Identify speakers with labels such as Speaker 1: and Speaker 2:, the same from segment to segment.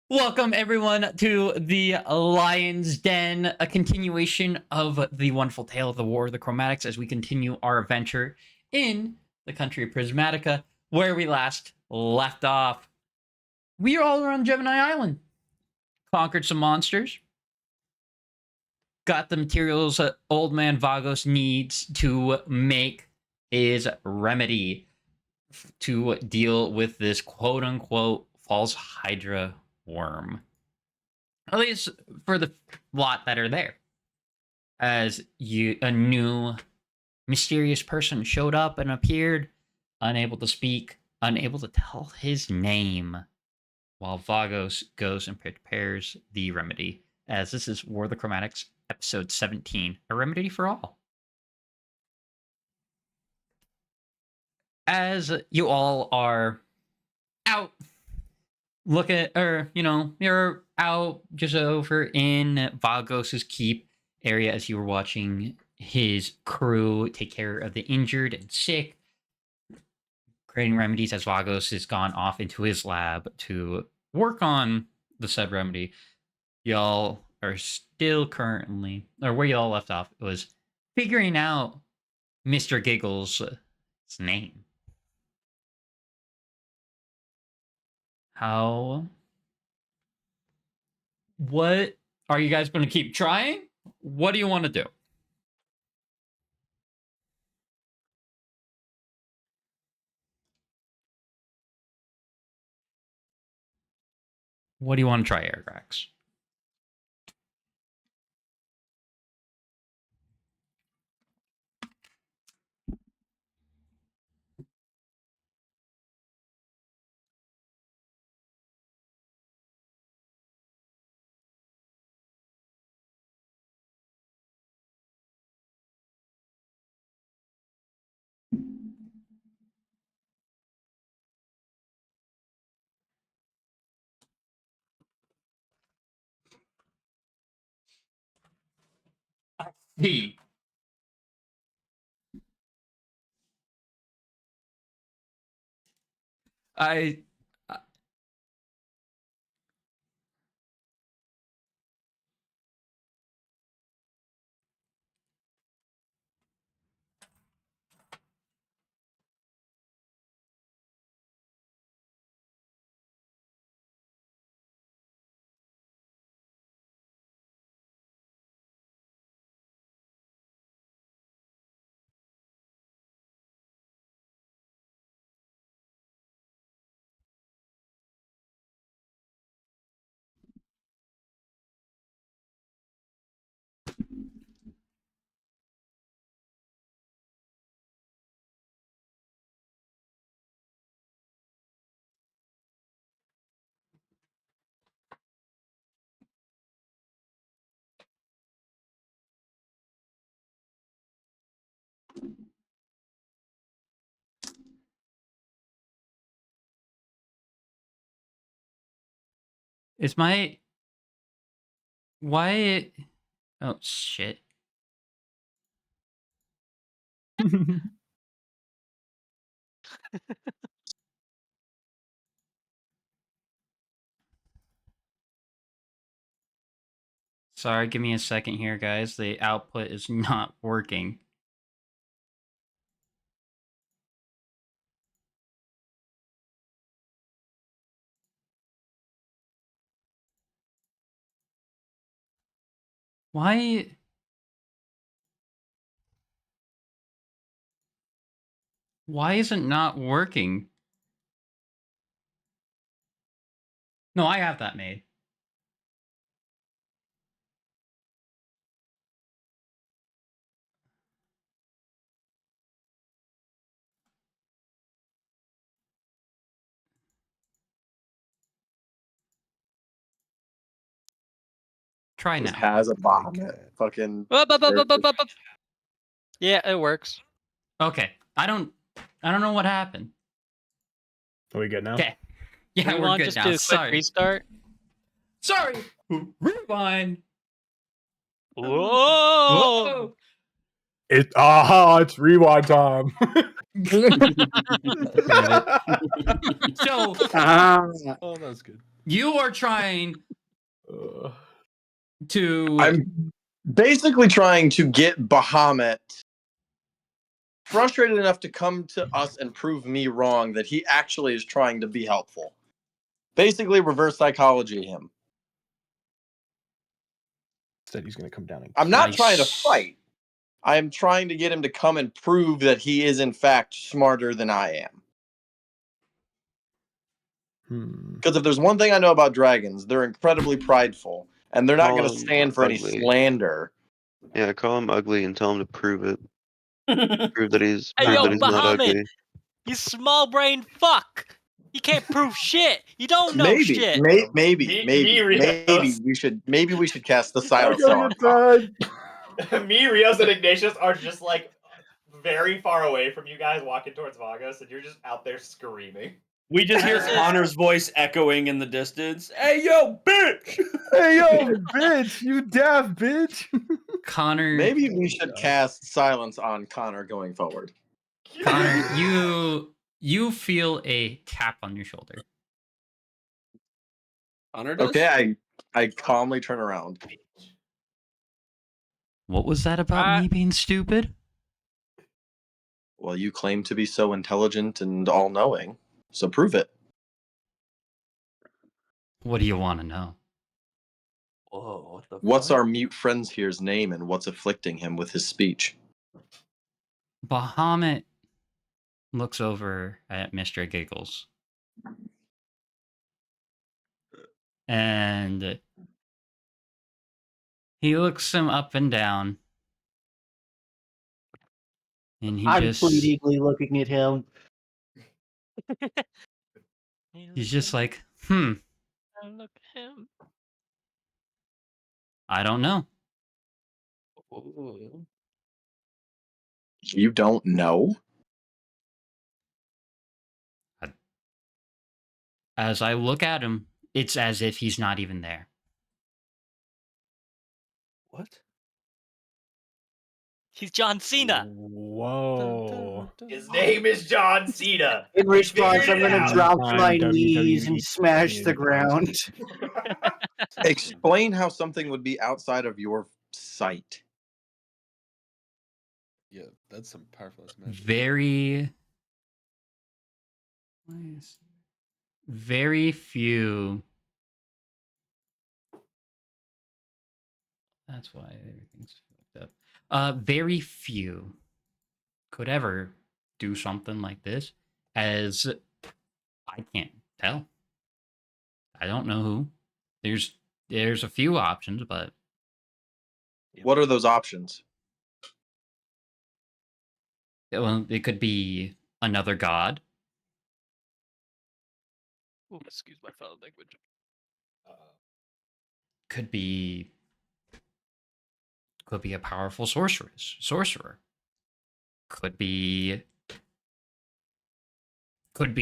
Speaker 1: Welcome everyone to the Lion's Den, a continuation of the wonderful tale of the War of the Chromatics as we continue our adventure in the country of Prismatica, where we last left off. We are all around Gemini Island, conquered some monsters, got the materials that old man Vagos needs to make his remedy to deal with this quote-unquote false Hydra worm. At least for the lot that are there. As a new mysterious person showed up and appeared, unable to speak, unable to tell his name, while Vagos goes and prepares the remedy. As this is War of the Chromatics, episode 17, a remedy for all. As you all are out you're out just over in Vagos's keep area as you were watching his crew take care of the injured and sick, creating remedies as Vagos has gone off into his lab to work on the said remedy. Y'all are still currently, or where y'all left off, it was figuring out Mr. Giggles' name. What are you guys going to keep trying? What do you want to do? What do you want to try, Airgrax? He. I. Is my. Why? Oh, shit. Sorry, give me a second here, guys. The output is not working. Why? Why is it not working? No, I have that made. Try
Speaker 2: Just
Speaker 1: now.
Speaker 2: has a bomb. Fucking.
Speaker 3: Yeah, it works.
Speaker 1: Okay. I don't know what happened.
Speaker 4: Are we good now?
Speaker 1: Okay. Yeah, we're good
Speaker 3: just
Speaker 1: now.
Speaker 3: do a quick
Speaker 1: Sorry.
Speaker 3: restart.
Speaker 1: Sorry. Rewind.
Speaker 3: Whoa!
Speaker 4: It's rewind time.
Speaker 1: So
Speaker 2: Ah.
Speaker 4: Oh, that's good.
Speaker 1: You are trying to.
Speaker 2: I'm basically trying to get Bahamut frustrated enough to come to us and prove me wrong that he actually is trying to be helpful. Basically, reverse psychology him.
Speaker 4: Said he's gonna come down and.
Speaker 2: I'm not
Speaker 1: Nice.
Speaker 2: trying to fight. I am trying to get him to come and prove that he is in fact smarter than I am. Because if there's one thing I know about dragons, they're incredibly prideful, and they're not
Speaker 3: Call
Speaker 2: going to
Speaker 3: him
Speaker 2: stand for any
Speaker 3: ugly.
Speaker 2: slander.
Speaker 3: Yeah, call him ugly and tell him to prove it. Prove that he's
Speaker 5: Hey, yo,
Speaker 3: not ugly.
Speaker 5: Bahamut, you small brain fuck. You can't prove shit. You don't know
Speaker 2: Maybe,
Speaker 5: shit.
Speaker 2: maybe we should cast the silence on him.
Speaker 6: Me, Rios, and Ignatius are just like very far away from you guys walking towards Vagos, and you're just out there screaming.
Speaker 7: We just hear Connor's voice echoing in the distance. Hey, yo, bitch!
Speaker 4: Hey, yo, bitch! You deaf, bitch!
Speaker 1: Connor.
Speaker 2: Maybe we should cast silence on Connor going forward.
Speaker 1: Connor, you feel a tap on your shoulder.
Speaker 7: Connor does?
Speaker 2: Okay, I calmly turn around.
Speaker 1: What was that about me being stupid?
Speaker 2: Well, you claim to be so intelligent and all-knowing, so prove it.
Speaker 1: What do you want to know?
Speaker 7: Whoa, what the
Speaker 2: What's
Speaker 7: fuck?
Speaker 2: our mute friend's here's name, and what's afflicting him with his speech?
Speaker 1: Bahamut looks over at Mr. Giggles. And he looks him up and down. And
Speaker 8: I'm pleadingly looking at him.
Speaker 1: He's just like,
Speaker 5: Look at him.
Speaker 1: I don't know.
Speaker 2: You don't know?
Speaker 1: As I look at him, it's as if he's not even there.
Speaker 7: What?
Speaker 5: He's John Cena.
Speaker 4: Whoa.
Speaker 6: His name is John Cena.
Speaker 8: In response, I'm
Speaker 6: Figured it
Speaker 8: going to
Speaker 6: out.
Speaker 8: drop to my
Speaker 4: WWE
Speaker 8: knees and smash the ground.
Speaker 2: Explain how something would be outside of your sight.
Speaker 9: Yeah, that's some powerful magic.
Speaker 1: Very few. That's why everything's fucked up. Very few could ever do something like this, as I can't tell. I don't know who. There's a few options, but
Speaker 2: What are those options?
Speaker 1: well, it could be another god.
Speaker 5: Ooh, excuse my foul language.
Speaker 1: Could be a powerful sorcerer. Could be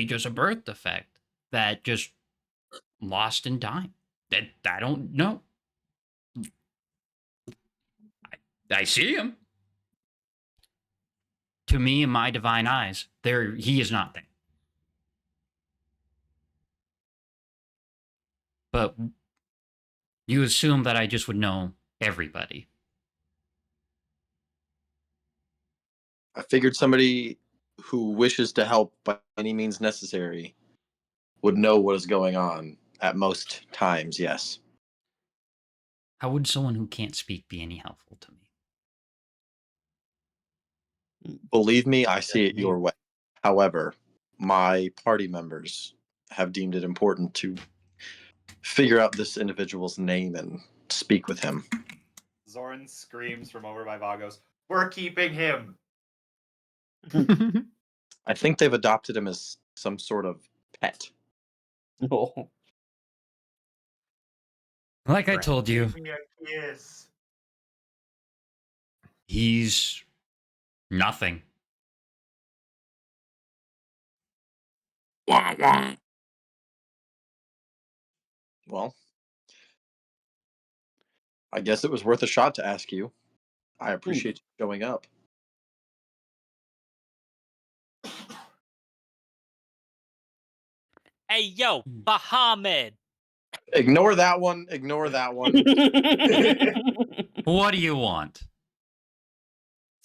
Speaker 1: just a birth defect that just lost in time. That I don't know. I see him. To me, in my divine eyes, he is not there. But you assume that I just would know everybody.
Speaker 2: I figured somebody who wishes to help by any means necessary would know what is going on at most times, yes.
Speaker 1: How would someone who can't speak be any helpful to me?
Speaker 2: Believe me, I see it your way. However, my party members have deemed it important to figure out this individual's name and speak with him.
Speaker 6: Zoran screams from over by Vagos, "We're keeping him!"
Speaker 2: I think they've adopted him as some sort of pet.
Speaker 7: No.
Speaker 1: Like I told you,
Speaker 6: Give me a kiss.
Speaker 1: he's nothing.
Speaker 2: Well, I guess it was worth a shot to ask you. I appreciate you showing up.
Speaker 5: Hey, yo, Bahamut.
Speaker 2: Ignore that one. Ignore that one.
Speaker 1: What do you want?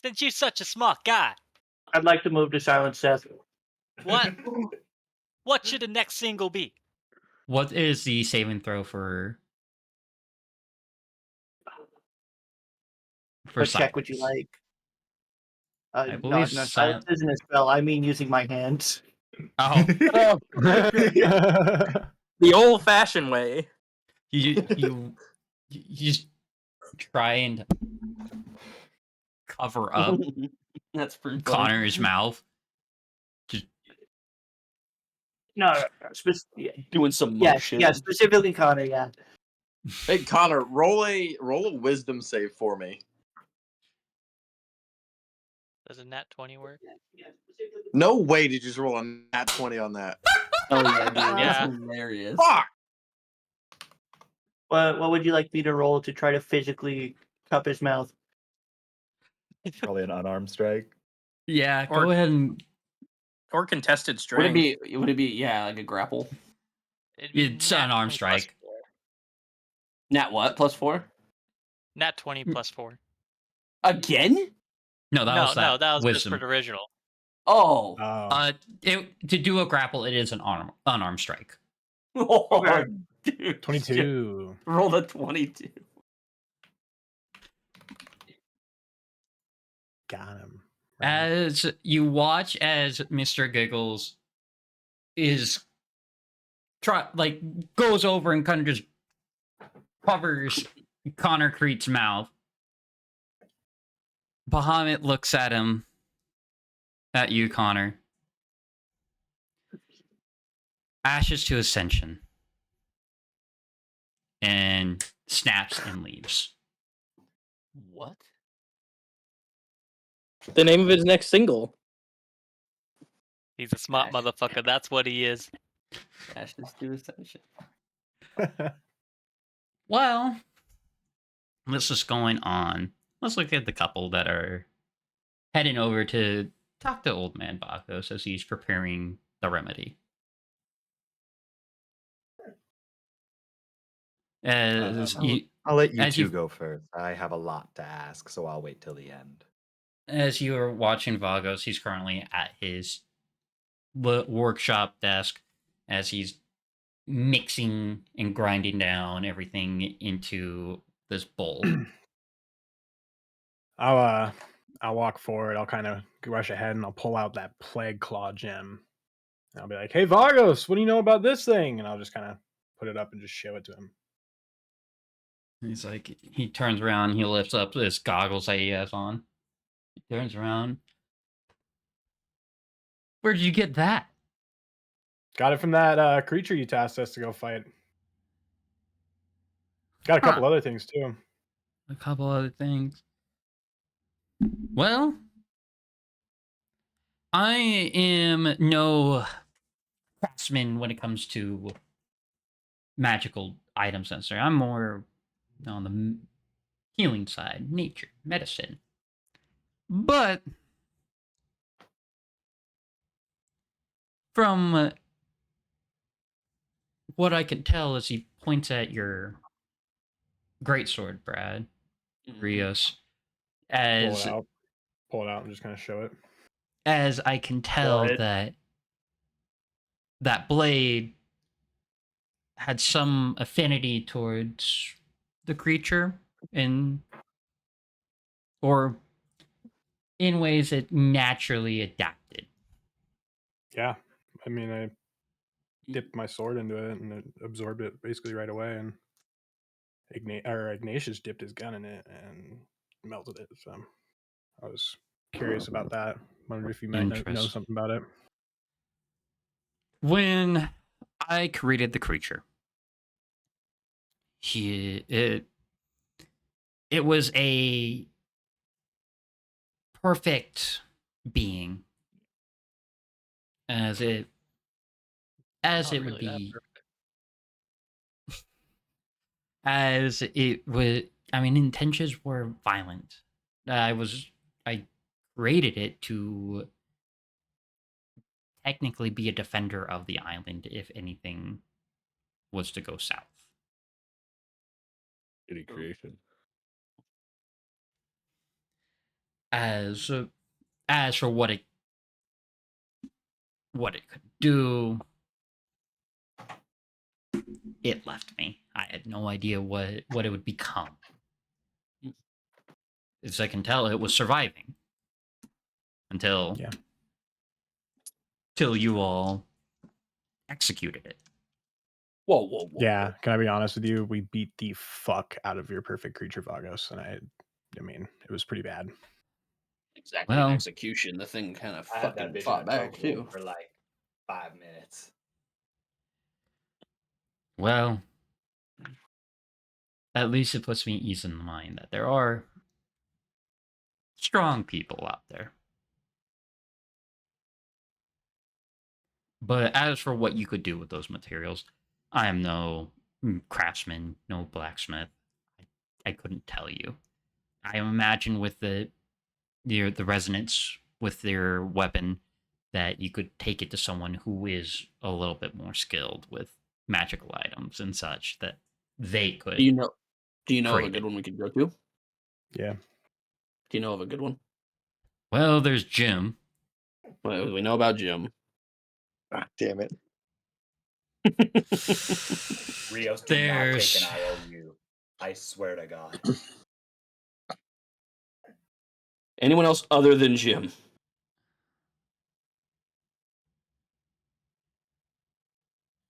Speaker 5: Since you're such a smart guy,
Speaker 8: I'd like to move to silence Seth.
Speaker 5: what what should the next single be?
Speaker 1: What is the saving throw for
Speaker 8: What check would you
Speaker 1: silence?
Speaker 8: like?
Speaker 1: I
Speaker 8: No,
Speaker 1: believe
Speaker 8: silence
Speaker 1: silence.
Speaker 8: isn't a spell. I mean using my hands.
Speaker 1: Oh,
Speaker 10: The old-fashioned way.
Speaker 1: you just try and cover up
Speaker 7: That's pretty funny.
Speaker 1: Connor's mouth.
Speaker 8: No,
Speaker 7: Doing some
Speaker 8: yeah,
Speaker 7: motion.
Speaker 8: yeah, specifically Connor. Yeah.
Speaker 2: Hey Connor, roll a wisdom save for me.
Speaker 5: Does a nat 20 work?
Speaker 2: No way did you just roll a nat 20 on that.
Speaker 7: Oh yeah, dude.
Speaker 5: Yeah.
Speaker 7: That's hilarious.
Speaker 2: Fuck!
Speaker 8: What would you like me to roll to try to physically cup his mouth?
Speaker 11: Probably an unarmed strike.
Speaker 1: Yeah,
Speaker 10: Or-
Speaker 1: go ahead and
Speaker 10: Or contested
Speaker 7: Would
Speaker 10: strength.
Speaker 7: it be like a grapple?
Speaker 5: It'd be
Speaker 1: It's
Speaker 5: nat
Speaker 1: an arm
Speaker 5: 20 plus
Speaker 1: strike.
Speaker 5: 4.
Speaker 7: Nat what? +4?
Speaker 5: Nat 20 plus 4.
Speaker 7: Again?
Speaker 1: no, that was that
Speaker 5: that was just
Speaker 1: wisdom.
Speaker 5: for the original.
Speaker 7: Oh.
Speaker 1: To do a grapple, it is an unarmed strike.
Speaker 7: Oh, dude.
Speaker 4: 22.
Speaker 7: Rolled a 22.
Speaker 4: Got him.
Speaker 1: As you watch as Mr. Giggles goes over and kind of just covers Connor Creed's mouth. Bahamut looks at you, Connor. Ashes to Ascension. And snaps and leaves.
Speaker 7: What?
Speaker 10: The name of his next single.
Speaker 5: He's a smart motherfucker. That's what he is.
Speaker 7: Ashes to Ascension.
Speaker 1: Well, this is going on. Let's look at the couple that are heading over to talk to Old Man Vagos as he's preparing the remedy.
Speaker 11: I'll let you
Speaker 1: as
Speaker 11: two
Speaker 1: you-
Speaker 11: go first. I have a lot to ask, so I'll wait till the end.
Speaker 1: As you are watching Vagos, he's currently at his workshop desk as he's mixing and grinding down everything into this bowl.
Speaker 4: I'll walk forward. I'll kind of rush ahead and I'll pull out that plague claw gem. And I'll be like, "Hey Vagos, what do you know about this thing?" And I'll just kind of put it up and just show it to him.
Speaker 1: He's like, he turns around, he lifts up this goggles that he has on. He turns around. Where'd you get that?
Speaker 4: Got it from that creature you tasked us to go fight. Got a couple other things too.
Speaker 1: A couple other things. Well, I am no craftsman when it comes to magical items necessarily. I'm more on the healing side, nature, medicine. But from what I can tell as he points at your greatsword, Brad, Rios,
Speaker 4: Pull
Speaker 1: as
Speaker 4: it out. Pull it out and just kind of show it.
Speaker 1: as I can tell
Speaker 8: it.
Speaker 1: that blade had some affinity towards the creature or in ways it naturally adapted.
Speaker 4: Yeah, I mean, I dipped my sword into it and it absorbed it basically right away. And Ignatius dipped his gun in it and melted it. So I was curious about that. Wondered if you might know
Speaker 1: Interesting.
Speaker 4: something about it.
Speaker 1: When I created the creature, it was a perfect being, as it
Speaker 5: Not
Speaker 1: would
Speaker 5: really that
Speaker 1: be,
Speaker 5: perfect.
Speaker 1: as it would. I mean, intentions were violent. I created it to technically be a defender of the island if anything was to go south.
Speaker 9: Any creation.
Speaker 1: As for what it could do, it left me. I had no idea what it would become. As I can tell, it was surviving until till you all executed it.
Speaker 7: Whoa.
Speaker 4: Yeah, can I be honest with you? We beat the fuck out of your perfect creature, Vagos, and I mean, it was pretty bad.
Speaker 7: Exactly.
Speaker 1: Well,
Speaker 7: an execution. The thing kind of
Speaker 6: I had that
Speaker 7: fucking
Speaker 6: vision
Speaker 7: fought
Speaker 6: of
Speaker 7: back
Speaker 6: Toku
Speaker 7: too.
Speaker 6: for like 5 minutes.
Speaker 1: Well, at least it puts me ease in mind that there are strong people out there. But as for what you could do with those materials, I am no craftsman, no blacksmith. I couldn't tell you. I imagine with the resonance with their weapon that you could take it to someone who is a little bit more skilled with magical items and such that they could.
Speaker 7: Do you know of a
Speaker 1: create
Speaker 7: good
Speaker 1: it.
Speaker 7: one we could go to?
Speaker 4: Yeah.
Speaker 7: Do you know of a good one?
Speaker 1: Well, there's Jim.
Speaker 7: Well, we know about Jim.
Speaker 2: Ah, damn it.
Speaker 6: Rios, do not take
Speaker 1: There's
Speaker 6: an IOU. I swear to God.
Speaker 7: Anyone else other than Jim?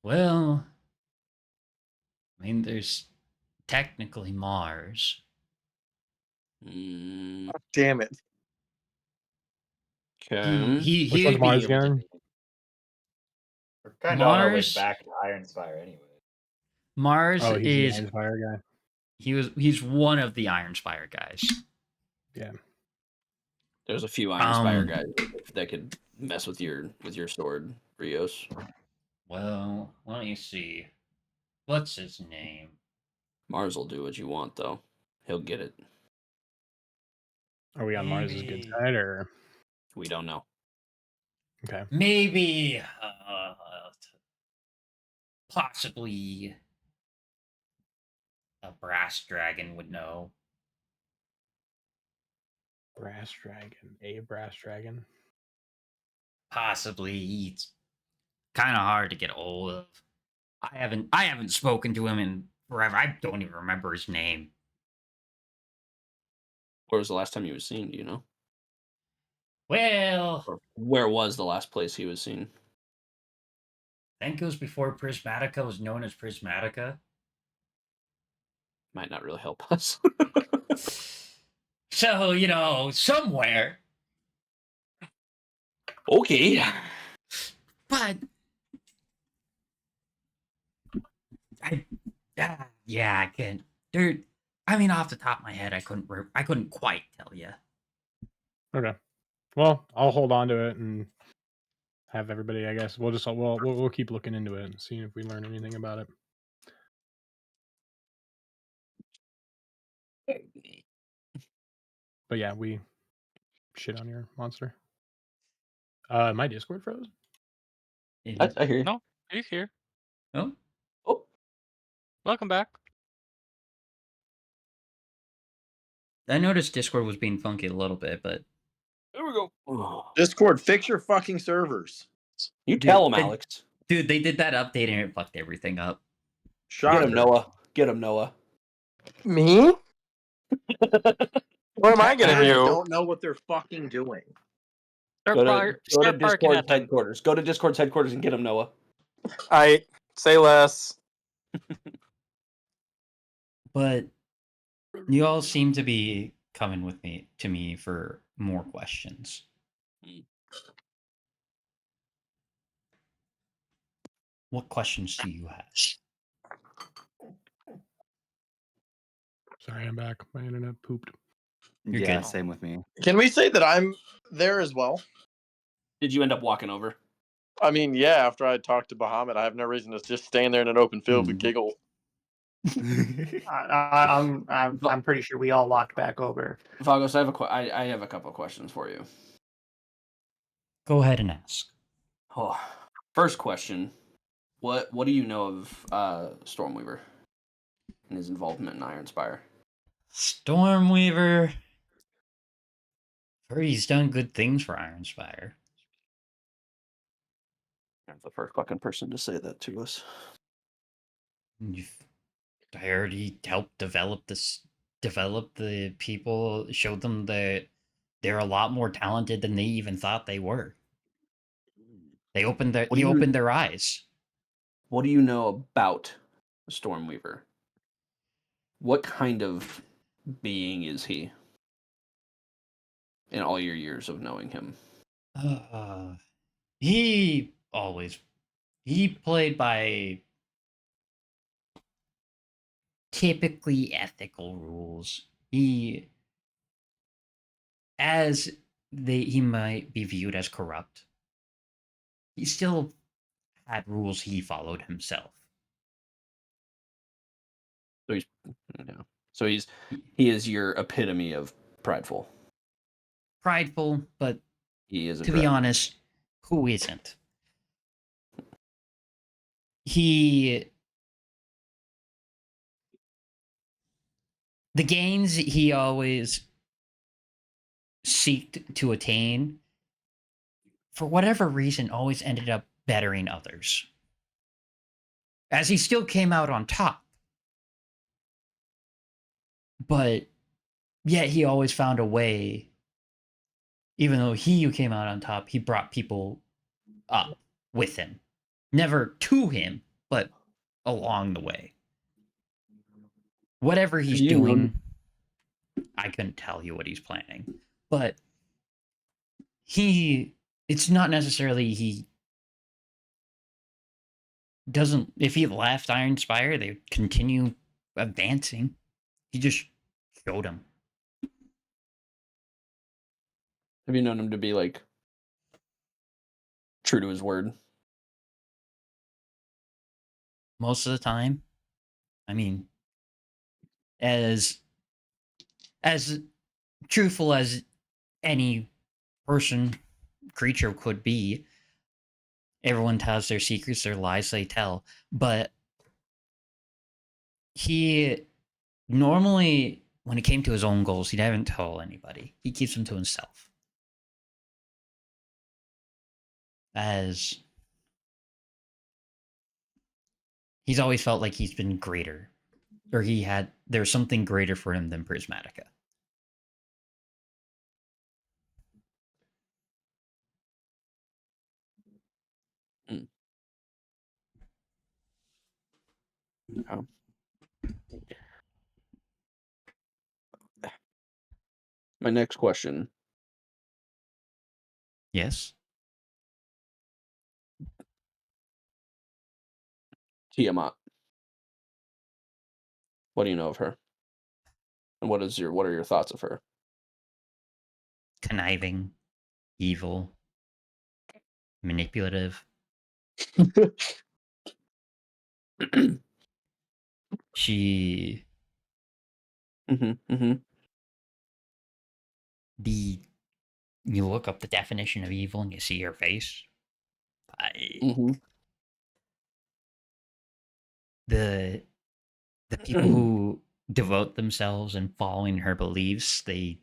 Speaker 1: well, I mean, there's technically Mars.
Speaker 7: Mm,
Speaker 2: Ah, damn it.
Speaker 7: okay.
Speaker 4: Which one's
Speaker 1: He'd
Speaker 4: Mars
Speaker 1: be able to.
Speaker 4: again?
Speaker 6: We're kind of on our way
Speaker 1: Mars.
Speaker 6: back to Ironspire anyway.
Speaker 1: Mars
Speaker 4: Oh, he's the
Speaker 1: is
Speaker 4: Inspire guy.
Speaker 1: he's one of the Ironspire guys.
Speaker 4: Yeah.
Speaker 7: There's a few Ironspire guys that could mess with your sword, Rios.
Speaker 1: Well, let me see. What's his name?
Speaker 7: Mars will do what you want, though. He'll get it.
Speaker 4: Are we on Mars's good
Speaker 1: Maybe-
Speaker 4: side or
Speaker 7: We don't know.
Speaker 4: okay?
Speaker 1: Maybe possibly a brass dragon would know.
Speaker 4: Brass dragon, a brass dragon.
Speaker 1: Possibly he's kind of hard to get a hold of. I haven't spoken to him in forever. I don't even remember his name.
Speaker 7: Where was the last time he was seen? Do you know?
Speaker 1: Well,
Speaker 7: Or where was the last place he was seen?
Speaker 1: I think it was before Prismatica was known as Prismatica.
Speaker 7: Might not really help us.
Speaker 1: So, somewhere.
Speaker 7: Okay.
Speaker 1: But I can't. Dude, I mean, off the top of my head, I couldn't quite tell you.
Speaker 4: Okay. Well, I'll hold on to it and have everybody. I guess we'll keep looking into it and seeing if we learn anything about it. But yeah, we shit on your monster. My Discord froze.
Speaker 7: I hear you.
Speaker 5: No, are you here?
Speaker 1: Oh,
Speaker 7: Oh,
Speaker 5: Welcome back.
Speaker 1: I noticed Discord was being funky a little bit, but
Speaker 7: there we go.
Speaker 2: Discord, fix your fucking servers.
Speaker 7: You tell him,
Speaker 1: they-
Speaker 7: Alex.
Speaker 1: dude, they did that update and it fucked everything up.
Speaker 7: Get him,
Speaker 2: Shocker.
Speaker 7: Noah. Get him, Noah.
Speaker 10: Me? What am I gonna
Speaker 2: Guys
Speaker 10: do?
Speaker 2: don't know what they're fucking doing.
Speaker 7: Go to
Speaker 5: Start barking
Speaker 7: Discord's
Speaker 5: at them.
Speaker 7: headquarters. Go to Discord's headquarters and get him, Noah.
Speaker 10: I say less.
Speaker 1: But you all seem to be coming to me for more questions. What questions do you have?
Speaker 4: Sorry, I'm back. My internet pooped.
Speaker 1: You're
Speaker 11: Yeah,
Speaker 1: good.
Speaker 11: same with me.
Speaker 2: Can we say that I'm there as well?
Speaker 7: Did you end up walking over?
Speaker 2: I mean, yeah, after I talked to Bahamut, I have no reason to just stand there in an open field and giggle.
Speaker 8: I'm pretty sure we all walked back over.
Speaker 7: Vagos, I have a couple of questions for you.
Speaker 1: Go ahead and ask.
Speaker 7: Oh, first question: What do you know of Stormweaver? in his involvement in Ironspire?
Speaker 1: Stormweaver. Heard he's done good things for Ironspire.
Speaker 7: I'm the first fucking person to say that to us.
Speaker 1: I heard he helped develop the people, showed them that they're a lot more talented than they even thought they were. He opened their eyes.
Speaker 7: What do you know about Stormweaver? What kind of being is he? In all your years of knowing him,
Speaker 1: He played by typically ethical rules. He might be viewed as corrupt. He still had rules he followed himself.
Speaker 7: So he is your epitome of prideful.
Speaker 1: Prideful, but
Speaker 7: He is.
Speaker 1: To be honest, who isn't? The gains he always seeked to attain, for whatever reason, always ended up bettering others. As he still came out on top. But yet he always found a way, even though he came out on top, he brought people up with him. Never to him, but along the way. Whatever he's doing, I couldn't tell you what he's planning. But it's not necessarily he doesn't, if he left Ironspire, they would continue advancing. He just showed him.
Speaker 7: Have you known him to be like true to his word?
Speaker 1: Most of the time. I mean, as truthful as any creature could be. Everyone tells their secrets, their lies they tell. But he normally, when it came to his own goals, he didn't tell anybody. He keeps them to himself. As he's always felt like he's been greater. Or there's something greater for him than Prismatica.
Speaker 7: Oh. My next question.
Speaker 1: Yes?
Speaker 7: Tiamat. What do you know of her? And what are your thoughts of her?
Speaker 1: Conniving, evil, manipulative. She you look up the definition of evil and you see her face. The people who devote themselves and following her beliefs, they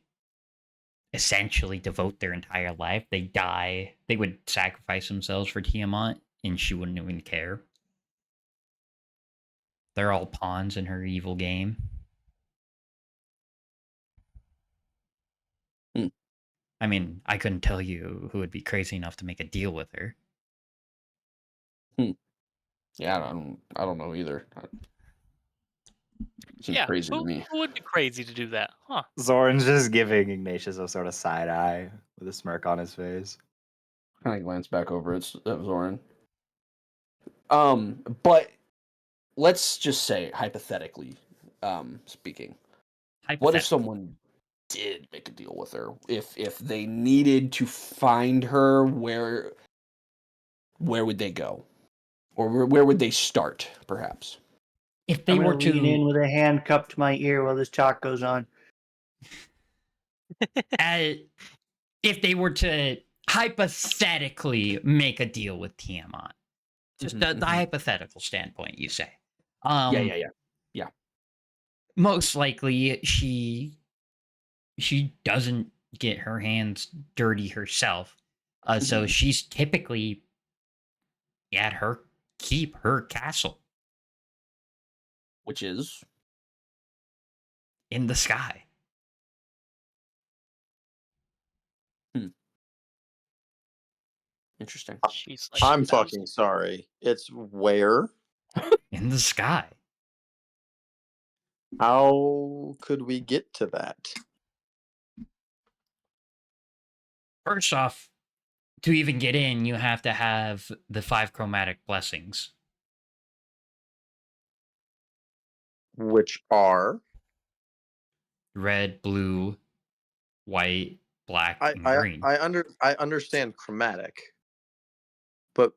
Speaker 1: essentially devote their entire life. They die. They would sacrifice themselves for Tiamat, and she wouldn't even care. They're all pawns in her evil game. I mean, I couldn't tell you who would be crazy enough to make a deal with her.
Speaker 7: Yeah, I don't know either. Seems crazy to me.
Speaker 5: Who would be crazy to do that? Huh?
Speaker 11: Zoran's just giving Ignatius a sort of side eye with a smirk on his face.
Speaker 7: Kind of glance back over at Zoran. But let's just say, hypothetically speaking, what if someone did make a deal with her? If they needed to find her, where would they go? Or where would they start, perhaps?
Speaker 1: If they were to
Speaker 8: lean in with a hand cupped to my ear while this talk goes on.
Speaker 1: If they were to hypothetically make a deal with Tiamat, just the hypothetical standpoint, you say.
Speaker 7: Yeah.
Speaker 1: most likely she doesn't get her hands dirty herself. So she's typically at her keep, her castle
Speaker 7: Which is
Speaker 1: in the sky.
Speaker 7: interesting.
Speaker 5: She's like
Speaker 2: I'm
Speaker 5: 1,000.
Speaker 2: fucking sorry. It's where?
Speaker 1: In the sky.
Speaker 2: How could we get to that?
Speaker 1: First off, to even get in, you have to have the 5 chromatic blessings.
Speaker 2: Which are?
Speaker 1: Red, blue, white, black, and green.
Speaker 2: I understand chromatic, but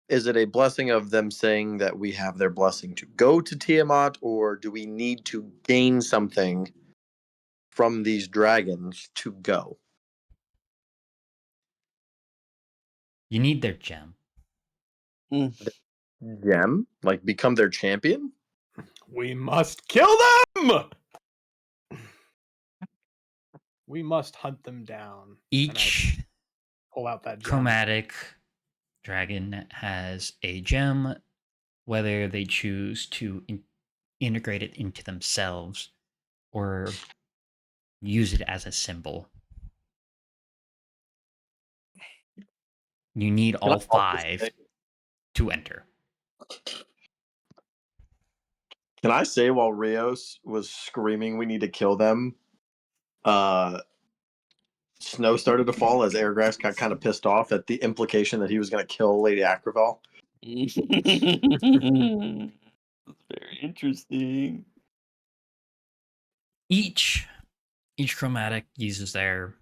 Speaker 2: is it a blessing of them saying that we have their blessing to go to Tiamat, or do we need to gain something from these dragons to go?
Speaker 1: You need their gem.
Speaker 2: Gem? Like become their champion?
Speaker 4: We must kill them. We must hunt them down.
Speaker 1: Each
Speaker 4: pull out that gem.
Speaker 1: chromatic dragon has a gem, whether they choose to integrate it into themselves or use it as a symbol. You need all 5 to enter.
Speaker 2: Can I say while Rios was screaming we need to kill them, snow started to fall as Airgrass got kind of pissed off at the implication that he was going to kill Lady Acroval?
Speaker 7: That's very interesting.
Speaker 1: Each chromatic uses their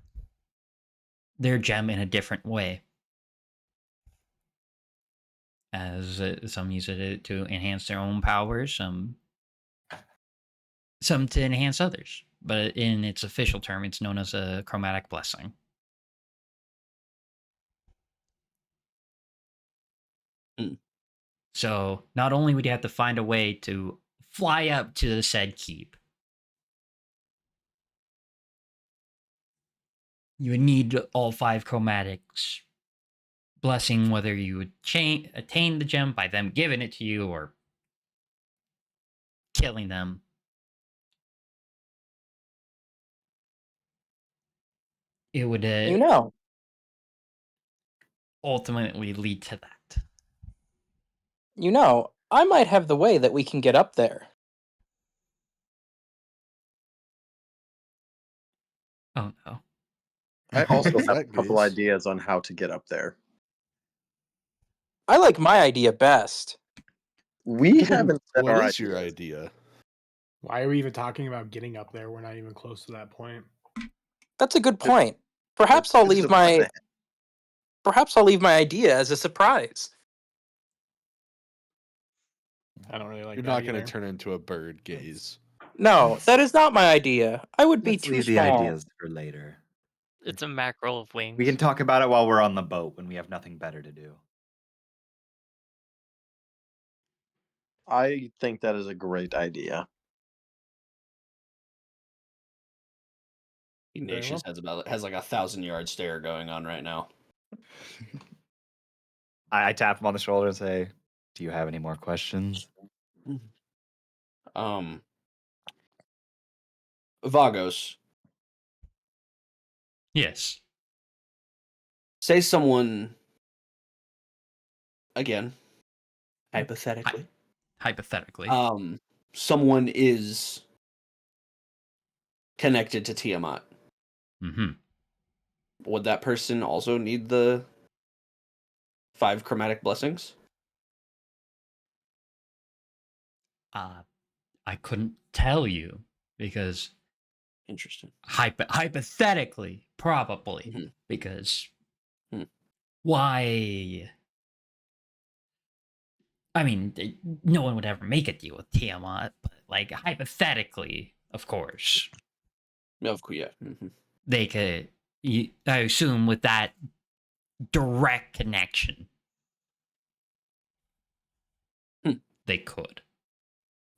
Speaker 1: gem in a different way. As some use it to enhance their own powers, some to enhance others. But in its official term, it's known as a chromatic blessing. So not only would you have to find a way to fly up to the said keep, you would need all 5 chromatics blessing, whether you would attain the gem by them giving it to you or killing them. It would ultimately lead to that.
Speaker 10: I might have the way that we can get up there.
Speaker 1: Oh no.
Speaker 2: I also
Speaker 9: Is
Speaker 2: have a
Speaker 9: that
Speaker 2: couple
Speaker 9: Goose?
Speaker 2: ideas on how to get up there.
Speaker 10: I like my idea best.
Speaker 2: We haven't said
Speaker 9: What
Speaker 2: our
Speaker 9: is your
Speaker 2: ideas.
Speaker 9: idea?
Speaker 4: Why are we even talking about getting up there? We're not even close to that point.
Speaker 10: That's a good point. Perhaps I'll leave my idea as a surprise.
Speaker 4: I don't really like
Speaker 9: You're
Speaker 4: that
Speaker 9: not going
Speaker 4: either.
Speaker 9: to turn into a bird gaze.
Speaker 10: No, that is not my idea. I would be
Speaker 11: Let's
Speaker 10: too
Speaker 11: leave the
Speaker 10: small.
Speaker 11: ideas for later.
Speaker 5: It's a mackerel of wings.
Speaker 11: We can talk about it while we're on the boat when we have nothing better to do.
Speaker 2: I think that is a great idea.
Speaker 7: Ignatius has like a 1,000-yard stare going on right now.
Speaker 11: I tap him on the shoulder and say, "Do you have any more questions?"
Speaker 7: Vagos.
Speaker 1: Yes.
Speaker 7: Say someone, again, hypothetically.
Speaker 1: Hypothetically.
Speaker 7: Someone is connected to Tiamat.
Speaker 1: Mm-hmm.
Speaker 7: Would that person also need the 5 chromatic blessings?
Speaker 1: I couldn't tell you because
Speaker 7: Interesting.
Speaker 1: Hypothetically, probably, because why? I mean, no one would ever make a deal with Tiamat, but like hypothetically, of course,
Speaker 7: Yeah.
Speaker 1: they could. I assume with that direct connection, they could.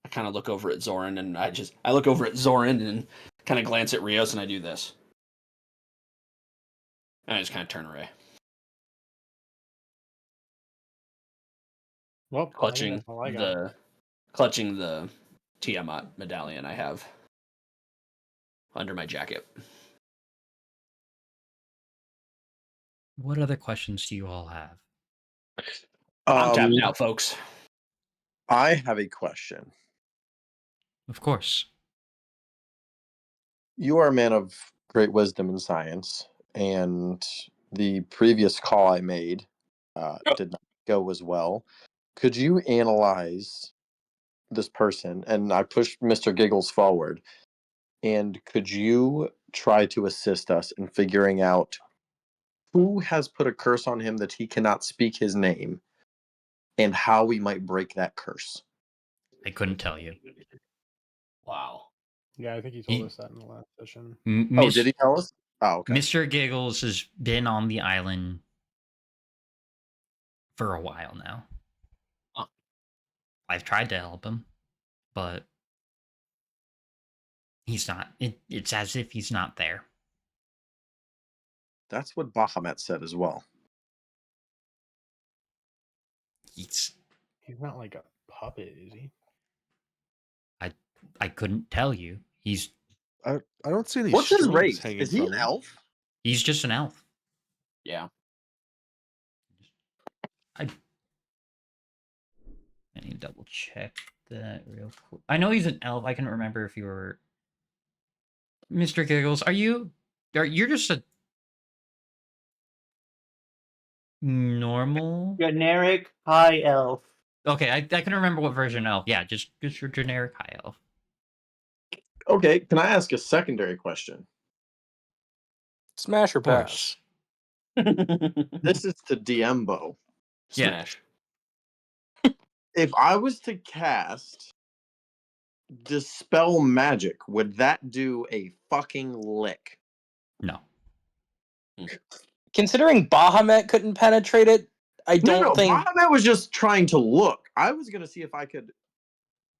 Speaker 7: I kind of look over at Zoran, and I look over at Zoran and kind of glance at Rios, and I do this. And I just kind of turn away.
Speaker 4: Well,
Speaker 7: Clutching
Speaker 4: all I got.
Speaker 7: the Tiamat medallion I have under my jacket.
Speaker 1: What other questions do you all have?
Speaker 7: I'm tapped out, folks.
Speaker 2: I have a question.
Speaker 1: Of course.
Speaker 2: You are a man of great wisdom and science, and the previous call I made did not go as well. Could you analyze this person? And I pushed Mr. Giggles forward. And could you try to assist us in figuring out who has put a curse on him that he cannot speak his name, and how we might break that curse?
Speaker 1: I couldn't tell you.
Speaker 7: Wow.
Speaker 4: Yeah, I think he told us that in the last session.
Speaker 2: Did he tell us? Oh, okay.
Speaker 1: Mr. Giggles has been on the island for a while now. I've tried to help him, but he's not. It's as if he's not there.
Speaker 2: That's what Bahamut said as well.
Speaker 1: He's
Speaker 4: not like a puppet, is he?
Speaker 1: I couldn't tell you.
Speaker 9: I don't see any
Speaker 2: What's his
Speaker 9: strings
Speaker 2: race?
Speaker 9: hanging
Speaker 2: Is he
Speaker 9: from
Speaker 2: an
Speaker 9: him.
Speaker 2: elf?
Speaker 1: He's just an elf.
Speaker 7: Yeah.
Speaker 1: I need to double check that real quick. I know he's an elf. I can remember if you were Mr. Giggles. You're just a normal
Speaker 8: Generic high elf.
Speaker 1: Okay, I can remember what version elf. Yeah, just your generic high elf.
Speaker 2: Okay, can I ask a secondary question?
Speaker 10: Smash or pass?
Speaker 2: This is to Diembo.
Speaker 7: Smash.
Speaker 2: If I was to cast Dispel Magic, would that do a fucking lick?
Speaker 1: No.
Speaker 10: Considering Bahamut couldn't penetrate it, I don't think.
Speaker 2: Bahamut was just trying to look. I was going to see if I could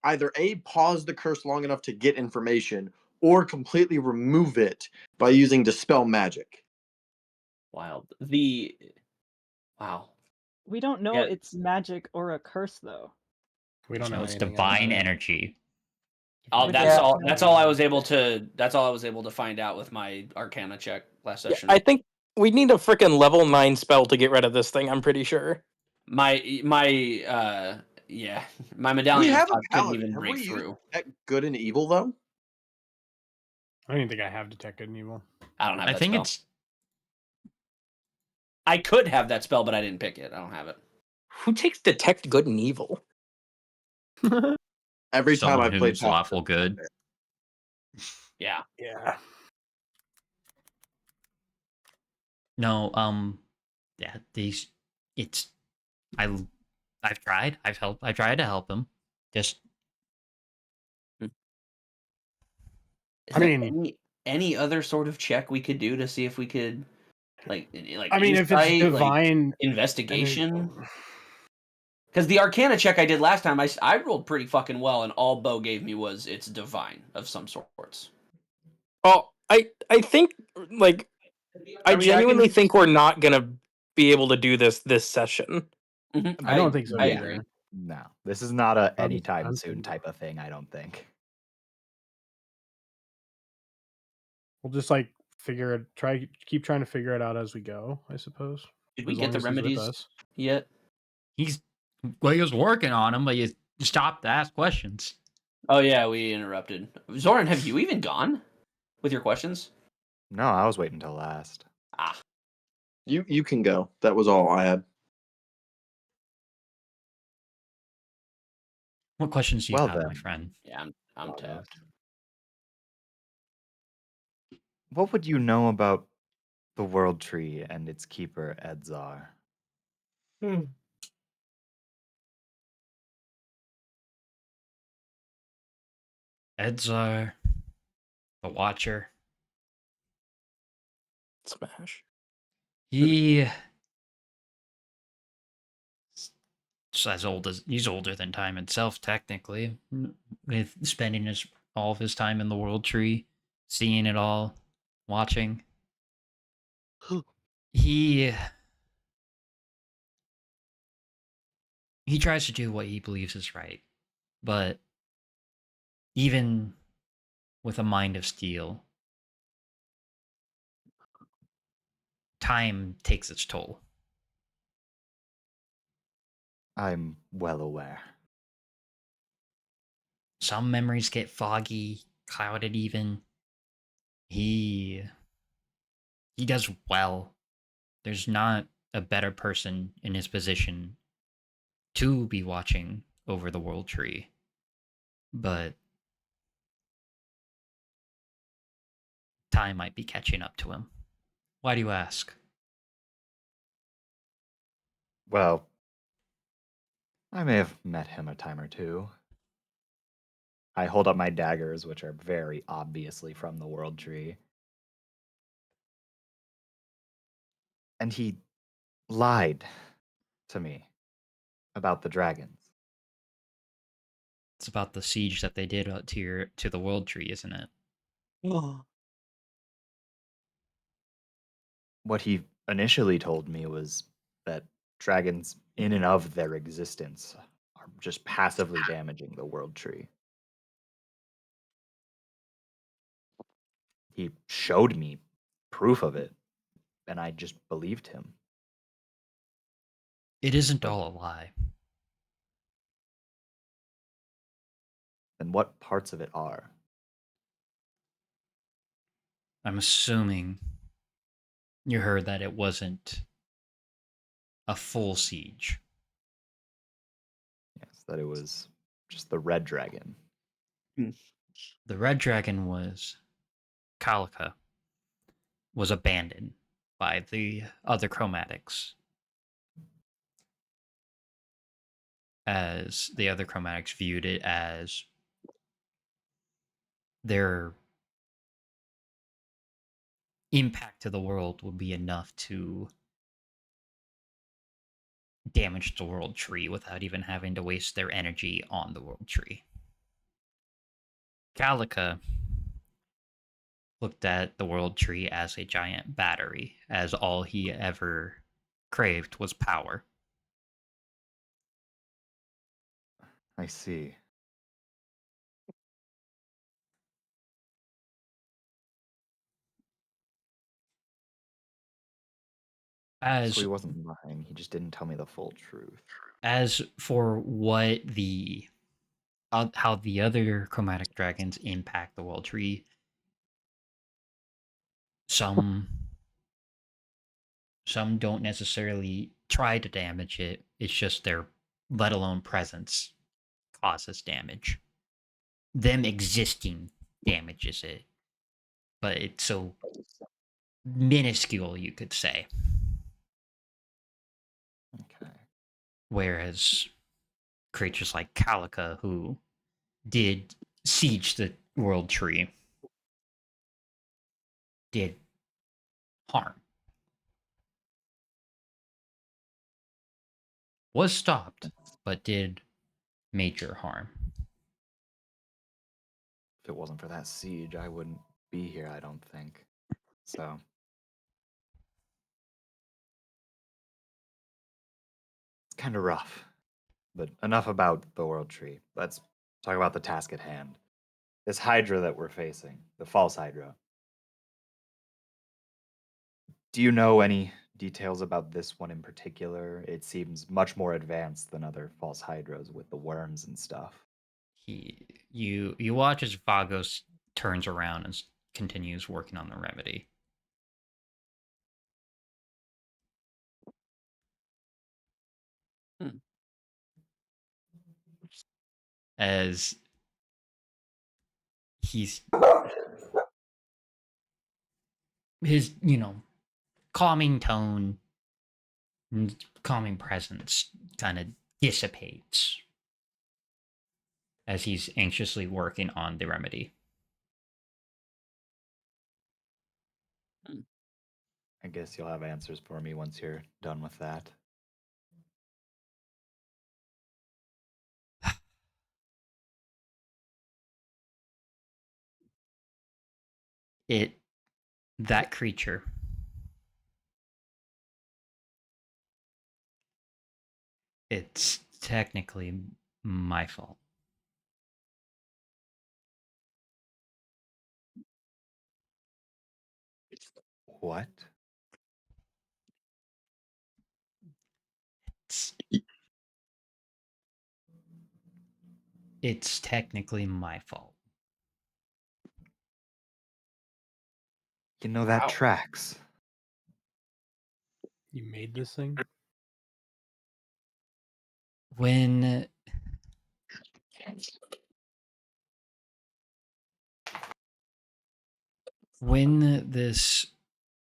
Speaker 2: either pause the curse long enough to get information, or completely remove it by using Dispel Magic.
Speaker 7: Wow. Wow.
Speaker 12: We don't know it's magic or a curse, though.
Speaker 4: We don't know.
Speaker 1: It's divine energy.
Speaker 7: Oh, that's all. That's all I was able to. That's all I was able to find out with my Arcana check last session.
Speaker 10: I think we need a freaking level 9 spell to get rid of this thing. I'm pretty sure.
Speaker 7: My medallion couldn't even break through.
Speaker 2: Good and evil, though.
Speaker 4: I don't even think I have Detect Good and Evil.
Speaker 7: I don't have that
Speaker 1: I think
Speaker 7: spell. I could have that spell, but I didn't pick it. I don't have it.
Speaker 10: Who takes Detect Good and Evil?
Speaker 2: Every time I play
Speaker 1: lawful good.
Speaker 7: Yeah.
Speaker 4: Yeah.
Speaker 1: No, yeah, I've tried. I tried to help him. Just
Speaker 7: I mean, any other sort of check we could do to see if we could, like
Speaker 4: I mean, if it's divine
Speaker 7: investigation. Because the Arcana check I did last time, I rolled pretty fucking well, and all Bo gave me was it's divine of some sorts.
Speaker 10: Oh, I think like I genuinely think we're not gonna be able to do this session.
Speaker 7: Mm-hmm.
Speaker 4: I don't think so
Speaker 7: I
Speaker 4: either.
Speaker 7: agree.
Speaker 11: No, this is not a
Speaker 4: I'm
Speaker 11: anytime soon
Speaker 4: thinking-
Speaker 11: type of thing. I don't think.
Speaker 4: We'll just keep trying to figure it out as we go, I suppose.
Speaker 7: Did we
Speaker 4: As
Speaker 7: get
Speaker 4: long
Speaker 7: the
Speaker 4: as he's with
Speaker 7: remedies
Speaker 4: us.
Speaker 7: yet?
Speaker 1: he was working on him, but you stopped to ask questions.
Speaker 7: Oh yeah, we interrupted. Zoran, have you even gone with your questions?
Speaker 11: No, I was waiting until last.
Speaker 7: Ah,
Speaker 2: You can go. That was all I had.
Speaker 1: What questions do you
Speaker 11: Well
Speaker 1: have, my
Speaker 11: then.
Speaker 1: friend?
Speaker 7: yeah, I'm tapped.
Speaker 11: What would you know about the World Tree and its keeper, Edzar?
Speaker 1: Edzar, the Watcher.
Speaker 10: Smash.
Speaker 1: He's older than time itself, technically. with spending all of his time in the World Tree, seeing it all, watching. He tries to do what he believes is right, but even with a mind of steel, time takes its toll.
Speaker 11: I'm well aware.
Speaker 1: Some memories get foggy, clouded even. He does well. There's not a better person in his position to be watching over the World Tree. But time might be catching up to him. Why do you ask?
Speaker 11: Well, I may have met him a time or two. I hold up my daggers, which are very obviously from the World Tree. And he lied to me about the dragons.
Speaker 1: It's about the siege that they did to the World Tree, isn't it?
Speaker 11: What he initially told me was that dragons, in and of their existence, are just passively damaging the World Tree. He showed me proof of it, and I just believed him.
Speaker 1: It isn't all a lie.
Speaker 11: Then what parts of it are?
Speaker 1: I'm assuming you heard that it wasn't a full siege.
Speaker 11: Yes, that it was just the red dragon.
Speaker 1: The red dragon was Calica, was abandoned by the other Chromatics, as the other Chromatics viewed it as their impact to the world would be enough to damage the World Tree without even having to waste their energy on the World Tree. Calica looked at the World Tree as a giant battery, as all he ever craved was power.
Speaker 11: I see. So he wasn't lying, he just didn't tell me the full truth.
Speaker 1: As for what how the other chromatic dragons impact the World Tree, some don't necessarily try to damage it. It's just their let alone presence causes damage. Them existing damages it, but it's so minuscule, you could say.
Speaker 11: Okay.
Speaker 1: Whereas creatures like Calica, who did siege the World Tree, did harm. Was stopped, but did major harm.
Speaker 11: If it wasn't for that siege, I wouldn't be here, I don't think. So. It's kind of rough. But enough about the World Tree. Let's talk about the task at hand. This Hydra that we're facing, the false Hydra. Do you know any details about this one in particular? It seems much more advanced than other false Hydras with the worms and stuff.
Speaker 1: You watch as Vagos turns around and continues working on the remedy. As his calming tone and calming presence kind of dissipates as he's anxiously working on the remedy.
Speaker 11: I guess you'll have answers for me once you're done with that.
Speaker 1: that creature it's technically my fault.
Speaker 11: What?
Speaker 1: It's technically my fault.
Speaker 11: You know, that
Speaker 4: Wow.
Speaker 11: tracks.
Speaker 4: You made this thing?
Speaker 1: When this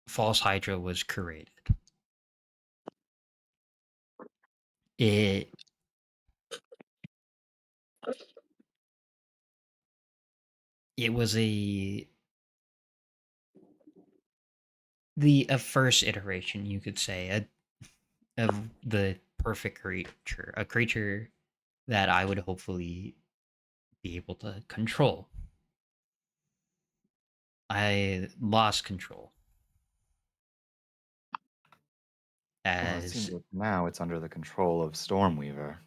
Speaker 1: false Hydra was created, it was a first iteration, you could say, of the perfect creature, a creature that I would hopefully be able to control. I lost control.
Speaker 11: Well, it
Speaker 1: As
Speaker 11: seems like now it's under the control of Stormweaver.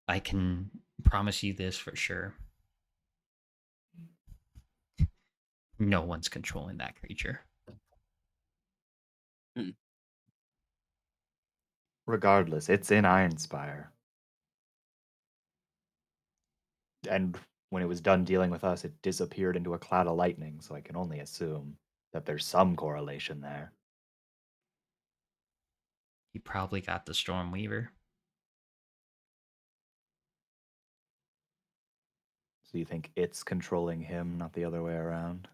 Speaker 1: I can promise you this for sure. No one's controlling that creature.
Speaker 11: Regardless, it's in Ironspire. And when it was done dealing with us, it disappeared into a cloud of lightning, so I can only assume that there's some correlation there.
Speaker 1: He probably got the Stormweaver.
Speaker 11: So you think it's controlling him, not the other way around?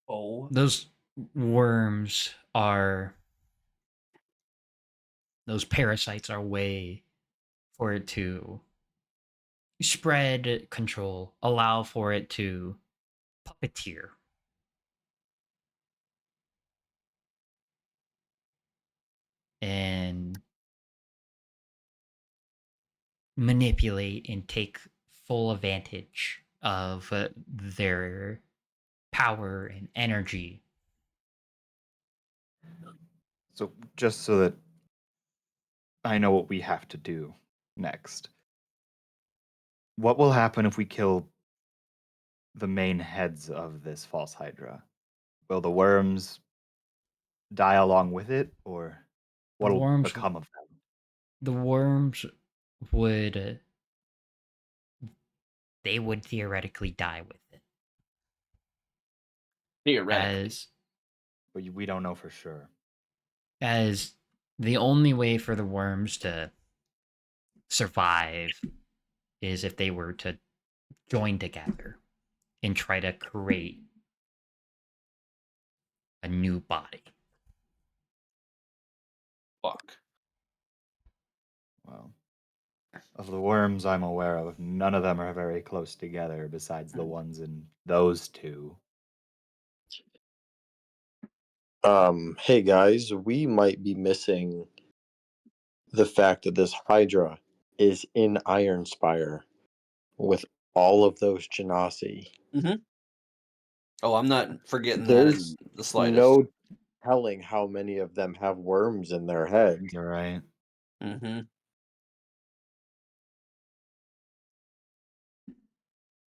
Speaker 7: Oh.
Speaker 1: Those worms are... Those parasites are a way for it to spread control, allow for it to puppeteer. And manipulate and take full advantage of their power and energy.
Speaker 11: So just so that I know what we have to do next. What will happen if we kill the main heads of this false Hydra? Will the worms die along with it, or what will become of them?
Speaker 1: The worms would... they would theoretically die with it.
Speaker 7: Theoretically.
Speaker 11: But we don't know for sure.
Speaker 1: As the only way for the worms to survive is if they were to join together and try to create a new body.
Speaker 7: Fuck.
Speaker 11: Well, of the worms I'm aware of, none of them are very close together besides the ones in those two.
Speaker 2: Hey guys, we might be missing the fact that this Hydra is in Ironspire with all of those Genasi.
Speaker 7: Mm-hmm. Oh, I'm not forgetting
Speaker 2: There's
Speaker 7: that in the slightest.
Speaker 2: no telling how many of them have worms in their head.
Speaker 11: You're right.
Speaker 7: Mm-hmm.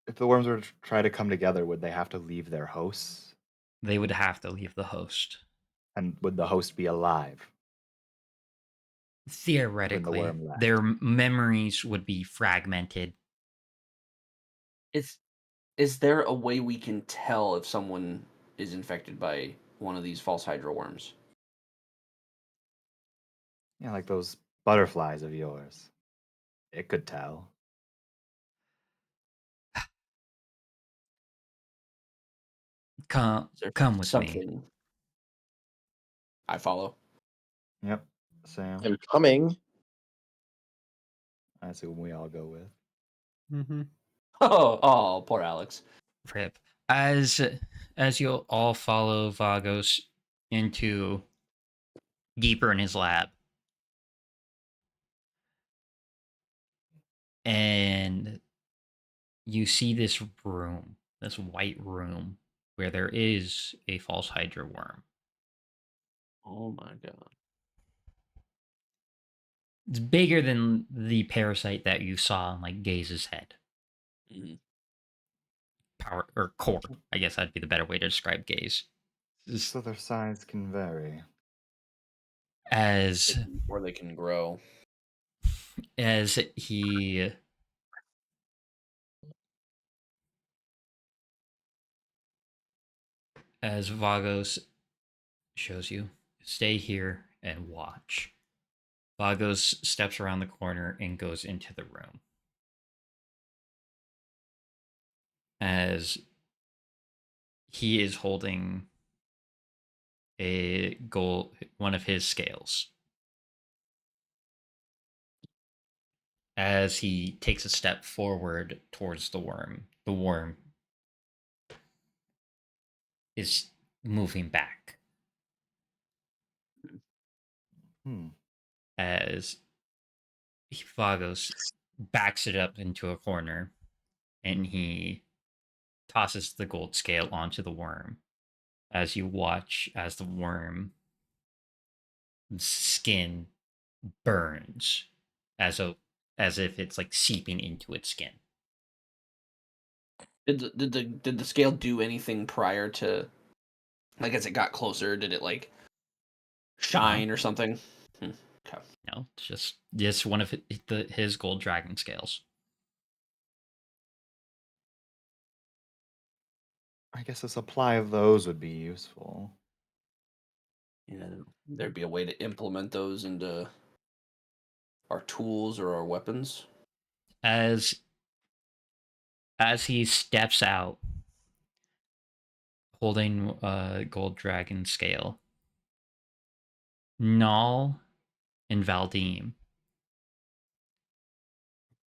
Speaker 11: If the worms were to try to come together, would they have to leave their hosts?
Speaker 1: They would have to leave the host.
Speaker 11: And would the host be alive?
Speaker 1: Theoretically,
Speaker 11: worm left?
Speaker 1: their memories would be fragmented.
Speaker 7: Is there a way we can tell if someone is infected by one of these false Hydra worms?
Speaker 11: Yeah, like those butterflies of yours. It could tell.
Speaker 1: Come with
Speaker 7: something
Speaker 1: me.
Speaker 7: I follow.
Speaker 11: Yep. Sam.
Speaker 2: I'm coming.
Speaker 11: That's who we all go with.
Speaker 4: Mm-hmm.
Speaker 7: Oh, poor Alex.
Speaker 1: Rip. As you'll all follow Vagos into deeper in his lab, and you see this room, this white room, where there is a false Hydra worm.
Speaker 7: Oh my god.
Speaker 1: It's bigger than the parasite that you saw on like Gaze's head.
Speaker 7: Mhm.
Speaker 1: Power or core, I guess that'd be the better way to describe Gaze.
Speaker 11: So their size can vary.
Speaker 1: As
Speaker 7: Or they can grow.
Speaker 1: as he as Vagos shows you, stay here and watch. Vagos steps around the corner and goes into the room. As he is holding one of his scales. As he takes a step forward towards the worm is moving back. As Vagos backs it up into a corner and he tosses the gold scale onto the worm as you watch as the worm skin burns as if it's like seeping into its skin.
Speaker 7: Did the scale do anything prior to, like, as it got closer? Did it like shine or something? Okay.
Speaker 1: No, it's just one of his gold dragon scales.
Speaker 11: I guess a supply of those would be useful.
Speaker 7: Yeah, there'd be a way to implement those into our tools or our weapons.
Speaker 1: As he steps out holding a gold dragon scale, Null and Valdim,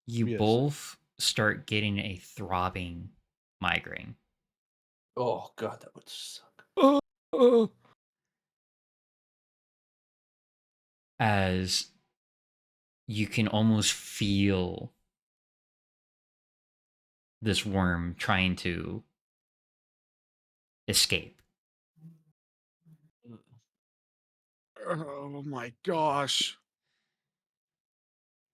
Speaker 1: you
Speaker 9: Yes.
Speaker 1: both start getting a throbbing migraine.
Speaker 7: Oh god, that would suck.
Speaker 1: As you can almost feel this worm trying to escape.
Speaker 9: Oh my gosh.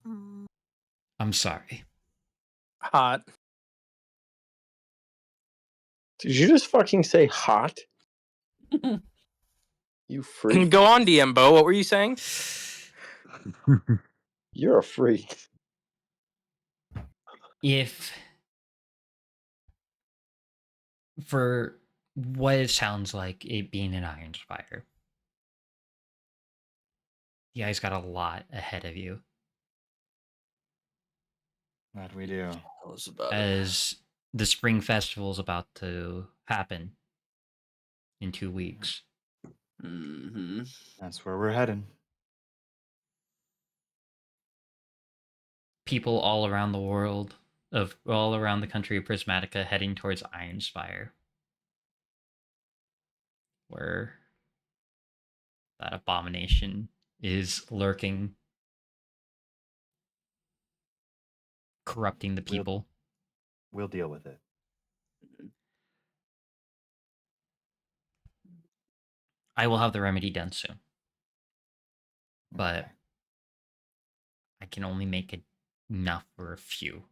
Speaker 1: I'm sorry.
Speaker 10: Hot.
Speaker 2: Did you just fucking say hot? You freak.
Speaker 10: Go on, DMbo. What were you saying?
Speaker 2: You're a freak.
Speaker 1: If for what it sounds like it being an Iron Spire, you guys got a lot ahead of you.
Speaker 11: That we do.
Speaker 7: Tell us about it.
Speaker 1: As the Spring Festival is about to happen in 2 weeks.
Speaker 7: Mm-hmm.
Speaker 11: That's where we're heading.
Speaker 1: People all around the world, all around the country of Prismatica, heading towards Iron Spire, where that abomination is lurking, corrupting the people.
Speaker 11: We'll deal with it.
Speaker 1: I will have the remedy done soon. But I can only make it enough for a few.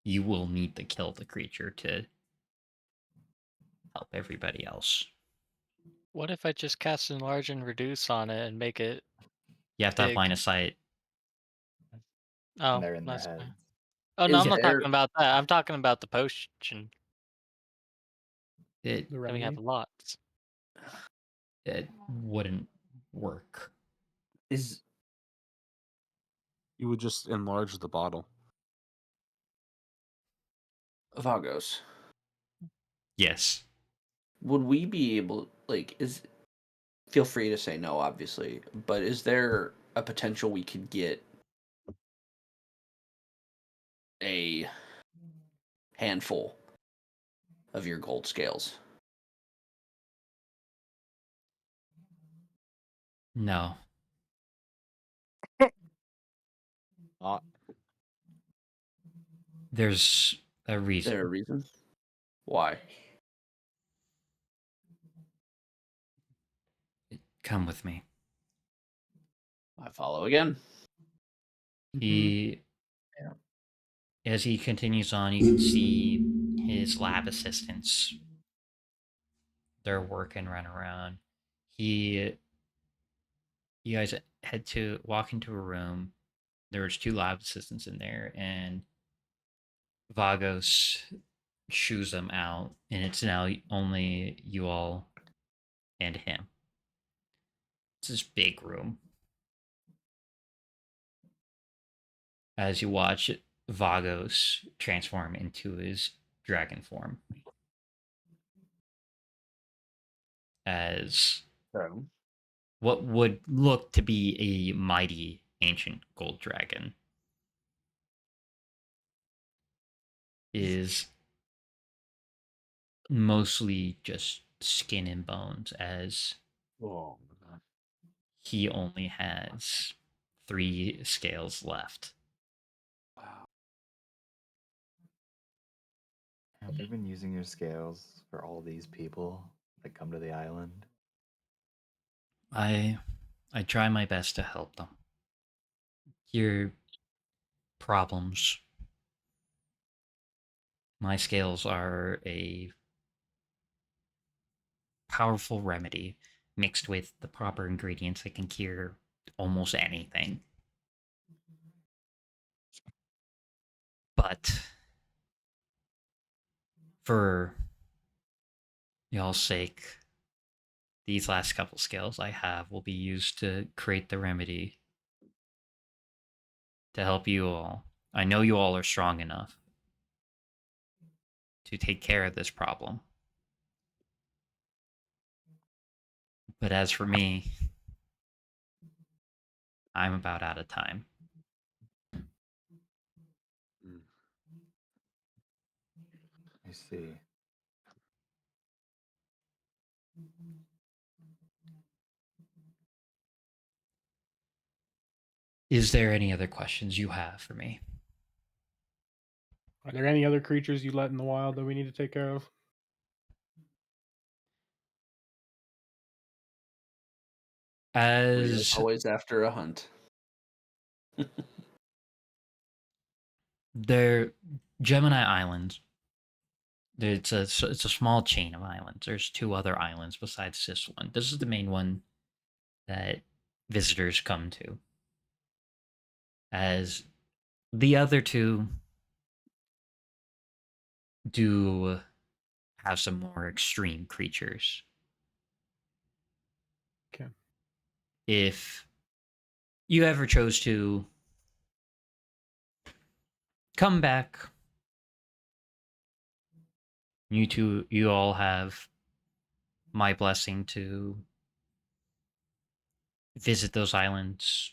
Speaker 1: You will need to kill the creature to help everybody else.
Speaker 5: What if I just cast Enlarge and Reduce on it and make it
Speaker 1: You have to have
Speaker 5: big?
Speaker 1: line of sight.
Speaker 5: Oh,
Speaker 11: they're in their
Speaker 5: that's
Speaker 11: heads.
Speaker 5: fine. Oh, no,
Speaker 7: Is
Speaker 5: I'm not
Speaker 7: there-
Speaker 5: talking about that. I'm talking about the potion.
Speaker 1: It
Speaker 4: The
Speaker 5: Then we have
Speaker 4: remedy.
Speaker 5: lots.
Speaker 1: wouldn't work.
Speaker 7: Is
Speaker 9: You would just enlarge the bottle.
Speaker 7: Vagos.
Speaker 1: Yes.
Speaker 7: Would we be able, like, feel free to say no, obviously, but is there a potential we could get a handful of your gold scales?
Speaker 1: No.
Speaker 9: Not.
Speaker 1: There's A reason.
Speaker 7: There a reason? Why?
Speaker 1: Come with me.
Speaker 7: I follow again.
Speaker 1: He, as he continues on, you can see his lab assistants. They're working, run around. You guys had to walk into a room. There was 2 lab assistants in there, and Vagos shoos them out, and it's now only you all and him. It's this big room. As you watch Vagos transform into his dragon form. As what would look to be a mighty ancient gold dragon is mostly just skin and bones, as he only has 3 scales left.
Speaker 11: Have you been using your scales for all these people that come to the island?
Speaker 1: I try my best to help them. Your problems. My scales are a powerful remedy mixed with the proper ingredients that can cure almost anything. But for y'all's sake, these last couple scales I have will be used to create the remedy to help you all. I know you all are strong enough to take care of this problem. But as for me, I'm about out of time.
Speaker 11: I see.
Speaker 1: Is there any other questions you have for me?
Speaker 4: Are there any other creatures you let in the wild that we need to take care of?
Speaker 1: As
Speaker 7: always after a hunt.
Speaker 1: they're Gemini Islands. It's a small chain of islands. There's 2 other islands besides this one. This is the main one that visitors come to. As the other 2 do have some more extreme creatures.
Speaker 4: Okay.
Speaker 1: If you ever chose to come back, you all have my blessing to visit those islands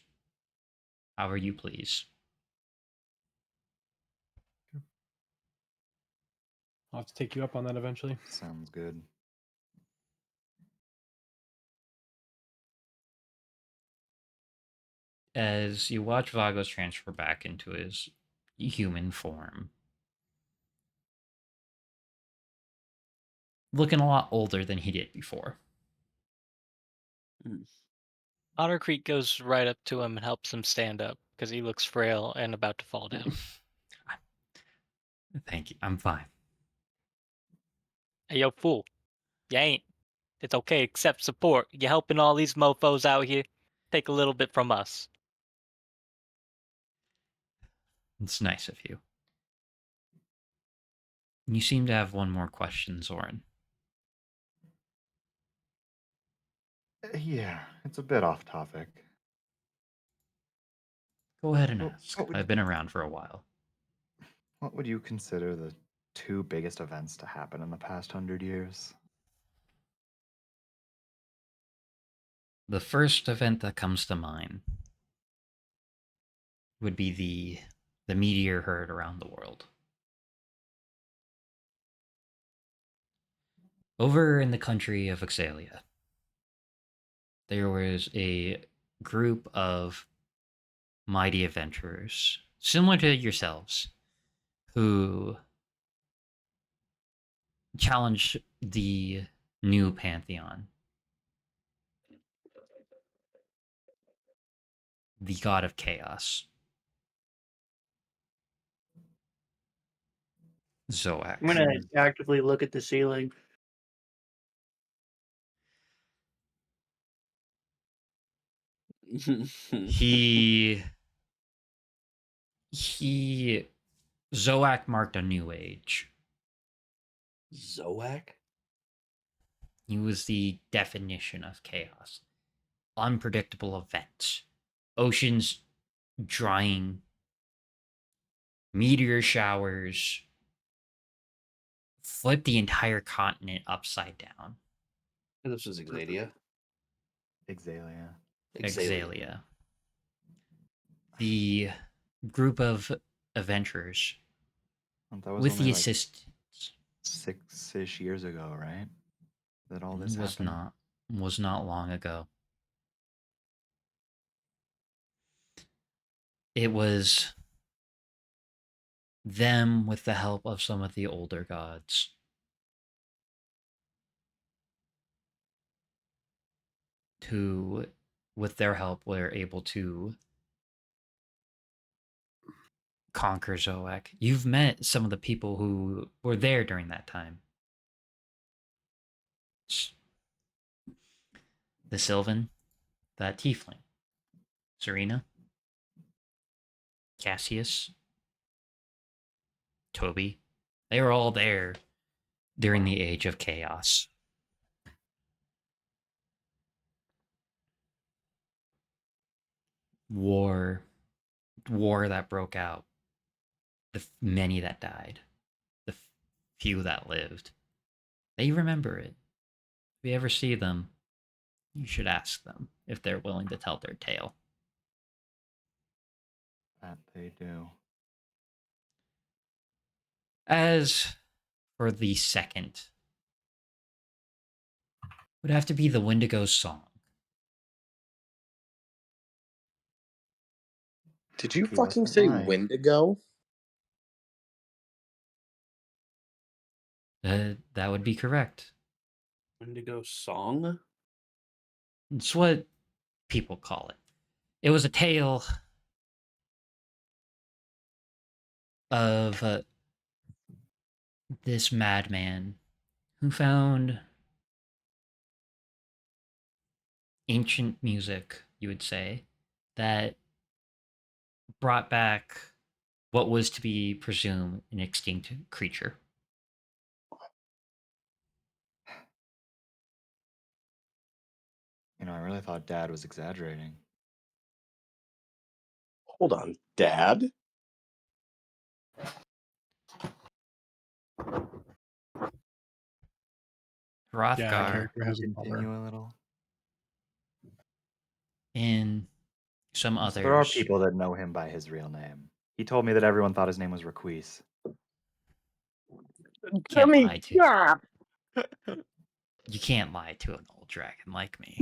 Speaker 1: however you please.
Speaker 4: I'll have to take you up on that eventually.
Speaker 11: Sounds good.
Speaker 1: As you watch Vagos transfer back into his human form, looking a lot older than he did before.
Speaker 5: Otter Creek goes right up to him and helps him stand up because he looks frail and about to fall down.
Speaker 1: Thank you. I'm fine.
Speaker 5: Hey, yo, fool. You ain't. It's okay. Accept support. You're helping all these mofos out here. Take a little bit from us.
Speaker 1: It's nice of you. You seem to have one more question, Zoran.
Speaker 11: Yeah, it's a bit off topic.
Speaker 1: Go ahead and ask. I've been around for a while.
Speaker 11: What would you consider the 2 biggest events to happen in the past 100 years?
Speaker 1: The first event that comes to mind would be the meteor herd around the world. Over in the country of Exalia, there was a group of mighty adventurers, similar to yourselves, who challenge the new pantheon. The god of chaos. Zoak.
Speaker 8: I'm gonna actively look at the ceiling.
Speaker 1: he Zoak marked a new age.
Speaker 7: Zoak?
Speaker 1: He was the definition of chaos. Unpredictable events. Oceans drying. Meteor showers. Flip the entire continent upside down.
Speaker 7: This was Exadia.
Speaker 11: Exalia.
Speaker 1: Exalia. The group of adventurers
Speaker 11: That was
Speaker 1: with
Speaker 11: only
Speaker 1: the
Speaker 11: like
Speaker 1: assistance
Speaker 11: 6-ish years ago, right? That all this happened?
Speaker 1: was not long ago. It was them with the help of some of the older gods. Who, with their help, were able to conquer Zoak. You've met some of the people who were there during that time. The Sylvan, that tiefling, Serena, Cassius, Toby. They were all there during the Age of Chaos. War that broke out. The many that died. The few that lived. They remember it. If you ever see them, you should ask them if they're willing to tell their tale.
Speaker 11: That they do.
Speaker 1: As for the second, would have to be the Wendigo song.
Speaker 2: Did you
Speaker 11: He
Speaker 2: fucking
Speaker 11: wasn't
Speaker 2: say
Speaker 11: lying.
Speaker 2: Wendigo?
Speaker 1: That would be correct.
Speaker 7: Wendigo song?
Speaker 1: It's what people call it. It was a tale of this madman who found ancient music, you would say, that brought back what was to be presumed an extinct creature.
Speaker 11: I really thought Dad was exaggerating.
Speaker 2: Hold on, Dad?
Speaker 1: Hrothgar
Speaker 4: character has a
Speaker 11: Continue
Speaker 4: mother.
Speaker 11: a little.
Speaker 1: and some
Speaker 11: So there are
Speaker 1: others.
Speaker 11: people that know him by his real name. He told me that everyone thought his name was Requise.
Speaker 1: Can't lie to. You can't lie to an old dragon like me.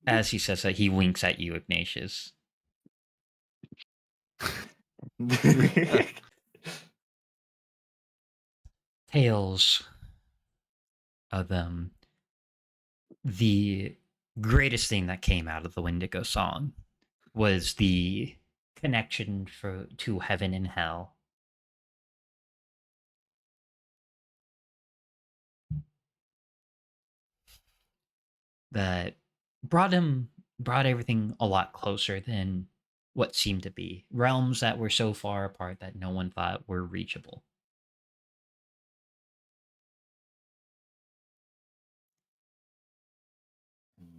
Speaker 1: As he says that, he winks at you, Ignatius. Tales of them. The greatest thing that came out of the Wendigo song was the connection to heaven and hell. That brought everything a lot closer than what seemed to be. Realms that were so far apart that no one thought were reachable.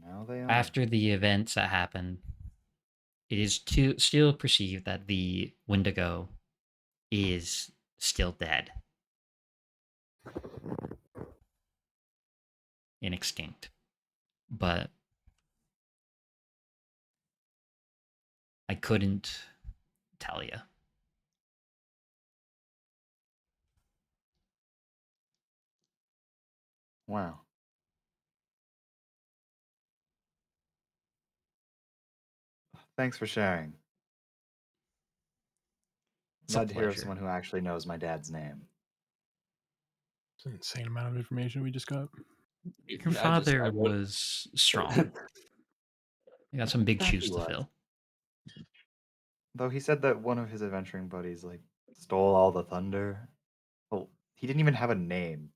Speaker 11: Now they are.
Speaker 1: After the events that happened, it is still perceived that the Wendigo is still dead and extinct. But I couldn't tell you.
Speaker 11: Wow. Thanks for sharing.
Speaker 1: It's a
Speaker 11: glad to hear of
Speaker 1: pleasure.
Speaker 11: someone who actually knows my dad's name.
Speaker 4: It's an insane amount of information we just got.
Speaker 1: Your father was strong. You got some big
Speaker 11: That he
Speaker 1: shoes to
Speaker 11: was.
Speaker 1: fill.
Speaker 11: Though he said that one of his adventuring buddies like stole all the thunder. Well, he didn't even have a name.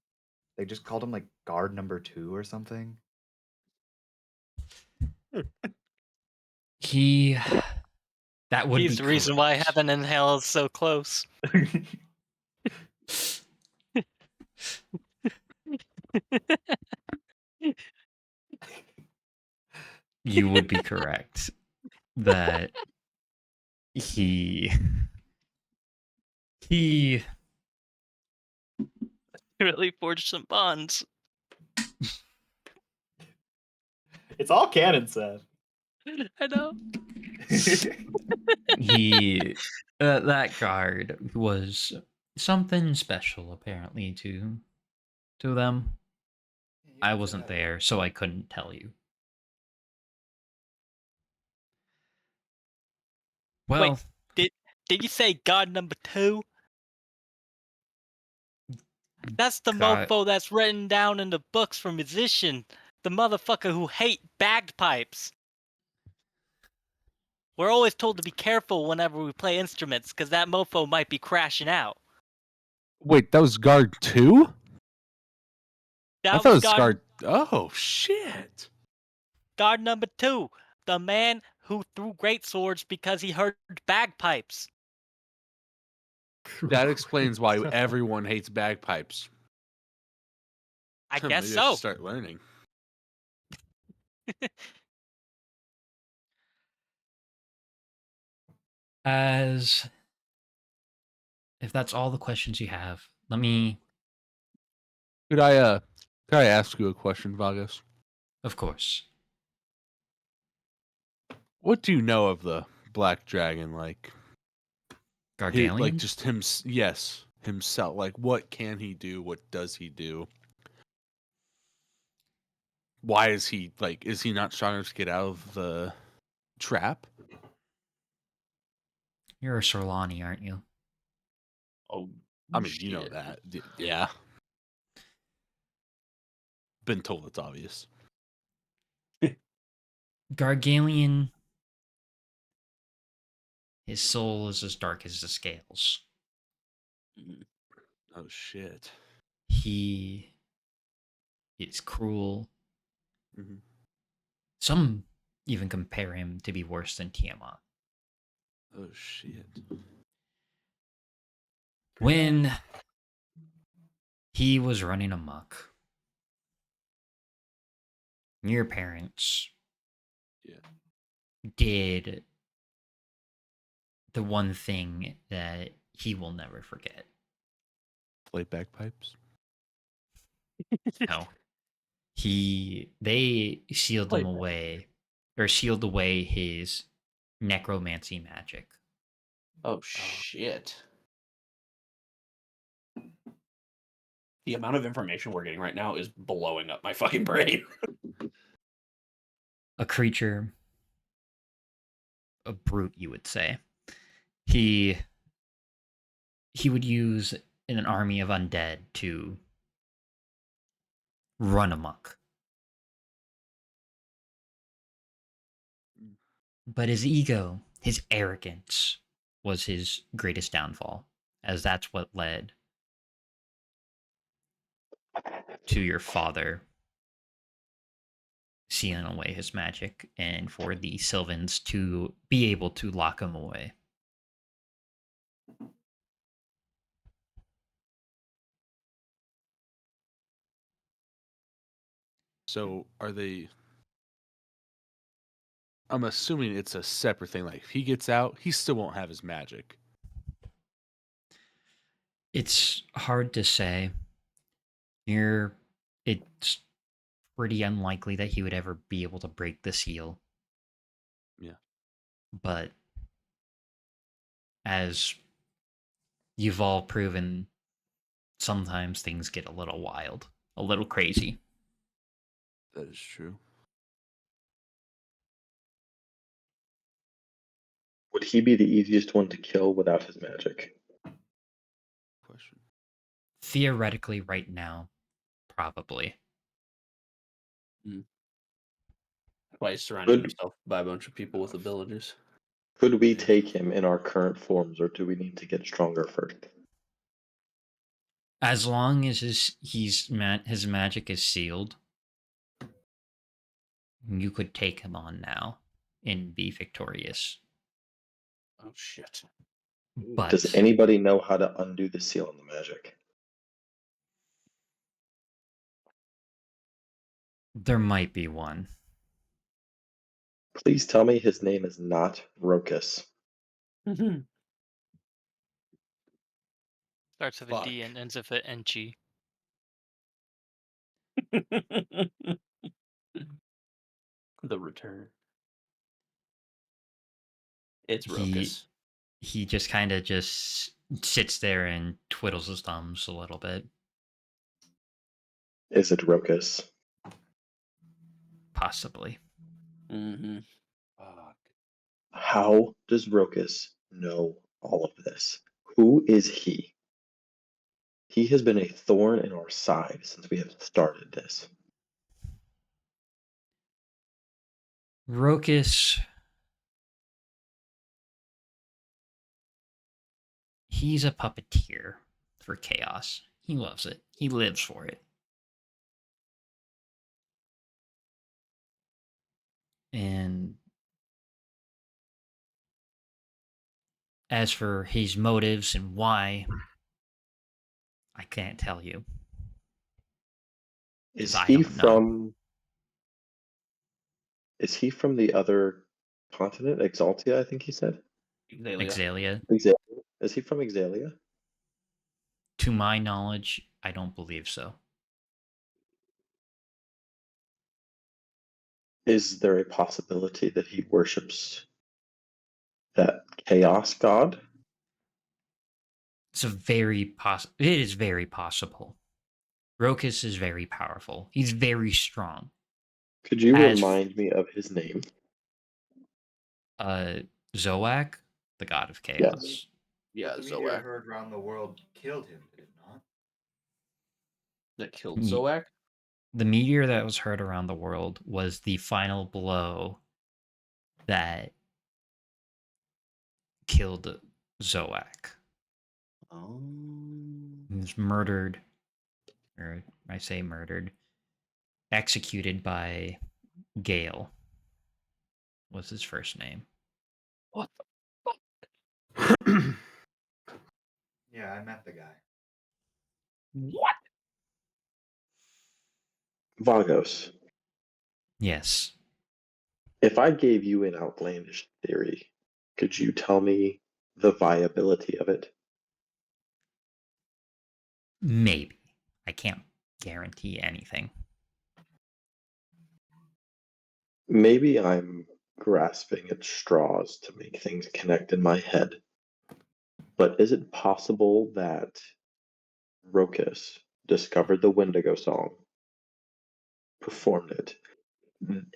Speaker 11: They just called him like guard number 2 or something.
Speaker 1: He that would
Speaker 5: He's
Speaker 1: be
Speaker 5: the reason why
Speaker 1: correct.
Speaker 5: heaven and hell is so close.
Speaker 1: You would be correct that he
Speaker 5: Really forged some bonds.
Speaker 6: It's all canon, Seth.
Speaker 5: I know.
Speaker 1: he that guard was something special apparently to them. I wasn't there, so I couldn't tell you. Well,
Speaker 5: Wait, did you say God number 2? That's the
Speaker 1: God-
Speaker 5: mofo that's written down in the books for musician. The motherfucker who hate bagpipes. We're always told to be careful whenever we play instruments, because that mofo might be crashing out.
Speaker 9: Wait, that was guard 2?
Speaker 5: That
Speaker 9: I thought it was
Speaker 5: God,
Speaker 9: guard. Oh shit!
Speaker 5: God number 2, the man who threw great swords because he heard bagpipes.
Speaker 9: That explains why everyone hates bagpipes.
Speaker 5: I
Speaker 9: Maybe
Speaker 5: guess
Speaker 9: I
Speaker 5: so.
Speaker 9: should start learning.
Speaker 1: As if that's all the questions you have, let me.
Speaker 9: Could I ask you a question, Vagos?
Speaker 1: Of course.
Speaker 9: What do you know of the Black Dragon? Like,
Speaker 1: Gargalian?
Speaker 9: like just him? Yes, himself. Like, what can he do? What does he do? Why is he like? Is he not strong enough to get out of the trap?
Speaker 1: You're a Sorlani, aren't you?
Speaker 9: Oh, I mean, you know that. Yeah. Been told it's obvious.
Speaker 1: Gargalian, his soul is as dark as the scales.
Speaker 9: Oh shit.
Speaker 1: He is cruel.
Speaker 9: Mm-hmm.
Speaker 1: Some even compare him to be worse than Tiamat.
Speaker 9: Oh shit.
Speaker 1: When he was running amok, your parents did the one thing that he will never forget.
Speaker 9: Play bagpipes?
Speaker 1: No. They sealed him away, or sealed away his necromancy magic.
Speaker 7: Oh shit. The amount of information we're getting right now is blowing up my fucking brain.
Speaker 1: A creature, a brute, you would say. He would use an army of undead to run amok. But his ego, his arrogance, was his greatest downfall, as that's what led to your father sealing away his magic and for the Sylvans to be able to lock him away.
Speaker 9: So are they? I'm assuming it's a separate thing. Like if he gets out, he still won't have his magic.
Speaker 1: It's hard to say. It's pretty unlikely that he would ever be able to break the seal.
Speaker 9: Yeah.
Speaker 1: But as you've all proven, sometimes things get a little wild, a little crazy.
Speaker 9: That is true.
Speaker 2: Would he be the easiest one to kill without his magic?
Speaker 1: Theoretically, right now, probably.
Speaker 7: Why he's surrounding
Speaker 2: Could
Speaker 7: himself by a bunch of people with abilities.
Speaker 2: could we take him in our current forms, or do we need to get stronger first?
Speaker 1: As long as his magic is sealed, you could take him on now and be victorious.
Speaker 7: Oh shit!
Speaker 1: But
Speaker 2: Does anybody know how to undo the seal on the magic?
Speaker 1: there might be one.
Speaker 2: Please tell me his name is not Rokus.
Speaker 5: Starts with a D and ends with an NG.
Speaker 7: The return. It's
Speaker 1: He
Speaker 7: Rokus.
Speaker 1: he just kind of just sits there and twiddles his thumbs a little bit.
Speaker 2: Is it Rokus?
Speaker 1: Possibly.
Speaker 7: Mm-hmm.
Speaker 2: How does Rokus know all of this? Who is he? He has been a thorn in our side since we have started this.
Speaker 1: Rokus. He's a puppeteer for chaos. He loves it. He lives for it. And as for his motives and why, I can't tell you.
Speaker 2: Is
Speaker 1: I
Speaker 2: he
Speaker 1: don't know.
Speaker 2: from? Is he from the other continent, Exaltia? I think he said.
Speaker 1: Exalia.
Speaker 2: Is he from Exalia?
Speaker 1: To my knowledge, I don't believe so.
Speaker 2: Is there a possibility that he worships that chaos god?
Speaker 1: It's a very possible. It is very possible. Rokus is very powerful. He's very strong.
Speaker 2: Could you
Speaker 1: As
Speaker 2: remind me of his name?
Speaker 1: Zoak, the god of chaos.
Speaker 2: Yes.
Speaker 7: Yeah,
Speaker 13: The meteor
Speaker 7: Zoak.
Speaker 13: heard around the world killed him, did it not?
Speaker 7: That killed Zoak?
Speaker 1: The meteor that was heard around the world was the final blow that killed Zoak.
Speaker 7: Oh.
Speaker 1: He was murdered, or I say murdered, executed by Gale. Was his first name?
Speaker 7: What
Speaker 13: the Yeah, I met the guy.
Speaker 7: What?
Speaker 2: Vagos.
Speaker 1: Yes.
Speaker 2: If I gave you an outlandish theory, could you tell me the viability of it?
Speaker 1: Maybe. I can't guarantee anything.
Speaker 2: Maybe I'm grasping at straws to make things connect in my head. But is it possible that Rokus discovered the Wendigo song, performed it,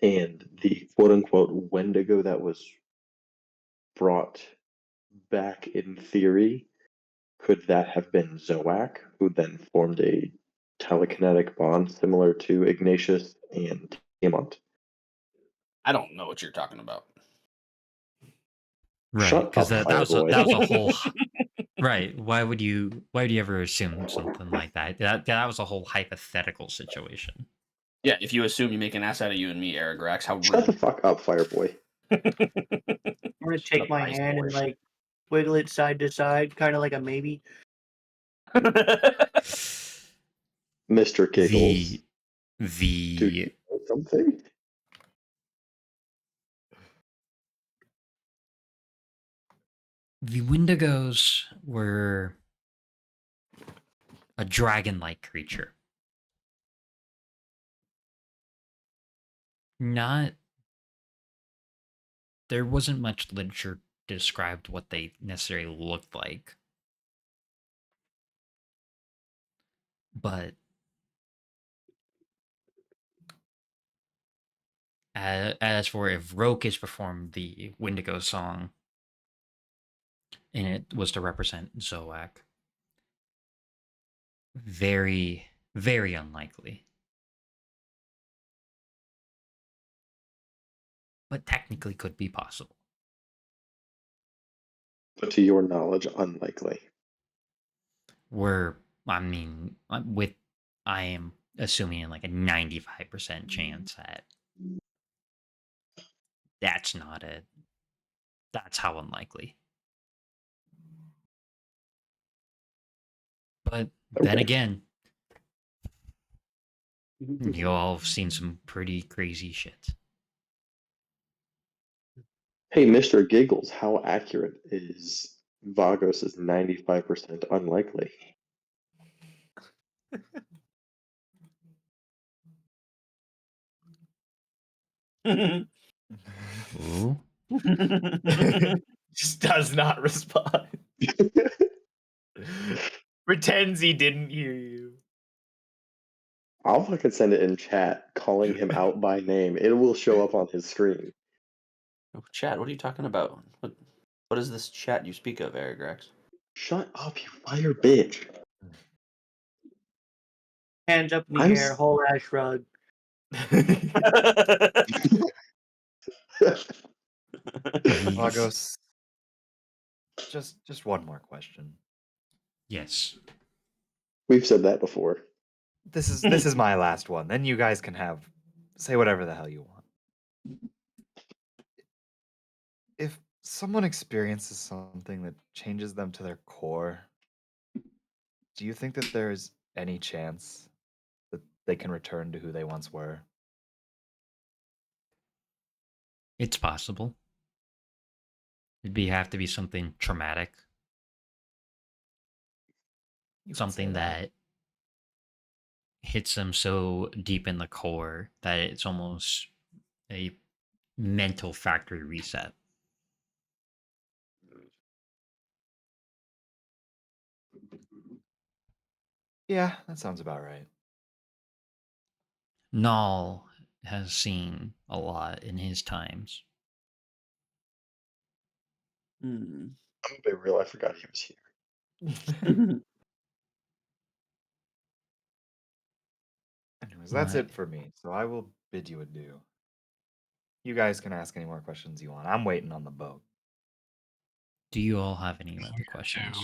Speaker 2: and the quote unquote Wendigo that was brought back in theory, could that have been Zoak, who then formed a telekinetic bond similar to Ignatius and Tiamat?
Speaker 7: I don't know what you're talking about.
Speaker 1: Right,
Speaker 2: Shut
Speaker 1: because
Speaker 2: up,
Speaker 1: that was a
Speaker 2: Fireboy.
Speaker 1: whole right. Why would you ever assume something like that? That was a whole hypothetical situation.
Speaker 7: Yeah, if you assume you make an ass out of you and me, Aragrax, how rude.
Speaker 2: Shut the fuck up, Fireboy.
Speaker 8: I'm gonna take my hand and like wiggle it side to side, kind of like a maybe.
Speaker 2: Mr. Giggles.
Speaker 1: The
Speaker 2: Do you know something?
Speaker 1: The Wendigos were a dragon-like creature. There wasn't much literature described what they necessarily looked like. But as for if Rokus performed the Wendigo song, and it was to represent Zoak, Very, very unlikely. But technically could be possible.
Speaker 2: But to your knowledge, unlikely.
Speaker 1: I am assuming like a 95% chance that that's how unlikely. But then again, you all have seen some pretty crazy shit.
Speaker 2: Hey, Mr. Giggles, how accurate is Vagos' 95% unlikely?
Speaker 1: Ooh.
Speaker 6: Just does not respond. Pretends he didn't hear you.
Speaker 2: I'll fucking send it in chat, calling him out by name. It will show up on his screen.
Speaker 7: Oh, chat, what are you talking about? What is this chat you speak of, Erigrax?
Speaker 2: Shut up, you fire bitch.
Speaker 8: Hands up in the air, whole ass shrug.
Speaker 11: Vagos, just one more question.
Speaker 1: Yes.
Speaker 2: We've said that before.
Speaker 11: This is my last one. Then you guys can say whatever the hell you want. If someone experiences something that changes them to their core, do you think that there's any chance that they can return to who they once were?
Speaker 1: It's possible. Have to be something traumatic. Something that hits them so deep in the core that it's almost a mental factory reset.
Speaker 11: Yeah, that sounds about right.
Speaker 1: Null has seen a lot in his times.
Speaker 2: I'm gonna be real, I forgot he was here.
Speaker 11: Anyways, that's it for me. So I will bid you adieu. You guys can ask any more questions you want. I'm waiting on the boat.
Speaker 1: Do you all have any other questions?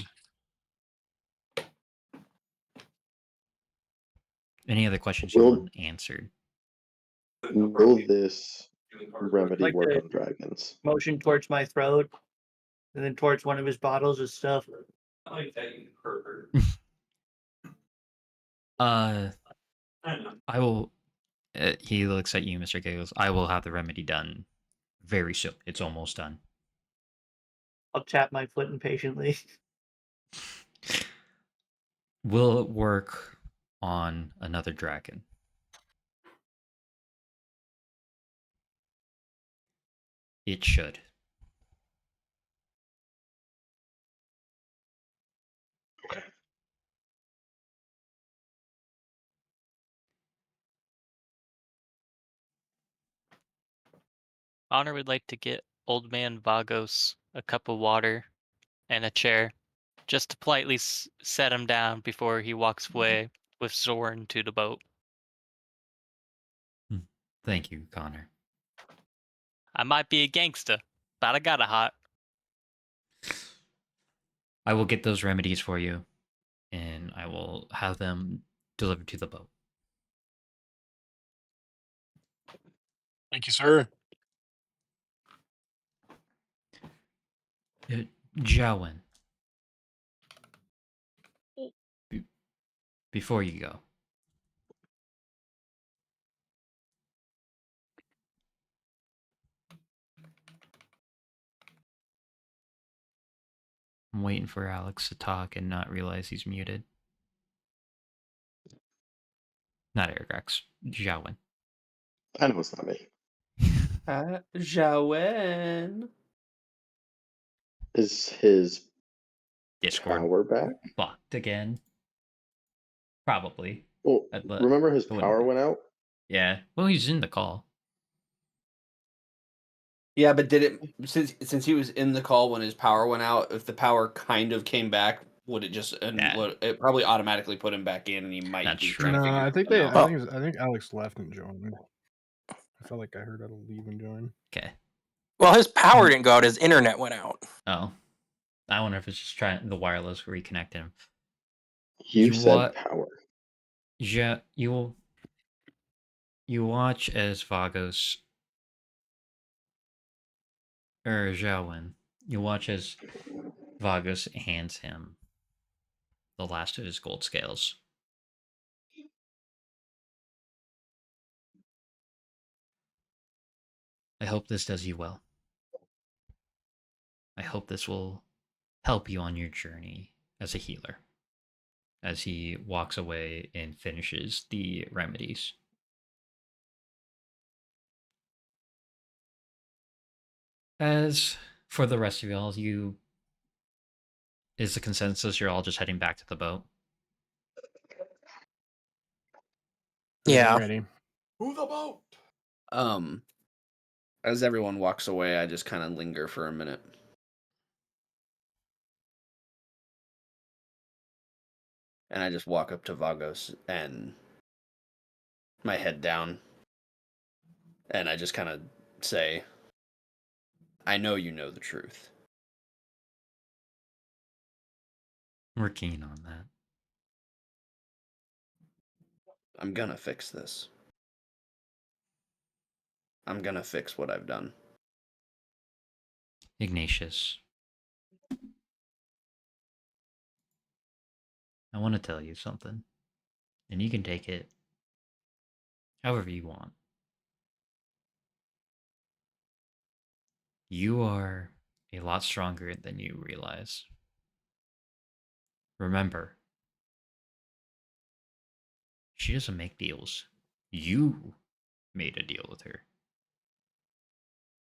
Speaker 1: Any other questions you want answered?
Speaker 2: Will this remedy
Speaker 8: Like
Speaker 2: work
Speaker 8: the
Speaker 2: on dragons?
Speaker 8: motion towards my throat, and then towards one of his bottles of stuff.
Speaker 1: I will. He looks at you, Mr. Giggles. I will have the remedy done very soon. It's almost done.
Speaker 8: I'll tap my foot impatiently.
Speaker 1: Will it work on another dragon? It should.
Speaker 2: Okay.
Speaker 5: Honor would like to get old man Vagos a cup of water and a chair, just to politely set him down before he walks away with Zorn to the boat.
Speaker 1: Thank you, Connor.
Speaker 5: I might be a gangster, but I got a heart.
Speaker 1: I will get those remedies for you, and I will have them delivered to the boat.
Speaker 10: Thank you, sir.
Speaker 1: Jowen, before you go, I'm waiting for Alex to talk and not realize he's muted. Not Erigrax, Jowen.
Speaker 2: I know it's not me.
Speaker 7: Jowen.
Speaker 2: Is his
Speaker 1: Discord
Speaker 2: power back?
Speaker 1: fucked again? Probably.
Speaker 2: Well, remember his power went out?
Speaker 1: Yeah. Well, he's in the call.
Speaker 7: Yeah, but did it since he was in the call when his power went out? If the power kind of came back, would it just and
Speaker 1: Yeah.
Speaker 7: would it probably automatically put him back in, and he might
Speaker 1: That's
Speaker 7: be
Speaker 1: true.
Speaker 7: trying to
Speaker 4: No,
Speaker 7: figure
Speaker 4: I think
Speaker 7: something
Speaker 4: they.
Speaker 7: out.
Speaker 4: I think Alex left and joined. I felt like I heard I'll leave and join.
Speaker 1: Okay.
Speaker 10: Well, his power didn't go out. His internet went out.
Speaker 1: Oh, I wonder if it's just trying the wireless reconnecting him.
Speaker 2: You said
Speaker 1: wa-
Speaker 2: power.
Speaker 1: Yeah, you watch as Vagos or Zhaowen. You watch as Vagos hands him the last of his gold scales. I hope this does you well. I hope this will help you on your journey as a healer. As he walks away and finishes the remedies. As for the rest of y'all, is the consensus you're all just heading back to the boat?
Speaker 10: Yeah.
Speaker 4: Ready.
Speaker 6: Who the boat?
Speaker 7: As everyone walks away, I just kind of linger for a minute. And I just walk up to Vagos and my head down. And I just kind of say, I know you know the truth.
Speaker 1: We're keen on that.
Speaker 7: I'm gonna fix this. I'm gonna fix what I've done.
Speaker 1: Ignatius, I want to tell you something, and you can take it however you want. You are a lot stronger than you realize. Remember, she doesn't make deals. You made a deal with her.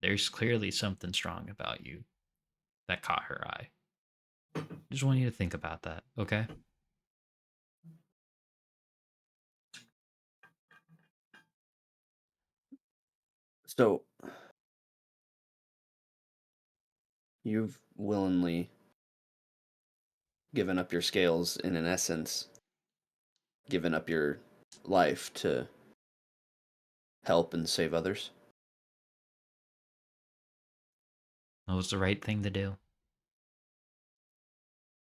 Speaker 1: There's clearly something strong about you that caught her eye. Just want you to think about that, okay?
Speaker 7: So, you've willingly given up your scales and, in essence, given up your life to help and save others?
Speaker 1: That was the right thing to do.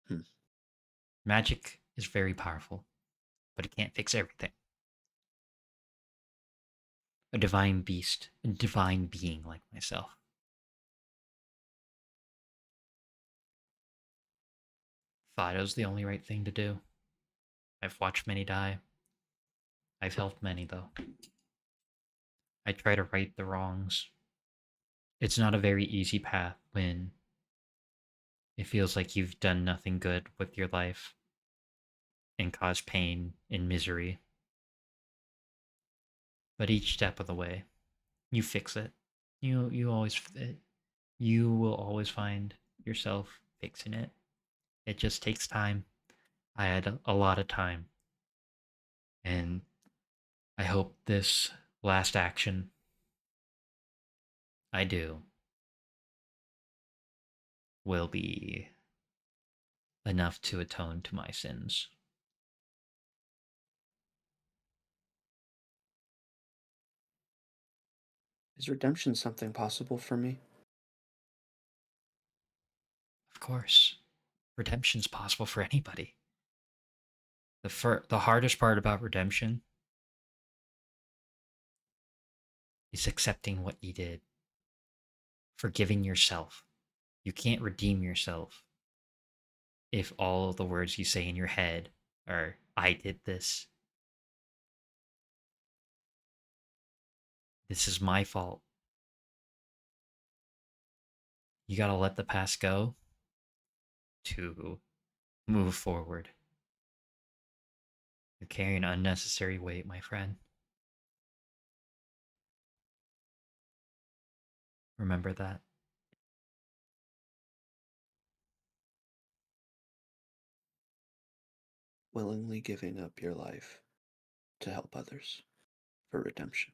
Speaker 7: Hmm.
Speaker 1: Magic is very powerful, but it can't fix everything. A divine beast, a divine being like myself. Thought it was the only right thing to do. I've watched many die. I've helped many, though. I try to right the wrongs. It's not a very easy path when it feels like you've done nothing good with your life and caused pain and misery. But each step of the way, you fix it. You will always find yourself fixing it. It just takes time. I had a lot of time. And I hope this last action I do will be enough to atone to my sins.
Speaker 7: Is redemption something possible for me?
Speaker 1: Of course, redemption's possible for anybody. The hardest part about redemption is accepting what you did, forgiving yourself. You can't redeem yourself if all of the words you say in your head are, I did this. This is my fault. You gotta let the past go to move forward. You're carrying unnecessary weight, my friend. Remember that.
Speaker 7: Willingly giving up your life to help others for redemption.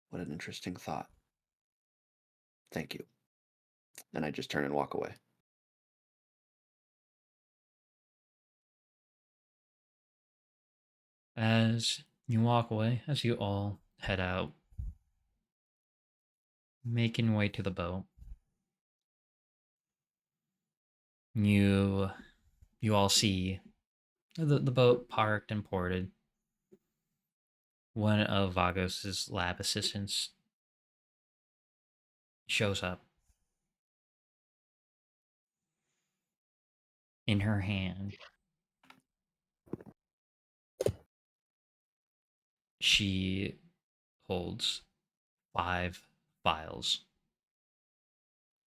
Speaker 7: What an interesting thought. Thank you. And I just turn and walk away.
Speaker 1: As you walk away, as you all head out, making way to the boat, you all see the boat parked and ported. One of Vagos's lab assistants shows up. In her hand, she holds 5 vials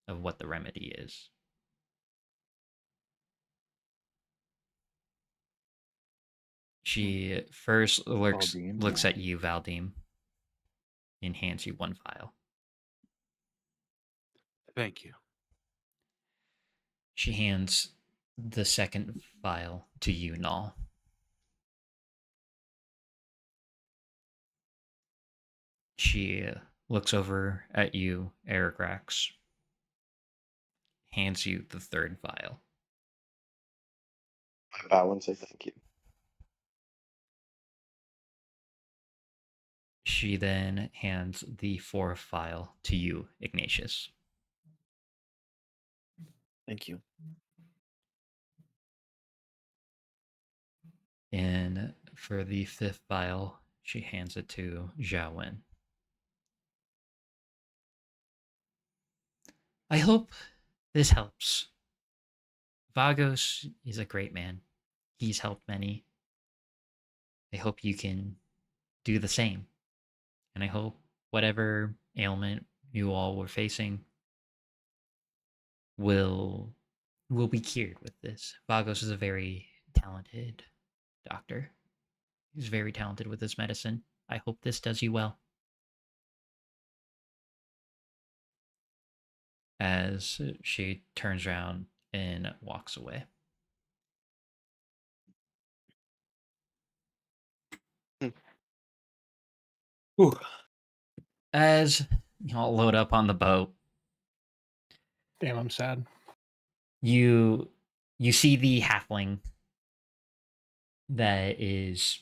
Speaker 1: of what the remedy is. She first looks
Speaker 11: Valdim,
Speaker 1: at you, Valdim, and hands you 1 vial.
Speaker 9: Thank you.
Speaker 1: She hands the second vial to you, Null. She looks over at you, Erigrax, hands you the 3rd vial.
Speaker 2: I bow and say thank you.
Speaker 1: She then hands the 4th vial to you, Ignatius.
Speaker 2: Thank you.
Speaker 1: And for the 5th vial, she hands it to Xiaowen. I hope this helps. Vagos is a great man. He's helped many. I hope you can do the same. And I hope whatever ailment you all were facing will be cured with this. Vagos is a very talented doctor. He's very talented with his medicine. I hope this does you well. As she turns around and walks away. As you all load up on the boat,
Speaker 4: Damn, I'm sad.
Speaker 1: you see the halfling that is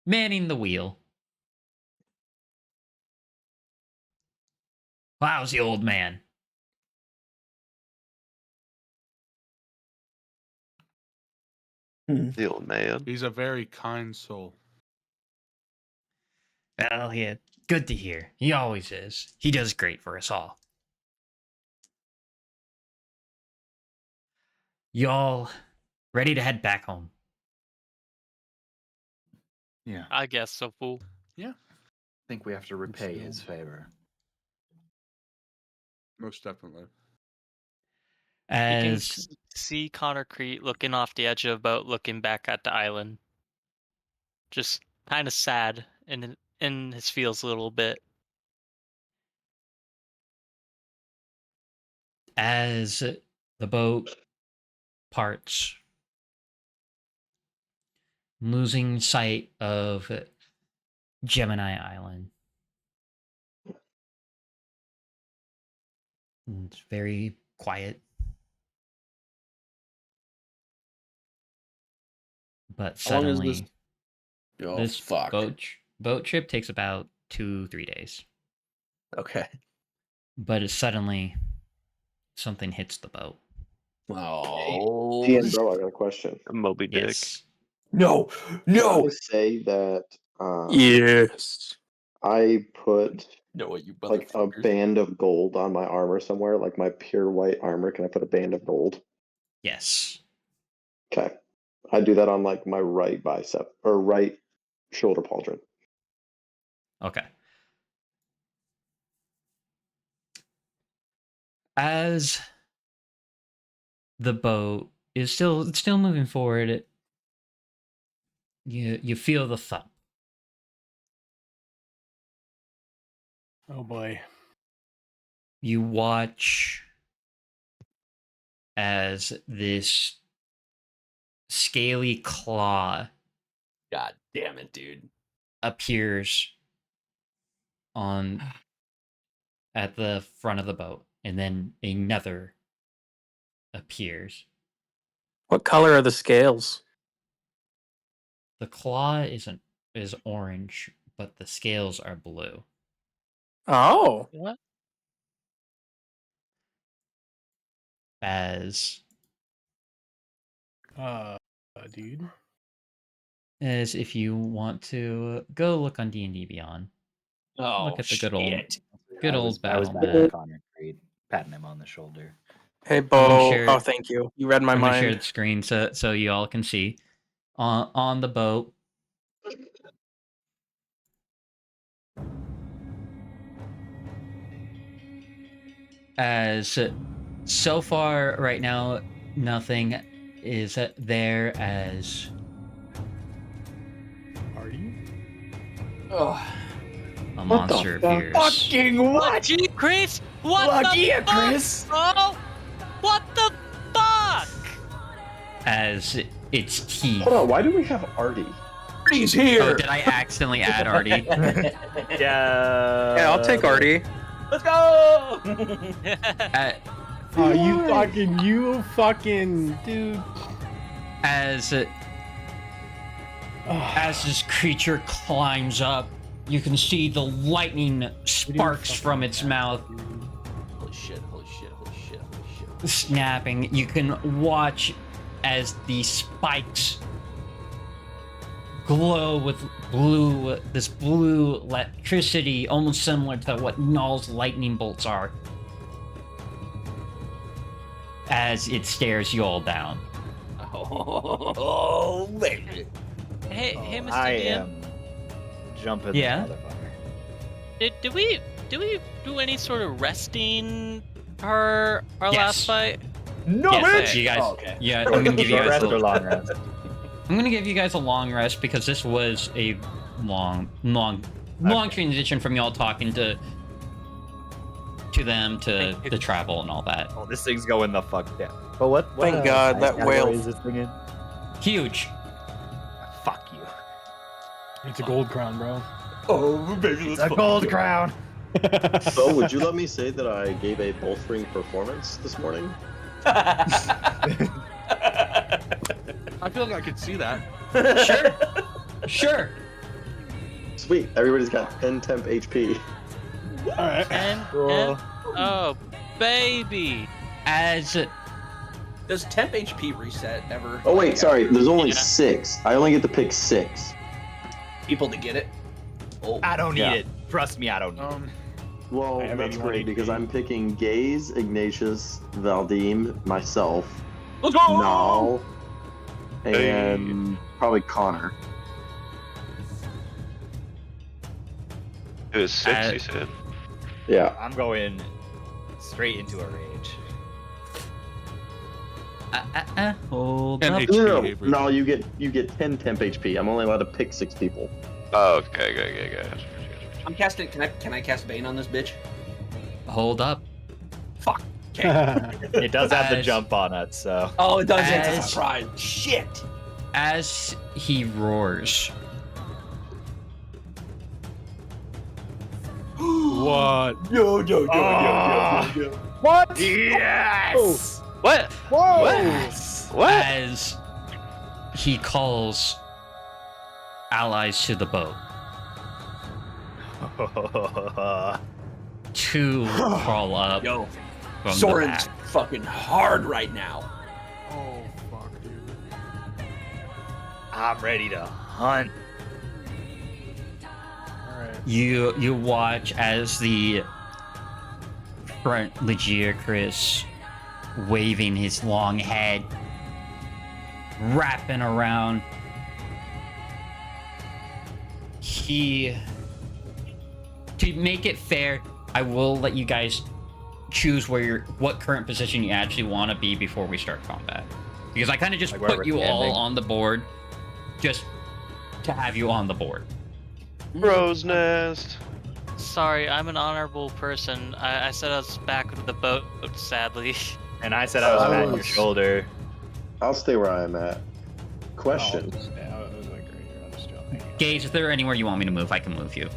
Speaker 1: manning the wheel. How's the old man?
Speaker 3: The old man.
Speaker 9: He's a very kind soul.
Speaker 1: Well, yeah, good to hear. He always is. He does great for us all. Y'all ready to head back home?
Speaker 11: Yeah.
Speaker 5: I guess so, fool.
Speaker 9: Yeah.
Speaker 11: I think we have to repay his favor.
Speaker 9: Most definitely.
Speaker 5: You can
Speaker 1: As
Speaker 5: see Connor Crete looking off the edge of the boat, looking back at the island. Just kind of sad in his feels a little bit.
Speaker 1: as the boat parts, losing sight of Gemini Island. It's very quiet. But
Speaker 7: How long is
Speaker 1: suddenly,
Speaker 7: this? Oh,
Speaker 1: this
Speaker 7: fuck.
Speaker 1: boat trip takes about 2-3 days.
Speaker 2: Okay.
Speaker 1: But suddenly, something hits the boat.
Speaker 7: Oh.
Speaker 2: GM bro, I got a question.
Speaker 3: Moby Dick.
Speaker 1: Yes.
Speaker 7: No.
Speaker 2: Can I say that
Speaker 10: Yes.
Speaker 2: I put
Speaker 7: No, you
Speaker 2: like a
Speaker 7: motherfuckers.
Speaker 2: band of gold on my armor somewhere, like my pure white armor. Can I put a band of gold?
Speaker 1: Yes.
Speaker 2: Okay. I do that on like my right bicep or right shoulder pauldron.
Speaker 1: Okay. As the boat is still moving forward, you feel the thump.
Speaker 4: Oh boy.
Speaker 1: You watch as this scaly claw
Speaker 7: God damn it, dude.
Speaker 1: appears at the front of the boat, and then another appears.
Speaker 10: What color are the scales?
Speaker 1: The claw is orange, but the scales are blue.
Speaker 10: Oh.
Speaker 5: What?
Speaker 1: As
Speaker 4: dude.
Speaker 1: As if you want to go look on D&D Beyond.
Speaker 7: Oh,
Speaker 1: look at the
Speaker 7: shit.
Speaker 1: good
Speaker 11: I
Speaker 1: old
Speaker 11: was
Speaker 1: battle
Speaker 11: patting
Speaker 1: map.
Speaker 11: Connor, patting him on the shoulder.
Speaker 10: Hey,
Speaker 1: I'm gonna
Speaker 10: Bo.
Speaker 1: share-
Speaker 10: Oh, thank you. You read my
Speaker 1: I'm gonna share
Speaker 10: mind.
Speaker 1: the screen so you all can see. On the boat. As so far right now, nothing is there as
Speaker 4: Artie?
Speaker 7: Oh.
Speaker 1: a monster appears.
Speaker 2: Fucking what?
Speaker 5: Gee, Chris! What
Speaker 2: Lucky
Speaker 5: the
Speaker 2: ya,
Speaker 5: fuck,
Speaker 2: Chris!
Speaker 5: bro? What the fuck?
Speaker 1: As its teeth.
Speaker 2: Hold on, why do we have Artie?
Speaker 7: Artie's here!
Speaker 1: Oh, did I accidentally add Artie?
Speaker 11: Yeah.
Speaker 10: Yeah, I'll take Artie.
Speaker 7: Let's go!
Speaker 4: Oh, you fucking dude.
Speaker 1: As this creature climbs up, you can see the lightning sparks from its mouth
Speaker 7: Holy shit, holy shit, holy shit, holy shit.
Speaker 1: snapping. You can watch as the spikes glow with this blue electricity, almost similar to what Null's lightning bolts are, as it stares you all down.
Speaker 7: Oh, baby.
Speaker 5: Hey, Mr.
Speaker 11: I
Speaker 5: DM.
Speaker 11: am jumping
Speaker 1: Yeah?
Speaker 11: the motherfucker.
Speaker 5: Did we do any sort of resting per our
Speaker 1: Yes.
Speaker 5: last fight?
Speaker 11: No,
Speaker 1: Yes,
Speaker 11: bitch!
Speaker 1: you guys.
Speaker 7: Oh, okay.
Speaker 1: Yeah, I'm gonna give you
Speaker 11: Short
Speaker 1: guys.
Speaker 11: rest or
Speaker 1: A,
Speaker 11: long rest?
Speaker 1: I'm gonna give you guys a long rest because this was a long transition from y'all talking to them to the travel and all that.
Speaker 11: Oh, this thing's going the fuck down. But what
Speaker 10: Thank God,
Speaker 11: size
Speaker 10: that
Speaker 11: category
Speaker 10: whale-
Speaker 11: is this thing in?
Speaker 1: Huge.
Speaker 11: Fuck you.
Speaker 4: It's a gold crown, bro.
Speaker 7: Oh, baby,
Speaker 11: It's a gold crown.
Speaker 2: So, would you let me say that I gave a bolstering performance this morning?
Speaker 9: I feel like I could see that.
Speaker 1: Sure.
Speaker 2: Sweet, everybody's got 10 temp HP.
Speaker 4: Alright.
Speaker 5: And oh, baby.
Speaker 1: As
Speaker 7: Does temp HP reset ever?
Speaker 2: Oh wait,
Speaker 7: Like,
Speaker 2: sorry, there's only
Speaker 5: Yeah.
Speaker 2: 6. I only get to pick 6.
Speaker 7: People to get it? Oh.
Speaker 11: I don't need
Speaker 2: Yeah.
Speaker 11: it. Trust me, I don't need it.
Speaker 2: Well,
Speaker 4: I have
Speaker 2: that's
Speaker 4: 81
Speaker 2: great because
Speaker 4: HP.
Speaker 2: I'm picking Gaze, Ignatius, Valdim, myself,
Speaker 7: Let's go!
Speaker 2: Nal, and probably Connor.
Speaker 3: It was 6,
Speaker 1: Uh,
Speaker 3: you said.
Speaker 2: Yeah.
Speaker 11: I'm going straight into a rage.
Speaker 1: hold
Speaker 9: And
Speaker 1: up.
Speaker 9: HP,
Speaker 2: No,
Speaker 9: Avery.
Speaker 2: no, you get 10 temp HP. I'm only allowed to pick 6 people.
Speaker 3: Oh, okay.
Speaker 7: I'm casting. Can I cast Bane on this bitch?
Speaker 1: Hold up.
Speaker 7: Fuck. Okay.
Speaker 11: It does have the
Speaker 1: As-
Speaker 11: jump on it, so.
Speaker 7: Oh, it does. It's a
Speaker 1: As-
Speaker 7: surprise. Shit.
Speaker 1: As he roars,
Speaker 9: What?
Speaker 7: Yo.
Speaker 11: What? Yes!
Speaker 3: What?
Speaker 11: Whoa! What?
Speaker 1: as he calls allies to the boat to crawl up
Speaker 7: Yo.
Speaker 1: from the
Speaker 7: Soren's
Speaker 1: back.
Speaker 7: fucking hard right now.
Speaker 4: Oh fuck, dude.
Speaker 11: I'm ready to hunt.
Speaker 4: Alright.
Speaker 1: You watch as the front Legiericus waving his long head, wrapping around. To make it fair, I will let you guys choose what current position you actually want to be before we start combat. Because I kind of just
Speaker 11: Like where
Speaker 1: put
Speaker 11: we're
Speaker 1: you all
Speaker 11: standing.
Speaker 1: on the board just to have you on the board.
Speaker 3: Crow's nest.
Speaker 5: Sorry, I'm an honorable person. I said I was back with the boat, sadly.
Speaker 11: And I said I was
Speaker 2: I
Speaker 11: patting your
Speaker 2: was-
Speaker 11: shoulder.
Speaker 2: I'll stay where I am at. Question.
Speaker 4: Yeah, I was like right here. I'm just jumping.
Speaker 1: Gage, if there anywhere you want me to move, I can move you.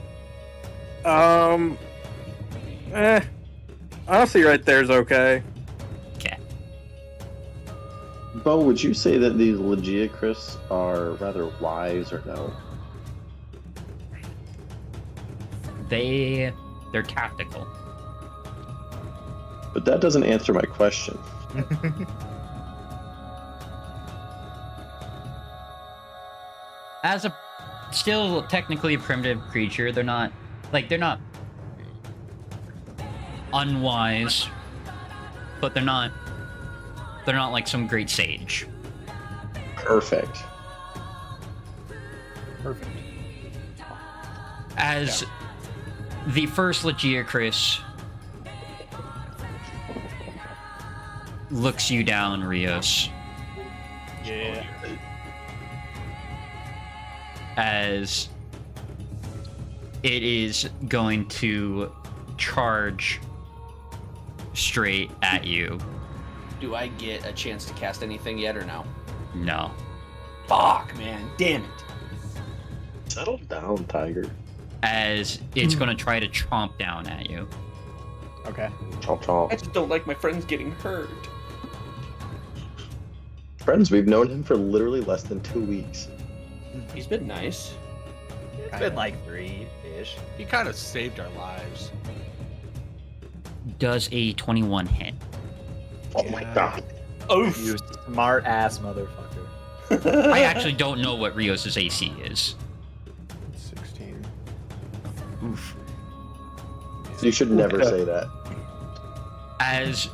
Speaker 10: Honestly, right there's okay.
Speaker 1: Okay.
Speaker 2: Bo, would you say that these Legiacris are rather wise or no?
Speaker 1: They're tactical.
Speaker 2: But that doesn't answer my question.
Speaker 1: As a still technically a primitive creature, they're not unwise, but they're not like some great sage.
Speaker 2: Perfect.
Speaker 1: As the first Legiacris looks you down, Rios,
Speaker 4: Yeah.
Speaker 1: as it is going to charge straight at you.
Speaker 7: Do I get a chance to cast anything yet or no?
Speaker 1: No.
Speaker 7: Fuck, man. Damn it.
Speaker 2: Settle down, Tiger.
Speaker 1: As it's going to try to chomp down at you.
Speaker 4: Okay.
Speaker 2: Chomp
Speaker 7: I
Speaker 2: chomp.
Speaker 7: just don't like my friends getting hurt.
Speaker 2: Friends, we've known him for literally less than 2 weeks.
Speaker 7: He's been nice.
Speaker 6: It's been like 3-ish.
Speaker 9: He kind of saved our lives.
Speaker 1: Does a 21 hit?
Speaker 2: Oh my god.
Speaker 7: Oof.
Speaker 6: You smart ass motherfucker.
Speaker 1: I actually don't know what Rios' AC is.
Speaker 4: 16.
Speaker 1: Oof.
Speaker 2: You should never say that.
Speaker 1: As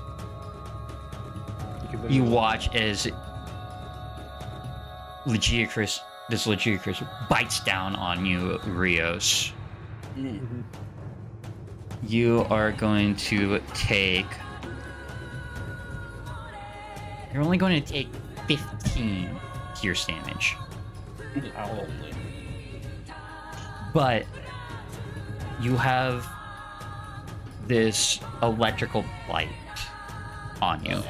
Speaker 4: You,
Speaker 1: you watch as this Legiacris bites down on you, Rios.
Speaker 7: Mm.
Speaker 1: You are going to take... You're only going to take 15 pierce damage.
Speaker 7: Only.
Speaker 1: But you have this electrical light on you.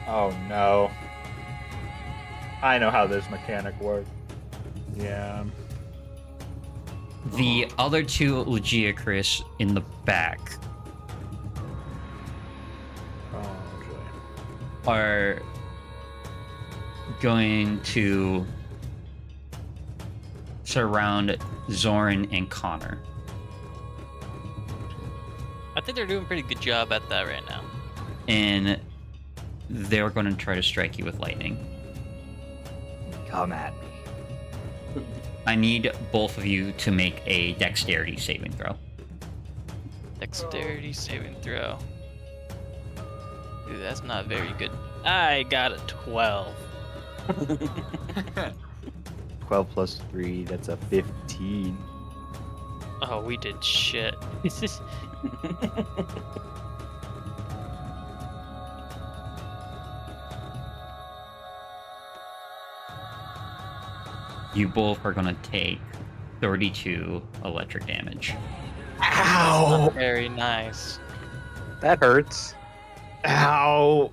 Speaker 6: Oh no. I know how this mechanic works.
Speaker 4: Yeah.
Speaker 1: The other two Legiacris in the back
Speaker 4: Oh, joy.
Speaker 1: are going to surround Zoran and Connor.
Speaker 5: I think they're doing a pretty good job at that right now.
Speaker 1: And they're going to try to strike you with lightning.
Speaker 6: Come at me.
Speaker 1: I need both of you to make a dexterity saving throw.
Speaker 5: Dexterity saving throw. Dude, that's not very good. I got a 12.
Speaker 6: 12 plus 3, that's a 15.
Speaker 5: Oh, we did shit.
Speaker 1: You both are going to take 32 electric damage.
Speaker 6: Ow!
Speaker 5: Very nice.
Speaker 6: That hurts. Ow!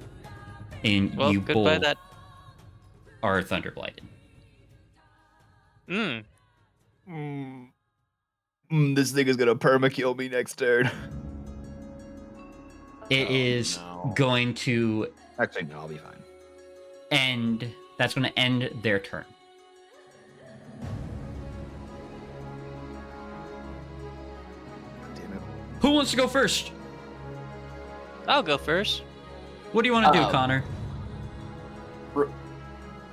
Speaker 1: And
Speaker 5: Well,
Speaker 1: you
Speaker 5: goodbye
Speaker 1: both
Speaker 5: that.
Speaker 1: are thunder blighted.
Speaker 6: This thing is gonna perma-kill me next turn.
Speaker 1: It is going to
Speaker 6: Actually, no, I'll be fine.
Speaker 1: end. That's going to end their turn.
Speaker 6: Damn it.
Speaker 1: Who wants to go first?
Speaker 5: I'll go first.
Speaker 1: What do you want to do,
Speaker 7: Um,
Speaker 1: Connor?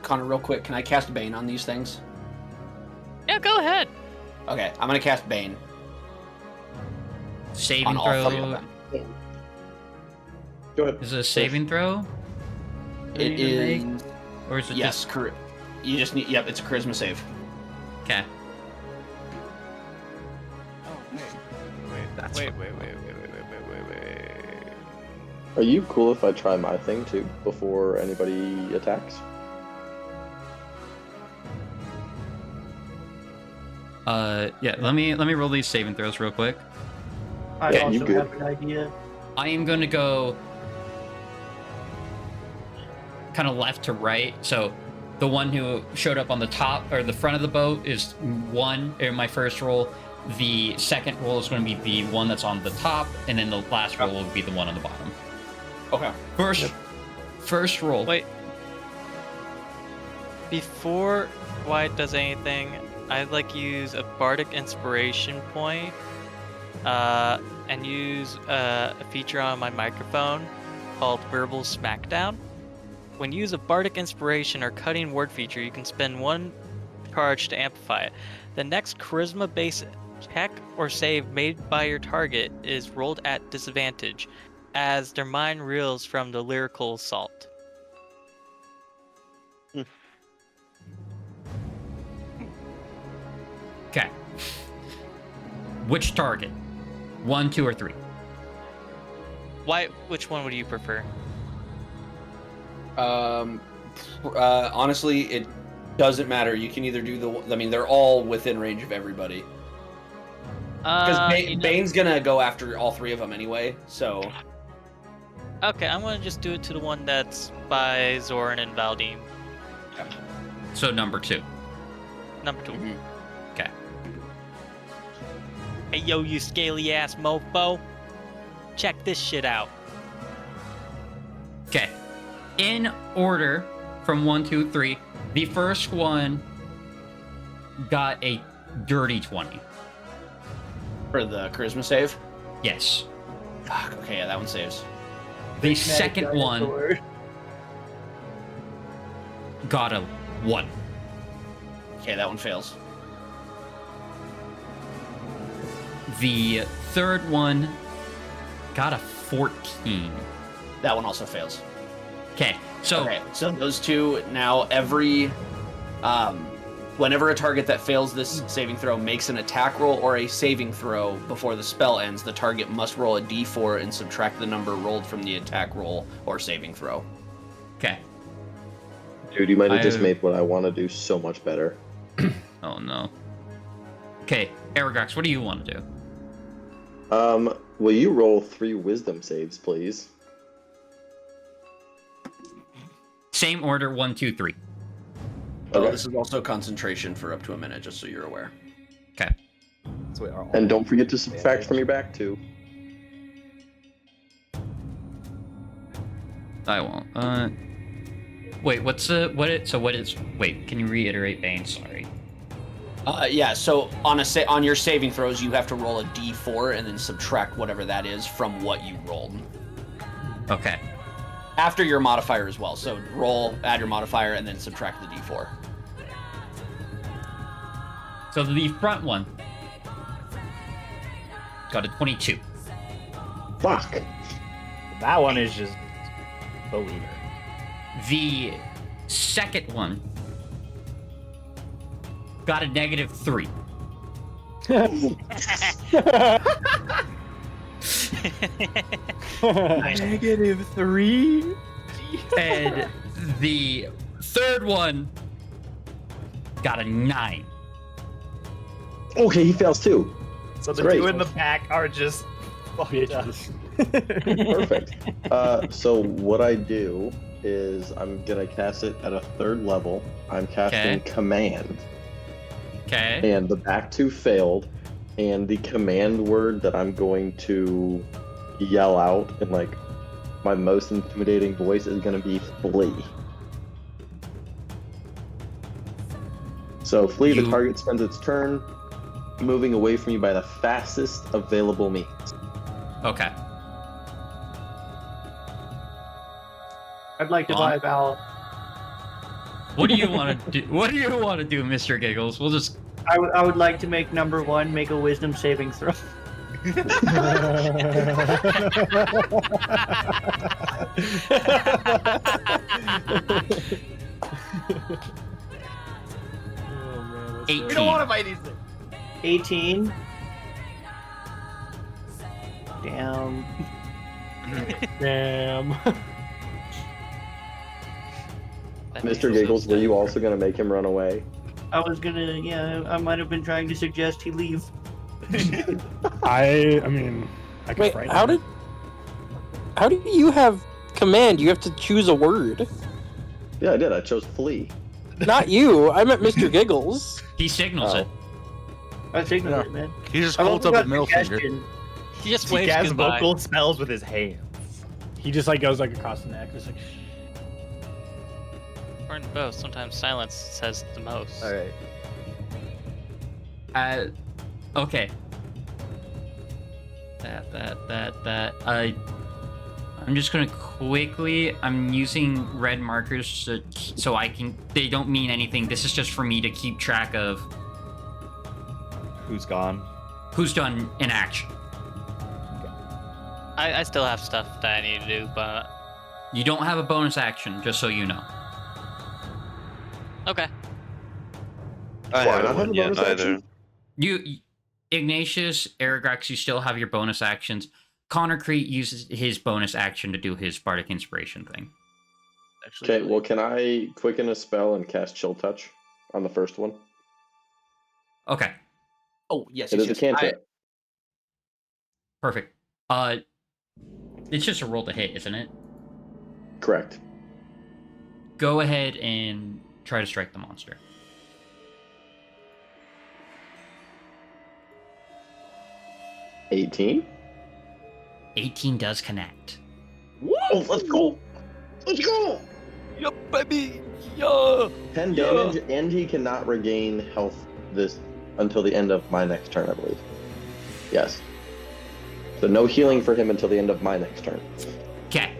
Speaker 7: Connor, real quick, can I cast Bane on these things?
Speaker 5: Yeah, go ahead.
Speaker 7: Okay, I'm gonna cast Bane
Speaker 1: Saving
Speaker 7: on all three of
Speaker 1: throw.
Speaker 7: them.
Speaker 2: Go ahead.
Speaker 1: Is it a saving throw? that
Speaker 7: It
Speaker 1: you need to
Speaker 7: is.
Speaker 1: make? Or is it
Speaker 7: Yes, you just need. Yep, it's a charisma save.
Speaker 1: just... Okay.
Speaker 5: Wait.
Speaker 2: Are you cool if I try my thing too before anybody attacks?
Speaker 1: Yeah, let me roll these saving throws real quick.
Speaker 8: I
Speaker 2: Yeah, you
Speaker 8: also
Speaker 2: good.
Speaker 8: have an idea.
Speaker 1: I am going to go kind of left to right. So the one who showed up on the top or the front of the boat is one in my first roll. The second roll is going to be the one that's on the top, and then the last roll will be the one on the bottom.
Speaker 7: Okay.
Speaker 1: First, First roll.
Speaker 5: Wait. Before Wyatt does anything, I'd like use a bardic inspiration point, and use a feature on my microphone called Verbal Smackdown. When you use a bardic inspiration or cutting word feature, you can spend 1 charge to amplify it. The next charisma-based check or save made by your target is rolled at disadvantage, as their mind reels from the lyrical assault.
Speaker 1: Okay. Which target? 1, 2, or 3?
Speaker 5: Which one would you prefer?
Speaker 7: Honestly, it doesn't matter. You can either do I mean, they're all within range of everybody. Because Bane's gonna go after all 3 of them anyway, so...
Speaker 5: Okay, I'm gonna just do it to the one that's by Zoran and Valdim.
Speaker 7: Okay.
Speaker 1: So number 2.
Speaker 5: Number 2.
Speaker 1: Okay.
Speaker 5: Hey yo, you scaly ass mofo. Check this shit out.
Speaker 1: Okay. In order from 1, 2, 3, the first one got a dirty 20.
Speaker 7: For the charisma save?
Speaker 1: Yes.
Speaker 7: Fuck, okay, yeah, that one saves.
Speaker 1: The second one got a 1.
Speaker 7: Okay, that one fails.
Speaker 1: The third one got a 14.
Speaker 7: That one also fails.
Speaker 1: Okay, so
Speaker 7: those 2 now whenever a target that fails this saving throw makes an attack roll or a saving throw before the spell ends, the target must roll a d4 and subtract the number rolled from the attack roll or saving throw.
Speaker 1: Okay.
Speaker 2: Dude, you might have just made what I want to do so much better.
Speaker 1: Oh no. Okay, Aragorn, what do you want to do?
Speaker 2: Will you roll 3 wisdom saves, please?
Speaker 1: Same order, 1, 2, 3.
Speaker 7: Oh, this is also concentration for up to a minute, just so you're aware.
Speaker 1: Okay.
Speaker 2: And don't forget to subtract from your back, too.
Speaker 1: I won't. Wait, wait, can you reiterate, Bane? Sorry.
Speaker 7: Yeah, so on your saving throws, you have to roll a d4 and then subtract whatever that is from what you rolled.
Speaker 1: Okay.
Speaker 7: After your modifier as well. So add your modifier, and then subtract the d4.
Speaker 1: So the front one got a 22.
Speaker 2: Fuck.
Speaker 6: That one is just the leader.
Speaker 1: The second one got a -3.
Speaker 6: -3?
Speaker 1: And the third one got a 9.
Speaker 2: Okay, he fails too.
Speaker 6: So the
Speaker 2: Great.
Speaker 6: 2 in the back are just fucked up.
Speaker 2: Perfect. So what I do is I'm gonna cast it at a 3rd level. I'm casting Command.
Speaker 1: Okay.
Speaker 2: And the back 2 failed. And the command word that I'm going to yell out in like my most intimidating voice is gonna be flee. So flee, the target spends its turn moving away from you by the fastest available means.
Speaker 1: Okay.
Speaker 8: I'd like to vibe out.
Speaker 1: What do you want to do? What do you want to do, Mr. Giggles? We'll just.
Speaker 8: I would like to make number 1 make a wisdom saving throw.
Speaker 6: We don't want to fight these things.
Speaker 8: 18. Damn.
Speaker 4: Damn.
Speaker 2: Mr. Giggles, were you also gonna make him run away?
Speaker 8: I was gonna, yeah, I might have been trying to suggest he leave.
Speaker 4: I mean, I can
Speaker 10: Wait,
Speaker 4: frighten
Speaker 10: how
Speaker 4: him.
Speaker 10: do you have command? You have to choose a word.
Speaker 2: Yeah, I did. I chose flee.
Speaker 10: Not you. I meant Mr. Giggles.
Speaker 1: He signals it.
Speaker 8: I signaled it, man.
Speaker 9: He just
Speaker 8: I
Speaker 9: holds
Speaker 8: also
Speaker 9: up a
Speaker 8: got
Speaker 9: middle finger.
Speaker 8: suggestion.
Speaker 5: He just
Speaker 6: He
Speaker 5: waves
Speaker 6: casts
Speaker 5: goodbye.
Speaker 6: vocal spells with his hands.
Speaker 4: He just like goes like across the neck, just like.
Speaker 5: Or both. Sometimes silence says the most.
Speaker 2: All right.
Speaker 1: Okay. I'm just gonna quickly. I'm using red markers so I can. They don't mean anything. This is just for me to keep track of
Speaker 11: Who's gone?
Speaker 1: who's done an action.
Speaker 5: I still have stuff that I need to do, but
Speaker 1: You don't have a bonus action, just so you know.
Speaker 5: okay.
Speaker 3: I
Speaker 2: Why
Speaker 3: haven't
Speaker 2: not have
Speaker 3: won
Speaker 2: a
Speaker 3: yet
Speaker 2: bonus
Speaker 3: either.
Speaker 2: action?
Speaker 1: Ignatius, Aragrex, you still have your bonus actions. Connor Crete uses his bonus action to do his Bardic Inspiration thing.
Speaker 2: Okay, well, can I quicken a spell and cast Chill Touch on the first one?
Speaker 1: Okay,
Speaker 7: Oh, yes,
Speaker 2: It
Speaker 7: yes,
Speaker 2: is a
Speaker 7: yes.
Speaker 2: cantrip.
Speaker 1: perfect. It's just a roll to hit, isn't it?
Speaker 2: Correct.
Speaker 1: Go ahead and try to strike the monster.
Speaker 2: $18.
Speaker 1: 18 does connect.
Speaker 2: Oh, let's go! Let's go!
Speaker 7: Yup, baby! Yeah!
Speaker 2: 10 damage, and he cannot regain health until the end of my next turn, I believe. Yes. So no healing for him until the end of my next turn.
Speaker 1: Okay.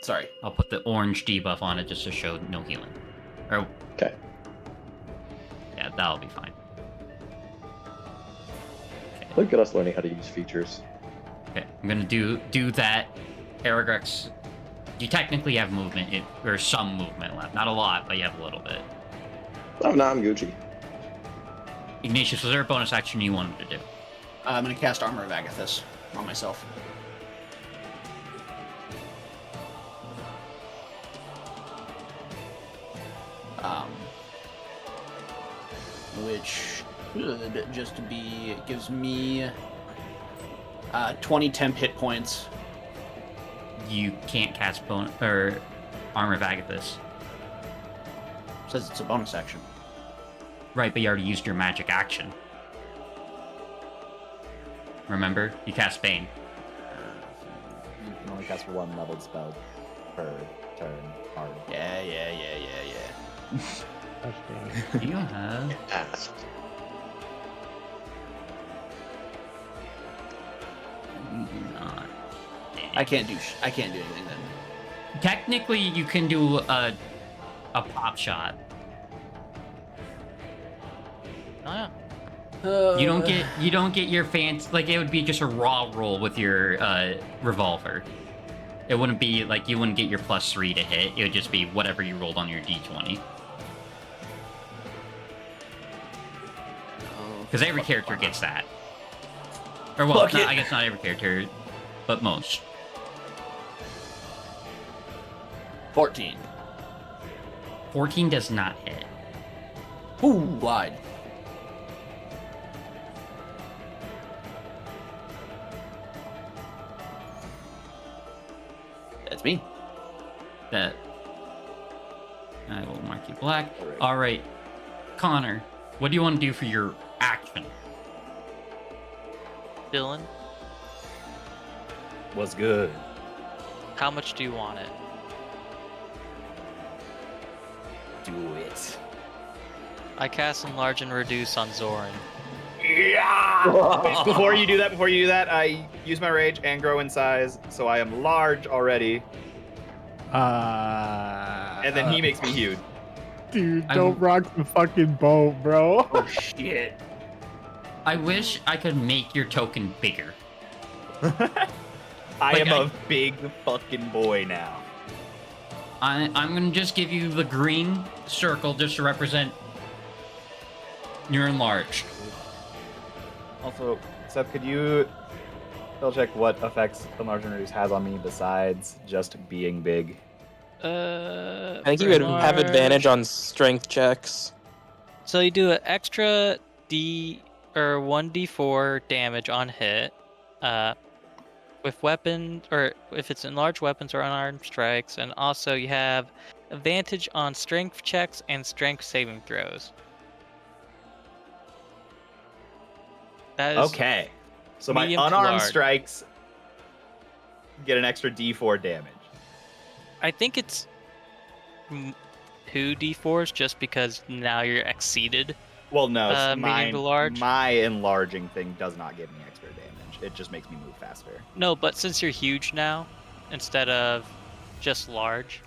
Speaker 7: Sorry.
Speaker 1: I'll put the orange debuff on it just to show no healing. Or
Speaker 2: Okay.
Speaker 1: yeah, that'll be fine.
Speaker 2: Look at us learning how to use features.
Speaker 1: Okay, I'm gonna do that. Aragrex, you technically have movement, or some movement left. Not a lot, but you have a little bit.
Speaker 2: Oh, no, I'm Gucci.
Speaker 1: Ignatius, was there a bonus action you wanted to do?
Speaker 7: I'm going to cast Armor of Agathis on myself. Which should just be, it gives me 20 temp hit points.
Speaker 1: You can't cast Armor of Agathis.
Speaker 7: Says it's a bonus action.
Speaker 1: Right, but you already used your magic action. Remember? You cast Bane.
Speaker 11: You can only cast one leveled spell per turn. Hard.
Speaker 7: Yeah.
Speaker 1: Do you have... You do not.
Speaker 7: I can't do anything then.
Speaker 1: Technically, you can do a pop shot.
Speaker 5: Oh yeah.
Speaker 1: You don't get your fancy, like it would be just a raw roll with your revolver. It wouldn't be like you wouldn't get your +3 to hit. It would just be whatever you rolled on your d20. Because every character gets that. Or well, I guess not every character, but most.
Speaker 7: 14.
Speaker 1: 14 does not hit.
Speaker 7: Ooh, lied. That's me.
Speaker 1: That I will mark you black. All right, Connor, what do you want to do for your action?
Speaker 5: Dylan,
Speaker 11: Was good.
Speaker 5: how much do you want it?
Speaker 11: Do it.
Speaker 5: I cast Enlarge and Reduce on Zoran.
Speaker 6: Yeah! Before you do that, I use my rage and grow in size, so I am large already. And then he makes me huge.
Speaker 4: Dude, don't rock the fucking boat, bro.
Speaker 7: Oh shit.
Speaker 1: I wish I could make your token bigger.
Speaker 6: I am a big fucking boy now.
Speaker 1: I'm gonna just give you the green circle just to represent you're enlarged.
Speaker 11: Also, Seth, could you double check what effects Enlarge and Reduce has on me besides just being big?
Speaker 10: I think you would have advantage on strength checks.
Speaker 5: So you do an extra 1d4 damage on hit, with weapon, or if it's enlarged weapons or unarmed strikes, and also you have advantage on strength checks and strength saving throws. That is
Speaker 6: Okay. So my
Speaker 5: medium to
Speaker 6: unarmed
Speaker 5: large.
Speaker 6: strikes get an extra d4 damage.
Speaker 5: I think it's 2d4s just because now you're exceeded.
Speaker 11: Well, no,
Speaker 5: medium to large.
Speaker 11: my enlarging thing does not give me extra damage. It just makes me move faster.
Speaker 5: No, but since you're huge now, instead of just large,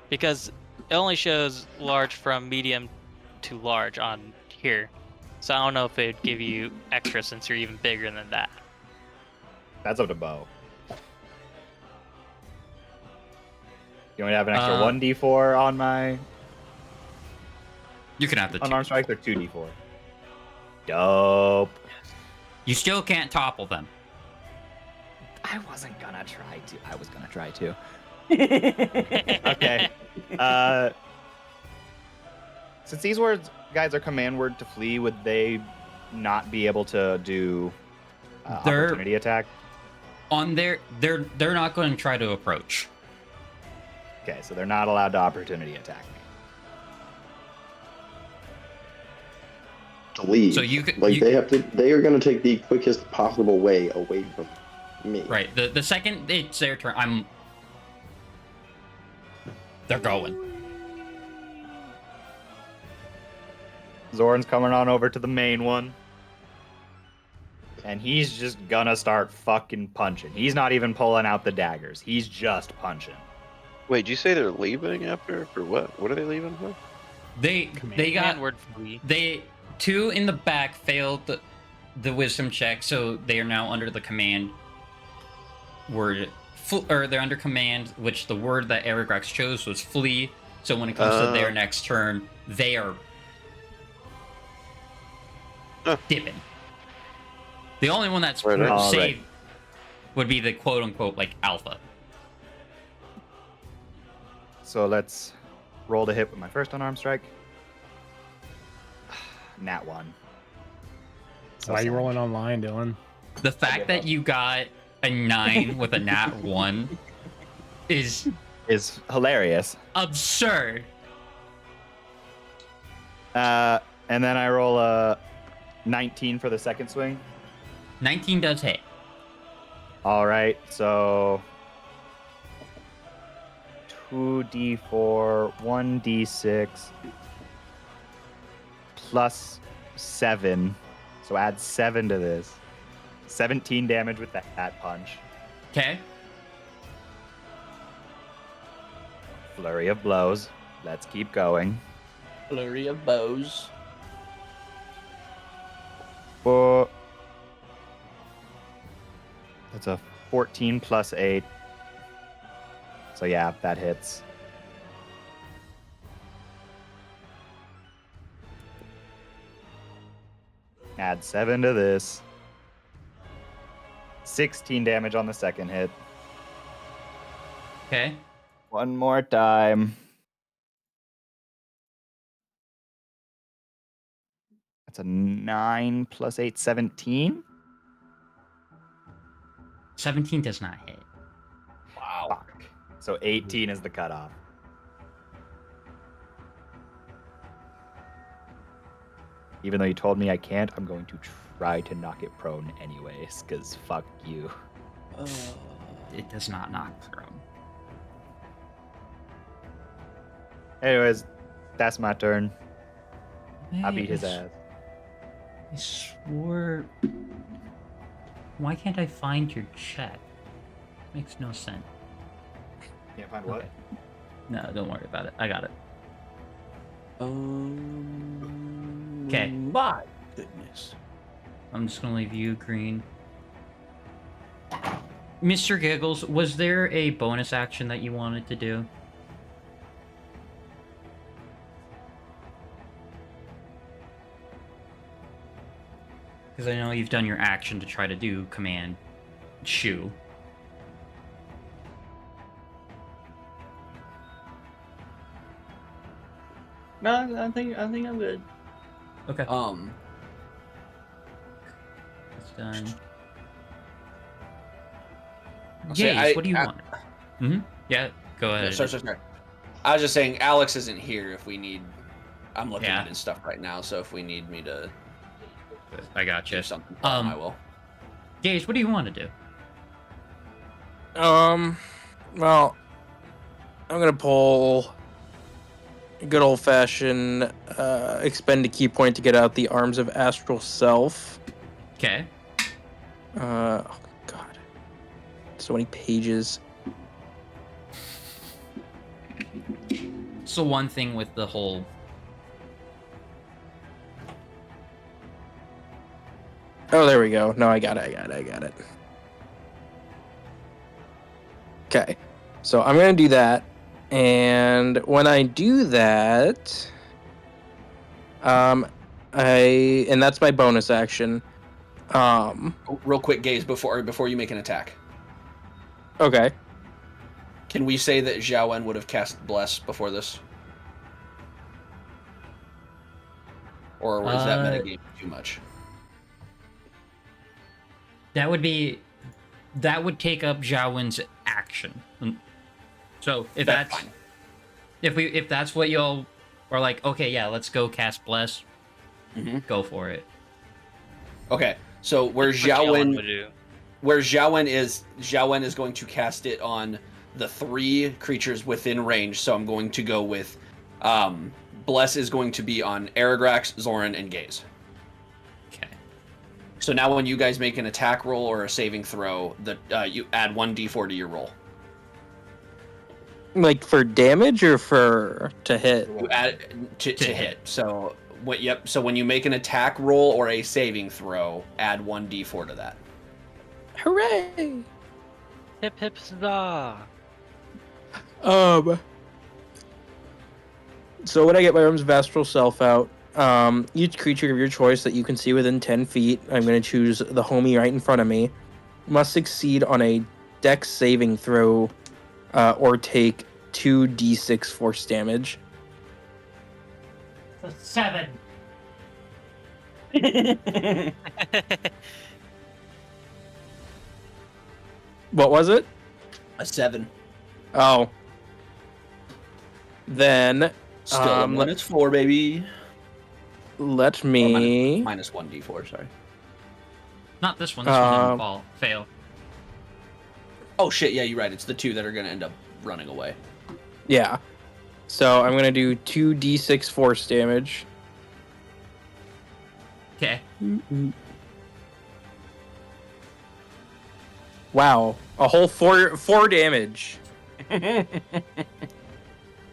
Speaker 5: because it only shows large from medium to large on here. So I don't know if it'd give you extra since you're even bigger than that.
Speaker 11: That's up to Bo. You want me to have an extra 1d4 on my
Speaker 1: You can have the
Speaker 11: unarmed strikes or 2d4? Dope.
Speaker 1: You still can't topple them.
Speaker 11: I wasn't gonna try to. I was gonna try to. Okay. Since these words, guys, are command word to flee, would they not be able to do opportunity attack?
Speaker 1: On their, they're not going to try to approach.
Speaker 11: Okay, so they're not allowed to opportunity attack me.
Speaker 2: To leave.
Speaker 1: So you could,
Speaker 2: they have to. They are going to take the quickest possible way away from me.
Speaker 1: Right. The second it's their turn, they're going.
Speaker 11: Zoran's coming on over to the main one. And he's just gonna start fucking punching. He's not even pulling out the daggers. He's just punching.
Speaker 3: Wait, did you say they're leaving after? For what? What are they leaving for?
Speaker 1: They got
Speaker 5: word flee.
Speaker 1: They two in the back failed the wisdom check, so they are now under the command word, or they're under command, which the word that Erigrax chose was flee. So when it comes to their next turn, they are dipping. The only one that's saved would be the quote-unquote like alpha.
Speaker 11: So let's roll to hit with my first unarmed strike. Nat 1.
Speaker 4: Why are you rolling online, Dylan?
Speaker 1: The fact that you got a 9 with a nat 1 is
Speaker 11: hilarious.
Speaker 1: Absurd.
Speaker 11: And then I roll a 19 for the second swing.
Speaker 1: 19 does hit.
Speaker 11: All right, so 2d4, 1d6, plus 7. So add 7 to this. 17 damage with that punch.
Speaker 1: Okay.
Speaker 11: Flurry of blows. Let's keep going.
Speaker 7: Flurry of bows.
Speaker 11: That's a 14 plus 8. So yeah, that hits. Add 7 to this. 16 damage on the second hit.
Speaker 1: Okay.
Speaker 11: One more time. That's a 9 plus 8, 17.
Speaker 1: 17 does not hit.
Speaker 11: Wow. Fuck. So 18 is the cutoff. Even though you told me I can't, I'm going to try to knock it prone anyways, because fuck you.
Speaker 1: It does not knock prone.
Speaker 11: Anyways, that's my turn. I beat his ass.
Speaker 1: I swore... Why can't I find your check? Makes no sense.
Speaker 11: Can't find what?
Speaker 1: Okay. No, don't worry about it. I got it. Okay.
Speaker 7: My goodness.
Speaker 1: I'm just gonna leave you green. Mr. Giggles, was there a bonus action that you wanted to do? Because I know you've done your action to try to do command shoo.
Speaker 8: No, I think I'm good.
Speaker 1: Okay. It's done. Jace, what do you want? Yeah, go ahead.
Speaker 7: Sorry. I was just saying, Alex isn't here if we need... I'm looking at his stuff right now, so if we need me to...
Speaker 1: I got you.
Speaker 7: Do something, I will.
Speaker 1: Jace, what do you want to do?
Speaker 10: Well, I'm gonna pull a good old fashioned expend a key point to get out the Arms of Astral Self.
Speaker 1: Okay.
Speaker 10: Oh god, so many pages.
Speaker 1: So one thing with the whole.
Speaker 10: Oh, there we go. No, I got it. Okay, so I'm gonna do that, and when I do that, and that's my bonus action.
Speaker 7: Real quick, Gaze, before you make an attack.
Speaker 10: Okay.
Speaker 7: Can we say that Zhao En would have cast Bless before this? Or is that metagame too much?
Speaker 1: That would take up Zhaowen's action. So if that's
Speaker 7: fine.
Speaker 1: if that's what y'all are like, okay, yeah, let's go cast Bless. Go for it.
Speaker 7: Okay, so where Zhao En is going to cast it on the 3 creatures within range. So I'm going to go with Bless is going to be on Aragrax, Zoran, and Gaze.
Speaker 1: Okay.
Speaker 7: So now when you guys make an attack roll or a saving throw, you add 1d4 to your roll.
Speaker 10: Like for damage or to hit?
Speaker 7: You add to hit. So So when you make an attack roll or a saving throw, add 1d4 to that.
Speaker 10: Hooray!
Speaker 5: Hip hip huzzah!
Speaker 10: So when I get my Arms of Astral Self out, each creature of your choice that you can see within 10 feet, I'm going to choose the homie right in front of me, must succeed on a Dex saving throw or take 2d6 force damage.
Speaker 8: A 7.
Speaker 10: What was it?
Speaker 7: A 7.
Speaker 10: Oh. Then...
Speaker 7: Still a 1, it's 4, baby.
Speaker 10: Let me...
Speaker 7: Minus 1d4, sorry.
Speaker 1: Not this one. This one didn't fail.
Speaker 7: Oh shit, yeah, you're right. It's the 2 that are going to end up running away.
Speaker 10: Yeah. So I'm going to do 2d6 force damage.
Speaker 1: Okay.
Speaker 10: Wow. A whole 4 damage.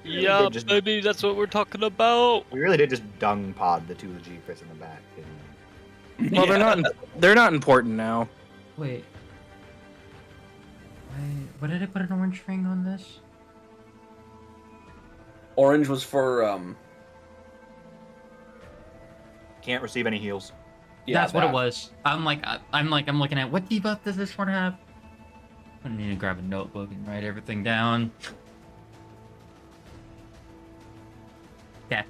Speaker 5: Yeah, baby, that's what we're talking about.
Speaker 11: We really did just dung pod the 2 G-Chris in the back, didn't we?
Speaker 10: Well, they're not important now.
Speaker 1: Wait. What did I put an orange ring on this?
Speaker 7: Orange was for
Speaker 11: Can't receive any heals.
Speaker 1: Yeah, that's what it was. I'm looking at what debuff does this one have? I need to grab a notebook and write everything down. Yeah.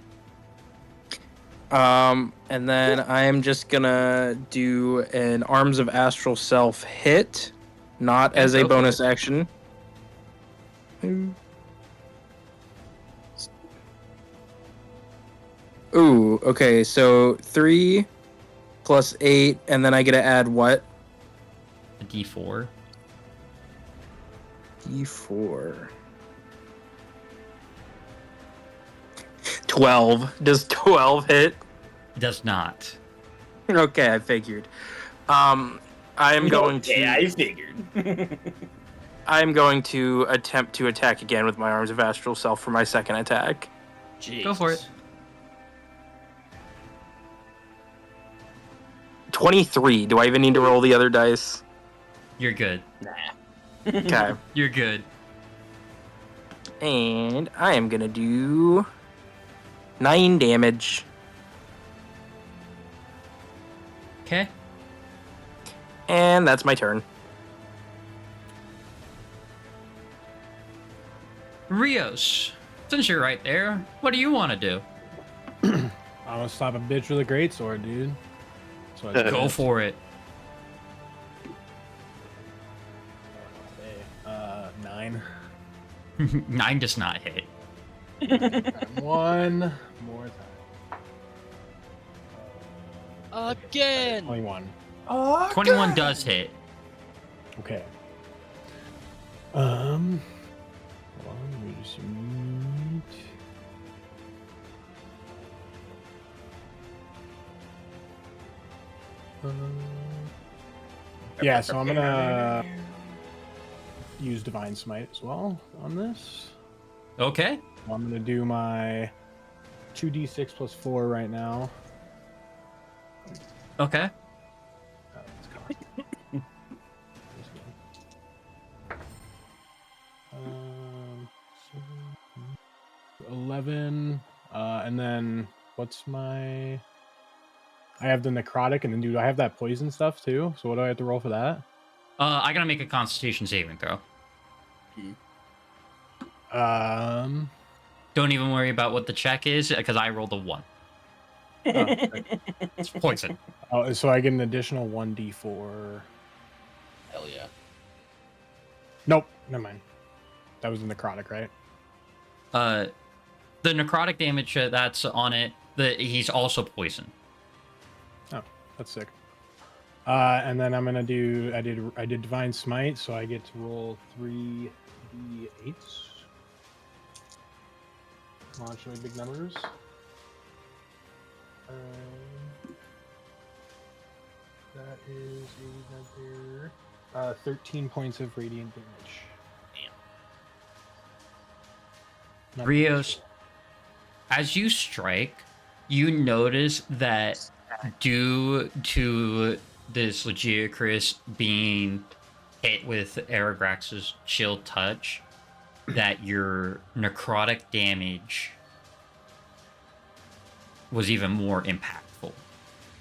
Speaker 10: And then I am just gonna do an Arms of Astral Self hit, not as a bonus action. Ooh, okay, so 3 plus 8, and then I get to add what?
Speaker 1: A D4.
Speaker 10: D4. 12. Does 12 hit?
Speaker 1: It does not.
Speaker 10: Okay, I figured. I am going to.
Speaker 6: Yeah, I figured.
Speaker 10: I am going to attempt to attack again with my Arms of Astral Self for my second attack.
Speaker 7: Jesus.
Speaker 1: Go for it.
Speaker 10: 23. Do I even need to roll the other dice?
Speaker 1: You're good.
Speaker 10: Okay.
Speaker 1: You're good.
Speaker 10: And I am gonna do 9 damage.
Speaker 1: Okay.
Speaker 10: And that's my turn.
Speaker 1: Rios, since you're right there, what do you want to do?
Speaker 4: I'm gonna stop a bitch with a greatsword, dude. So
Speaker 1: Go for it.
Speaker 4: 9.
Speaker 1: 9 does not hit.
Speaker 4: One more time.
Speaker 5: Again.
Speaker 4: 21.
Speaker 1: 21 does hit.
Speaker 4: Okay. Hold on, let me Sweet. Yeah, so I'm gonna use Divine Smite as well on this.
Speaker 1: Okay.
Speaker 4: I'm gonna do my 2d6 plus 4 right now.
Speaker 1: Okay.
Speaker 4: Let's go. 11, and then what's my? I have the necrotic, and then do I have that poison stuff too? So what do I have to roll for that?
Speaker 1: I gotta make a Constitution saving throw. Don't even worry about what the check is because I rolled a 1. It's poison.
Speaker 4: Oh, so I get an additional 1d4.
Speaker 7: Hell yeah.
Speaker 4: Nope, never mind. That was the necrotic, right?
Speaker 1: The necrotic damage that's on it. He's also poisoned.
Speaker 4: Oh, that's sick. And then I'm gonna do. I did Divine Smite, so I get to roll 3d8s. Come on, show me big numbers. That is a 13 points of radiant damage. Damn.
Speaker 1: Rios, as you strike, you notice that due to this Legiocris being hit with Aragrax's chill touch, that your necrotic damage was even more impactful.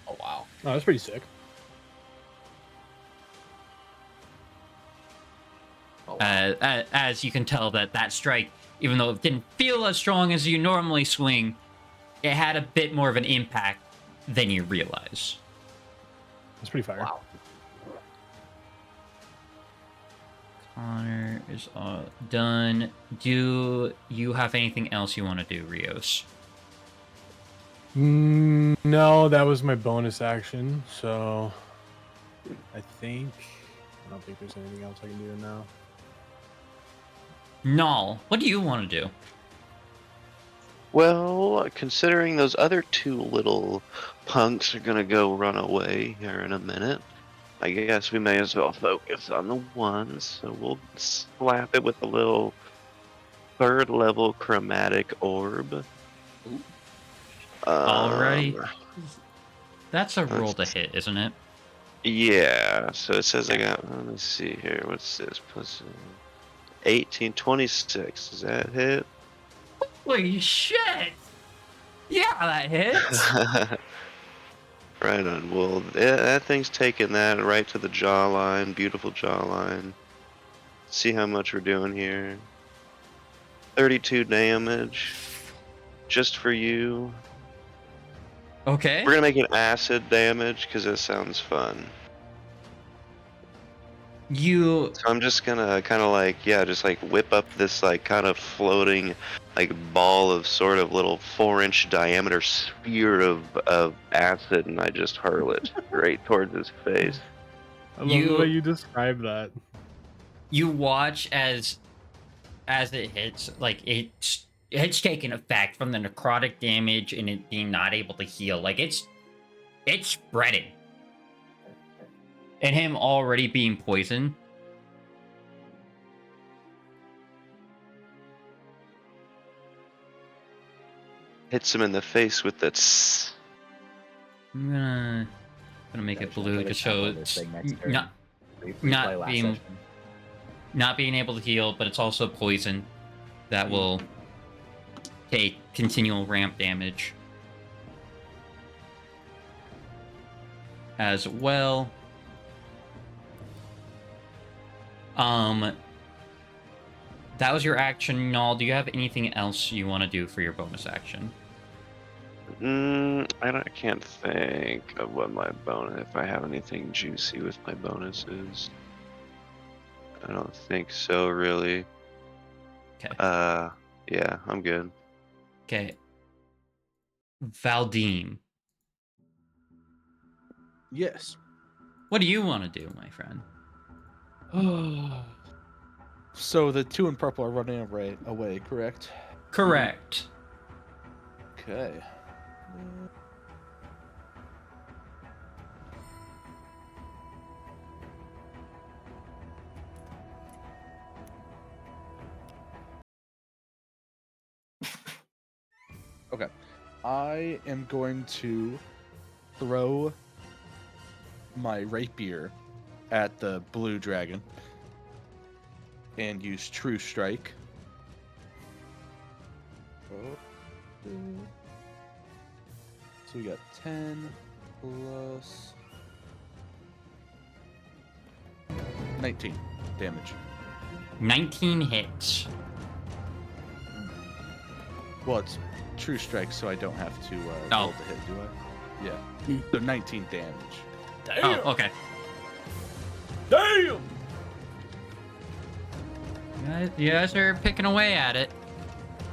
Speaker 7: Oh wow.
Speaker 4: Oh, that's pretty sick.
Speaker 1: As you can tell that strike, even though it didn't feel as strong as you normally swing, it had a bit more of an impact than you realize.
Speaker 4: That's pretty fire.
Speaker 7: Wow.
Speaker 1: Connor is done. Do you have anything else you want to do, Rios?
Speaker 4: No, that was my bonus action. So I don't think there's anything else I can do now.
Speaker 1: Null, what do you want to do?
Speaker 3: Well, considering those other two little punks are gonna go run away here in a minute, I guess we may as well focus on the ones. So we'll slap it with a little 3rd level chromatic orb.
Speaker 1: Alrighty. That's a roll to hit, isn't it?
Speaker 3: Yeah, so it says I got, let me see here, what's this? Plus 18, 26, does that hit?
Speaker 1: Holy shit! Yeah, that hits!
Speaker 3: Right on, well, that thing's taking that right to the jawline, beautiful jawline. See how much we're doing here. 32 damage, just for you.
Speaker 1: Okay.
Speaker 3: We're gonna make it acid damage, because that sounds fun.
Speaker 1: So
Speaker 3: I'm just gonna kind of like, just like whip up this like kind of floating like ball of sort of little 4-inch diameter sphere of acid, and I just hurl it right towards his face.
Speaker 4: I love the way you describe that.
Speaker 1: You watch as it hits, like it's taking effect from the necrotic damage and it being not able to heal. Like it's spreading. And him already being poisoned.
Speaker 3: Hits him in the face with that.
Speaker 1: I'm gonna make it blue just so it's not being able to heal, but it's also poison that will take continual ramp damage as well. That was your action, Null. Do you have anything else you want to do for your bonus action?
Speaker 3: I can't think of what my bonus, if I have anything juicy with my bonuses. I don't think so, really.
Speaker 1: Okay.
Speaker 3: Yeah, I'm good.
Speaker 1: Okay. Valdim.
Speaker 10: Yes.
Speaker 1: What do you want to do, my friend?
Speaker 9: So the 2 in purple are running away, correct?
Speaker 1: Correct.
Speaker 9: Okay. Okay. I am going to throw my rapier at the blue dragon and use True Strike. So we got 10 plus 19 damage.
Speaker 1: 19 hits.
Speaker 9: Well, it's True Strike, so I don't have to roll the hit, do I? Yeah. So 19 damage.
Speaker 1: Oh, okay.
Speaker 4: Damn!
Speaker 1: You guys are picking away at it.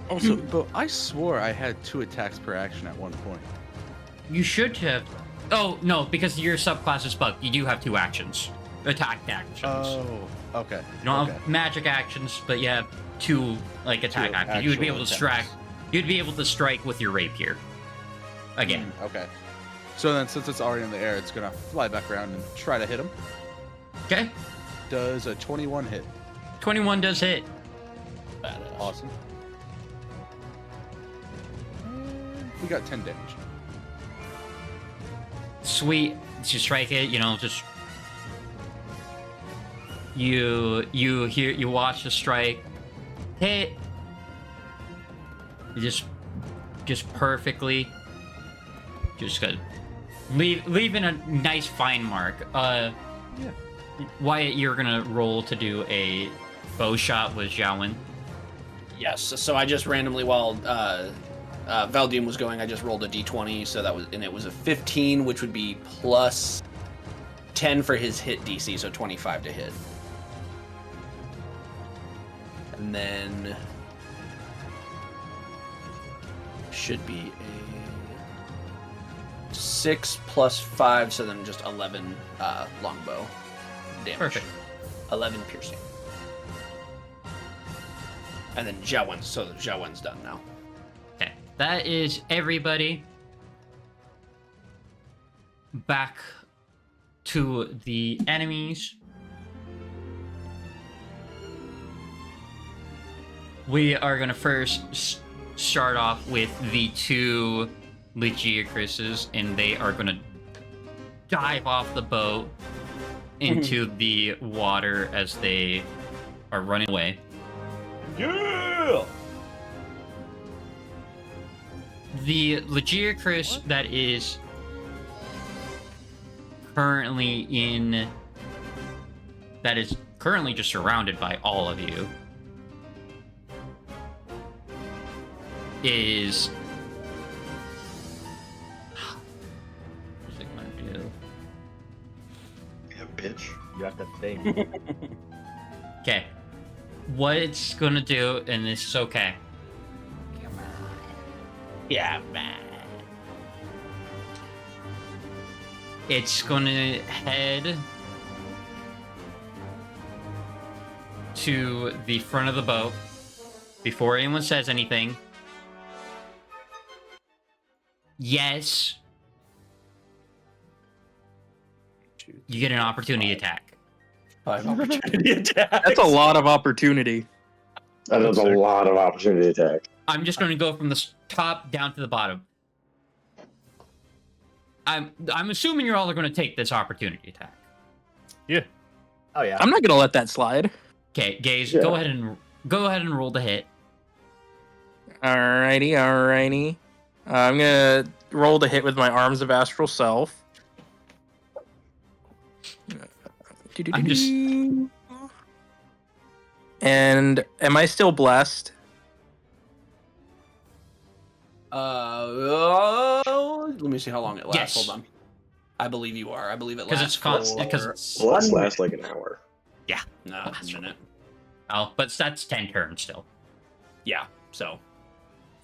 Speaker 9: Also, but I swore I had 2 attacks per action at one point.
Speaker 1: You should have. Oh, no, because your subclass is bug. You do have 2 actions. Attack actions.
Speaker 9: Oh, okay.
Speaker 1: You don't have magic actions, but you have 2 like attack actions. You would be able to strike. You'd be able to strike with your rapier. Again.
Speaker 9: Okay. So then, since it's already in the air, it's gonna fly back around and try to hit him.
Speaker 1: Okay.
Speaker 9: Does a 21 hit?
Speaker 1: 21 does hit.
Speaker 9: Badass. Awesome. And we got 10 damage.
Speaker 1: Sweet. You strike it, just you watch the strike hit. You just perfectly just good. Leaving a nice fine mark.
Speaker 9: Yeah.
Speaker 1: Wyatt, you're gonna roll to do a bow shot with Xiaowen.
Speaker 7: Yes, so I just randomly, while Valdium was going, I just rolled a d20, so it was a 15, which would be plus 10 for his hit DC, so 25 to hit. And then should be a 6 plus 5, so then just 11 longbow damage.
Speaker 1: Perfect.
Speaker 7: 11 piercing. And then Xiaowen, so Xiaowen's done now.
Speaker 1: Okay, that is everybody. Back to the enemies. We are gonna first start off with the 2 Legiacruses, and they are gonna dive off the boat into the water as they are running away.
Speaker 4: Yeah!
Speaker 1: The Legiacrus that is currently just surrounded by all of you is what's it gonna do?
Speaker 2: Yeah, bitch.
Speaker 11: You have to think.
Speaker 1: Okay. What it's gonna do, and this is okay.
Speaker 7: Yeah, man.
Speaker 1: It's gonna head to the front of the boat before anyone says anything. Yes. You get an opportunity attack.
Speaker 7: 5 opportunity attacks.
Speaker 10: That's a lot of opportunity.
Speaker 2: That is a lot of opportunity attack.
Speaker 1: I'm just going to go from the top down to the bottom. I'm assuming you're all going to take this opportunity attack.
Speaker 4: Yeah.
Speaker 11: Oh yeah.
Speaker 10: I'm not gonna let that slide.
Speaker 1: Okay, Gaze,
Speaker 2: Yeah.
Speaker 1: go ahead and roll the hit.
Speaker 10: Alrighty. I'm gonna roll the hit with my Arms of Astral Self.
Speaker 1: I'm just-
Speaker 10: And am I still blessed?
Speaker 7: Let me see how long it lasts.
Speaker 1: Yes.
Speaker 7: Hold on. I believe you are. I believe it
Speaker 1: 'Cause
Speaker 7: lasts
Speaker 1: it's constant- 'cause it's-
Speaker 2: Bless lasts like an hour.
Speaker 7: No, a minute.
Speaker 1: Oh, but that's 10 turns still.
Speaker 7: Yeah. So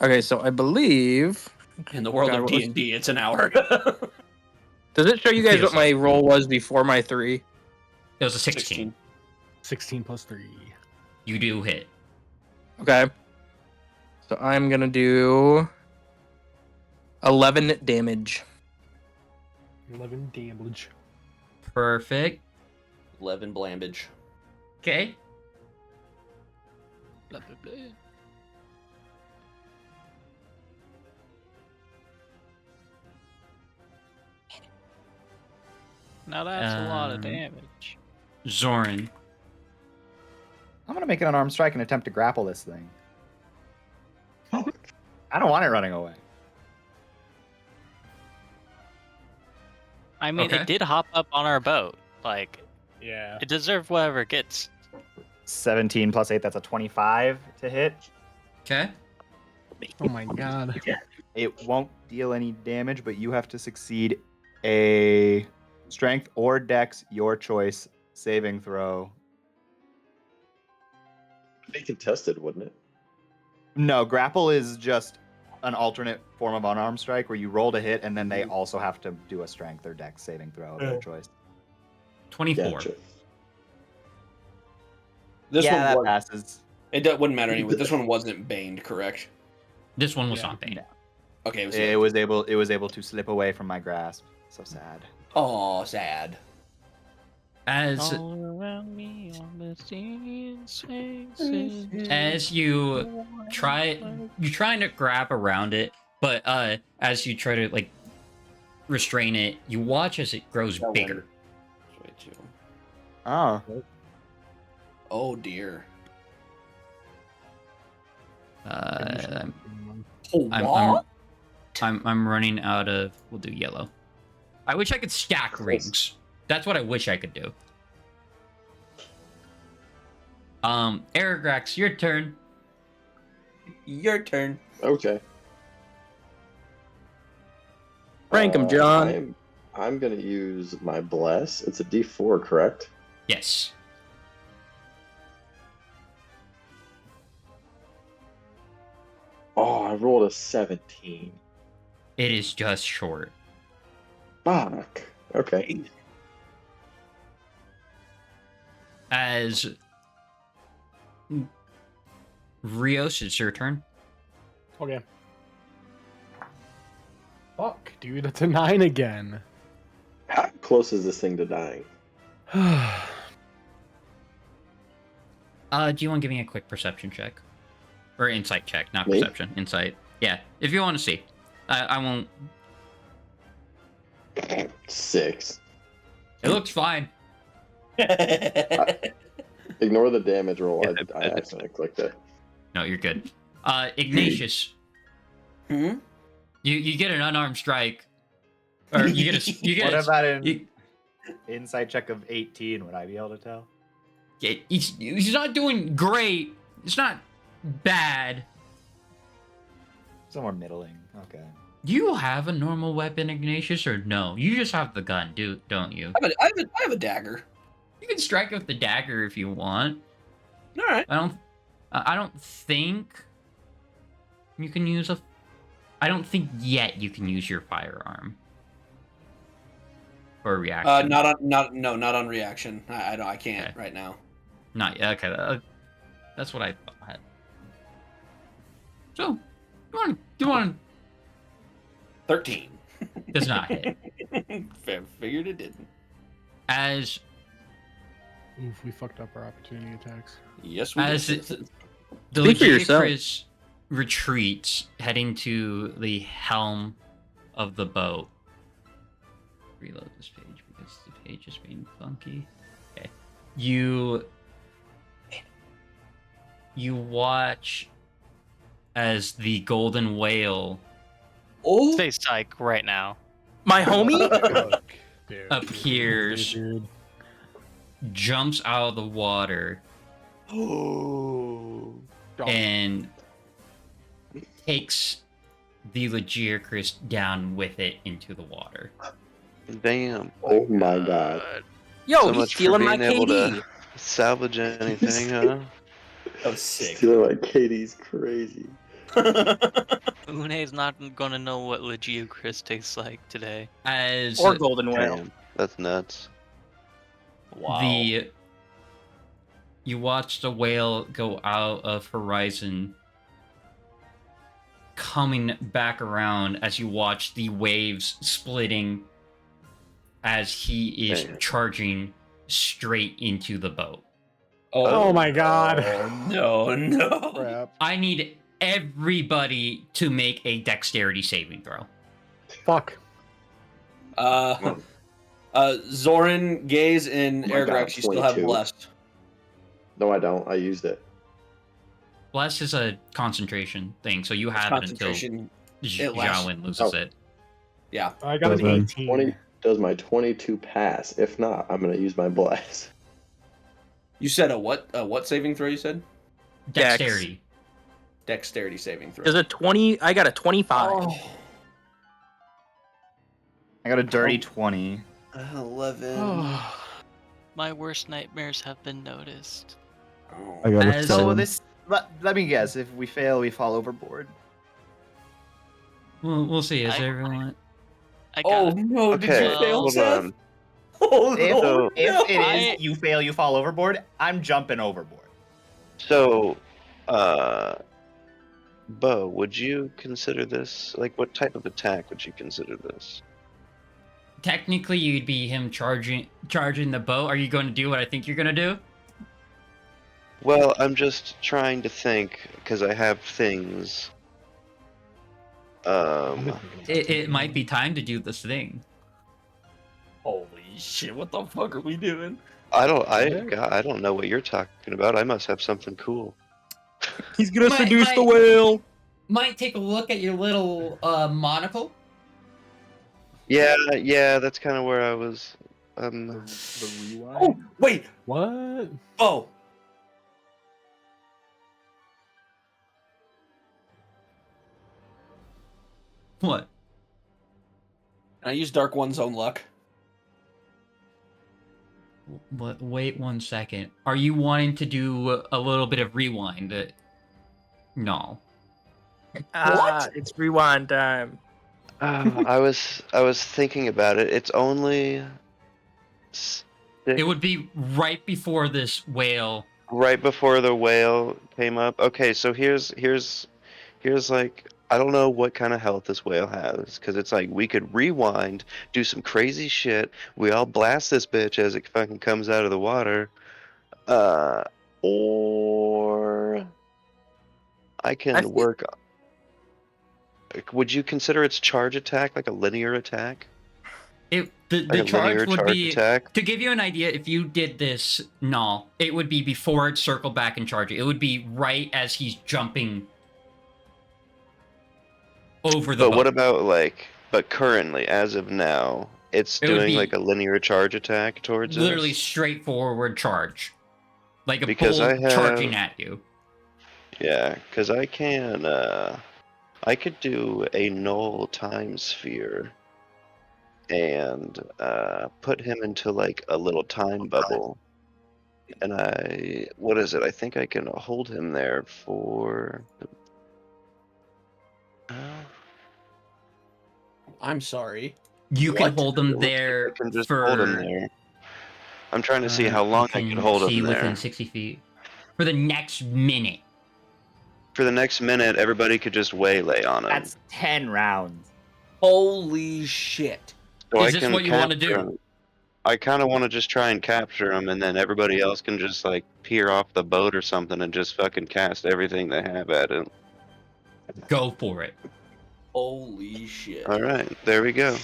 Speaker 10: Okay, so I believe.
Speaker 7: in the world
Speaker 10: God,
Speaker 7: of
Speaker 10: what was-
Speaker 7: D&D, it's an hour.
Speaker 10: Does it show you guys
Speaker 1: Feels
Speaker 10: what my roll was before my 3?
Speaker 1: It was a 16.
Speaker 4: 16 plus 3.
Speaker 1: You do hit.
Speaker 10: Okay. So I'm gonna do 11 damage.
Speaker 4: 11 damage.
Speaker 1: Perfect.
Speaker 7: 11 blambage.
Speaker 1: Okay.
Speaker 5: Blah, blah, blah. Now that's a lot of damage.
Speaker 1: Zoran.
Speaker 11: I'm gonna make an unarmed strike and attempt to grapple this thing. I don't want it running away.
Speaker 5: I mean,
Speaker 1: Okay.
Speaker 5: it did hop up on our boat. Like,
Speaker 4: Yeah.
Speaker 5: it deserved whatever it gets.
Speaker 11: 17 plus 8, that's a 25 to hit.
Speaker 1: Okay.
Speaker 4: Oh my god.
Speaker 11: It won't deal any damage, but you have to succeed a strength or dex, your choice, saving throw.
Speaker 2: Be contested, wouldn't it?
Speaker 11: No, grapple is just an alternate form of unarmed strike where you roll to hit and then they also have to do a strength or dex saving throw of their choice.
Speaker 1: 24.
Speaker 2: Gotcha.
Speaker 7: This
Speaker 11: Yeah,
Speaker 7: one
Speaker 11: that
Speaker 7: was,
Speaker 11: passes.
Speaker 7: It wouldn't matter anyway. This one wasn't baned, correct?
Speaker 1: This one was not banned.
Speaker 7: Okay,
Speaker 11: It was able to slip away from my grasp. So sad.
Speaker 7: Oh, sad.
Speaker 1: As
Speaker 5: All around me on the spaces.
Speaker 1: as you you're trying to grab around it, but as you try to like restrain it, you watch as it grows bigger.
Speaker 11: Oh.
Speaker 7: Oh dear.
Speaker 1: I'm running out of. We'll do yellow. I wish I could stack rings. That's what I wish I could do. Aragrax, your turn.
Speaker 7: Your turn.
Speaker 2: Okay.
Speaker 10: Rank 'em, John.
Speaker 2: I'm gonna use my bless. It's a D4, correct?
Speaker 1: Yes.
Speaker 2: Oh, I rolled a 17.
Speaker 1: It is just short.
Speaker 2: Fuck. Okay.
Speaker 1: As Rios, it's your turn.
Speaker 4: Okay. Fuck, dude, that's a 9 again.
Speaker 2: How close is this thing to dying?
Speaker 1: Do you want to give me a quick perception check? Or insight check, not
Speaker 2: Me?
Speaker 1: perception. Insight. Yeah, if you want to see. I won't.
Speaker 2: 6.
Speaker 1: It looks fine.
Speaker 2: Ignore the damage roll. I accidentally clicked it.
Speaker 1: No, you're good. Ignatius. You get an unarmed strike. Or you get a.
Speaker 11: What about an insight check of 18? Would I be able to tell?
Speaker 1: He's not doing great. It's not bad.
Speaker 11: Somewhere middling. Okay.
Speaker 1: Do you have a normal weapon, Ignatius, or no? You just have the gun, don't you?
Speaker 7: I have a dagger.
Speaker 1: You can strike with the dagger if you want.
Speaker 7: All right.
Speaker 1: I don't think you can use a. I don't think yet you can use your firearm for a reaction.
Speaker 7: Not on reaction. I can't right now.
Speaker 1: Not yet. Okay, that's what I thought. So, you want
Speaker 7: 13.
Speaker 1: Does not hit.
Speaker 7: Figured it didn't.
Speaker 1: As
Speaker 4: Oof, we fucked up our opportunity attacks.
Speaker 7: Yes, we did.
Speaker 1: The
Speaker 10: Speak for yourself.
Speaker 1: Legicris retreats, heading to the helm of the boat. Reload this page because the page is being funky. Okay. You watch as the golden whale
Speaker 5: Stay psych right now.
Speaker 10: My homie
Speaker 1: appears, jumps out of the water, and takes the Legicris down with it into the water.
Speaker 3: Damn.
Speaker 2: Oh my god.
Speaker 10: Yo,
Speaker 3: So
Speaker 10: he's
Speaker 3: much for
Speaker 10: stealing my
Speaker 3: being able
Speaker 10: KD.
Speaker 3: to salvage anything, huh?
Speaker 7: That was sick.
Speaker 2: Stealing like Katie's crazy.
Speaker 5: Une's not gonna know what Legicris tastes like today.
Speaker 1: As
Speaker 10: Or golden whale.
Speaker 3: Damn, that's nuts.
Speaker 7: Wow.
Speaker 1: You watch the whale go out of horizon, coming back around as you watch the waves splitting as he is charging straight into the boat.
Speaker 4: Oh my god.
Speaker 7: No.
Speaker 9: Crap.
Speaker 1: I need everybody to make a dexterity saving throw.
Speaker 4: Fuck.
Speaker 7: Zoran, Gaze, and
Speaker 2: Oh my God,
Speaker 7: Airgrex, you still have
Speaker 2: 22.
Speaker 7: blessed.
Speaker 2: No, I don't. I used it.
Speaker 1: Bless is a concentration thing, so you have it until
Speaker 7: Concentration. It lasts.
Speaker 1: Xiaowin loses
Speaker 2: Oh.
Speaker 1: it.
Speaker 7: Yeah.
Speaker 4: I got an 18.
Speaker 2: Does my 22 pass? If not, I'm going to use my bless.
Speaker 7: You said a what saving throw? You said
Speaker 1: Dexterity.
Speaker 7: Dexterity saving throw.
Speaker 10: There's a 20. I got a 25.
Speaker 7: Oh.
Speaker 11: I got a dirty 20.
Speaker 7: 11.
Speaker 5: My worst nightmares have been noticed.
Speaker 14: I got a
Speaker 1: As-
Speaker 11: So
Speaker 14: 7.
Speaker 11: this. Let me guess. If we fail, we fall overboard.
Speaker 1: We'll see. Is
Speaker 5: I-
Speaker 1: everyone?
Speaker 5: I got
Speaker 7: no!
Speaker 3: Okay,
Speaker 7: Did you fail,
Speaker 3: hold
Speaker 7: Seth?
Speaker 3: on.
Speaker 7: Oh
Speaker 6: If,
Speaker 7: no!
Speaker 6: if
Speaker 7: no.
Speaker 6: it is you fail, you fall overboard, I'm jumping overboard.
Speaker 3: So, Bo, would you consider this like what type of attack would you consider this?
Speaker 1: Technically, you'd be him charging the boat. Are you going to do what I think you're going to do?
Speaker 3: Well, I'm just trying to think because I have things.
Speaker 1: It might be time to do this thing.
Speaker 7: Holy shit! What the fuck are we doing?
Speaker 3: I don't know what you're talking about. I must have something cool.
Speaker 10: He's gonna
Speaker 1: Might-
Speaker 10: seduce the
Speaker 1: might-
Speaker 10: whale.
Speaker 1: Might take a look at your little monocle.
Speaker 3: Yeah, that's kind of where I was.
Speaker 9: The rewind.
Speaker 7: Oh wait!
Speaker 4: What?
Speaker 7: Oh.
Speaker 1: What?
Speaker 7: Can I use Dark One's own luck?
Speaker 1: Wait 1 second. Are you wanting to do a little bit of rewind? No.
Speaker 10: It's rewind time.
Speaker 3: I was thinking about it. It's only.
Speaker 1: It would be right before this whale.
Speaker 3: Right before the whale came up. Okay, so here's like I don't know what kind of health this whale has because it's like we could rewind, do some crazy shit. We all blast this bitch as it fucking comes out of the water, or I can work. Would you consider its charge attack like a linear attack?
Speaker 1: The
Speaker 3: Like a
Speaker 1: charge
Speaker 3: linear
Speaker 1: would
Speaker 3: charge
Speaker 1: be
Speaker 3: attack?
Speaker 1: to give you an idea. If you did this, no, it would be before it circled back and charge. It would be right as he's jumping over the.
Speaker 3: But
Speaker 1: boat.
Speaker 3: what about but currently, as of now, it's
Speaker 1: It would
Speaker 3: doing
Speaker 1: be
Speaker 3: like a linear charge attack towards
Speaker 1: literally
Speaker 3: us?
Speaker 1: straightforward charge, like a
Speaker 3: Because
Speaker 1: bull
Speaker 3: I have-
Speaker 1: charging at you.
Speaker 3: Yeah, because I can. I could do a null time sphere and put him into like a little time bubble. And what is it? I think I can hold him there for.
Speaker 7: I'm sorry.
Speaker 1: You can
Speaker 7: What?
Speaker 1: hold him there
Speaker 3: I can just
Speaker 1: for.
Speaker 3: hold him there. I'm trying to see how long I can hold
Speaker 1: see
Speaker 3: him there.
Speaker 1: within 60 feet for the next minute.
Speaker 3: For the next minute, everybody could just waylay on him.
Speaker 6: That's 10 rounds.
Speaker 7: Holy shit!
Speaker 3: So
Speaker 1: Is this what you want to do?
Speaker 3: him. I kind of want to just try and capture him, and then everybody else can just like peer off the boat or something and just fucking cast everything they have at him.
Speaker 1: Go for it.
Speaker 7: Holy shit!
Speaker 3: All right, there we go.